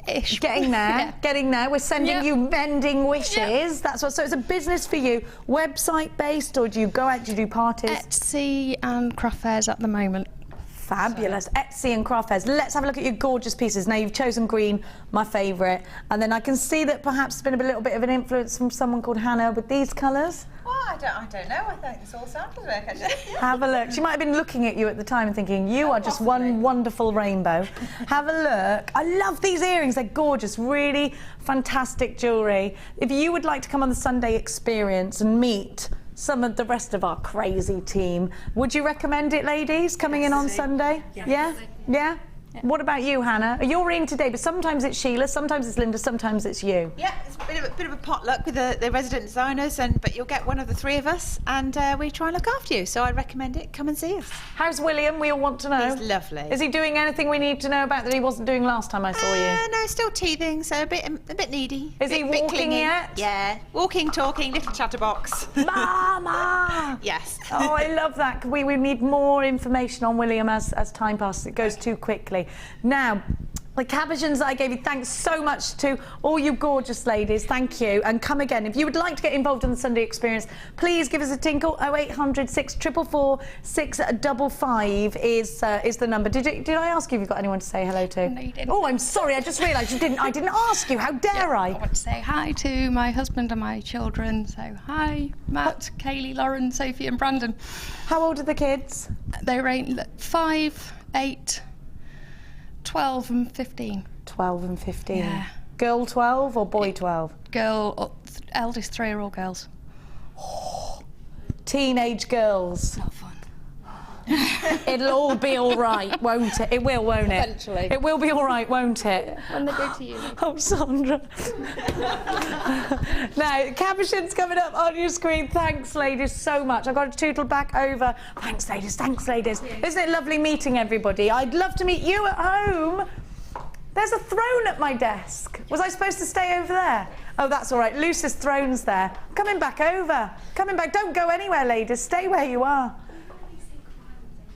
Ish. Getting there, Yeah. getting there. We're sending you mending wishes. Yeah. That's what. So it's a business for you. Website based, or do you go out? Do you do parties? Etsy and craft fairs at the moment. Fabulous. Etsy and craft fairs. Let's have a look at your gorgeous pieces. Now, you've chosen green, my favourite. And then I can see that perhaps there's been a little bit of an influence from someone called Hannah with these colours. Well, I don't know. I think it's all samples work, actually. Have a look. She might have been looking at you at the time and thinking, you are just one wonderful rainbow. Have a look. I love these earrings. They're gorgeous. Really fantastic jewellery. If you would like to come on the Sunday experience and meet some of the rest of our crazy team, would you recommend it, ladies, coming in on Sunday? Yes. Yeah? Yeah? What about you, Hannah? You're in today, but sometimes it's Sheila, sometimes it's Linda, sometimes it's you. Yeah, it's a bit of a potluck with the resident designers, but you'll get one of the 3 of us, and we try and look after you. So I'd recommend it. Come and see us. How's William? We all want to know. He's lovely. Is he doing anything we need to know about that he wasn't doing last time I saw you? No, still teething, so a bit needy. Is he bit walking clingy. yet? Yeah, walking, talking, little chatterbox. Mama! Yes. Oh, I love that. We need more information on William as time passes. It goes too quickly. Now, the cabochons that I gave you, thanks so much to all you gorgeous ladies. Thank you. And come again. If you would like to get involved in the Sunday experience, please give us a tinkle. 0800 644 655 is the number. Did I ask you if you've got anyone to say hello to? No, you didn't. Oh, I'm sorry. I just realised I didn't ask you. How dare I? I want to say hi to my husband and my children. So hi, Matt, Kaylee, Lauren, Sophie and Brandon. How old are the kids? They range 5, 8, 12 and 15. 12 and 15. Yeah. Girl 12 or boy 12? Girl, eldest 3 are all girls. Teenage girls. Not fun. It'll all be all right, won't it? It will, won't it? Eventually. It will be all right, won't it? When they go to uni. Oh, Sandra. Now, cabochon's coming up on your screen. Thanks, ladies, so much. I've got to tootle back over. Thanks, ladies. Thanks, ladies. Isn't it lovely meeting everybody? I'd love to meet you at home. There's a throne at my desk. Was I supposed to stay over there? Oh, that's all right. Luce's throne's there. Coming back over. Coming back. Don't go anywhere, ladies. Stay where you are.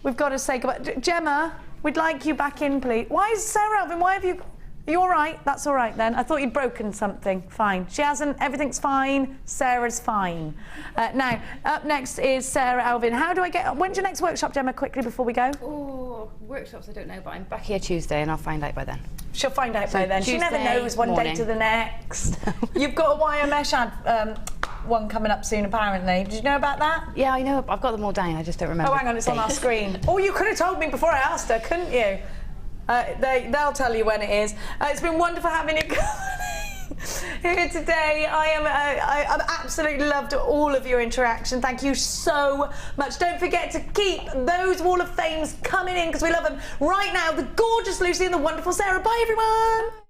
We've got to say goodbye. Gemma, we'd like you back in, please. Why is Sarah Alvin? Why have you... Are you all right? That's all right, then. I thought you'd broken something. Fine. She hasn't. Everything's fine. Sarah's fine. Now, up next is Sarah Alvin. How do I get... When's your next workshop, Gemma, quickly, before we go? Oh, workshops, I don't know, but I'm back here Tuesday and I'll find out by then. She'll find out by then. She never knows one day to the next. You've got a wire mesh one coming up soon, apparently. Did you know about that? Yeah, I know. I've got them all down. I just don't remember. Oh, hang on. It's on our screen. Oh, you could have told me before I asked her, couldn't you? They'll tell you when it is. It's been wonderful having you here today. I've absolutely loved all of your interaction. Thank you so much. Don't forget to keep those Wall of Fames coming in because we love them. Right now, the gorgeous Lucy and the wonderful Sarah. Bye, everyone.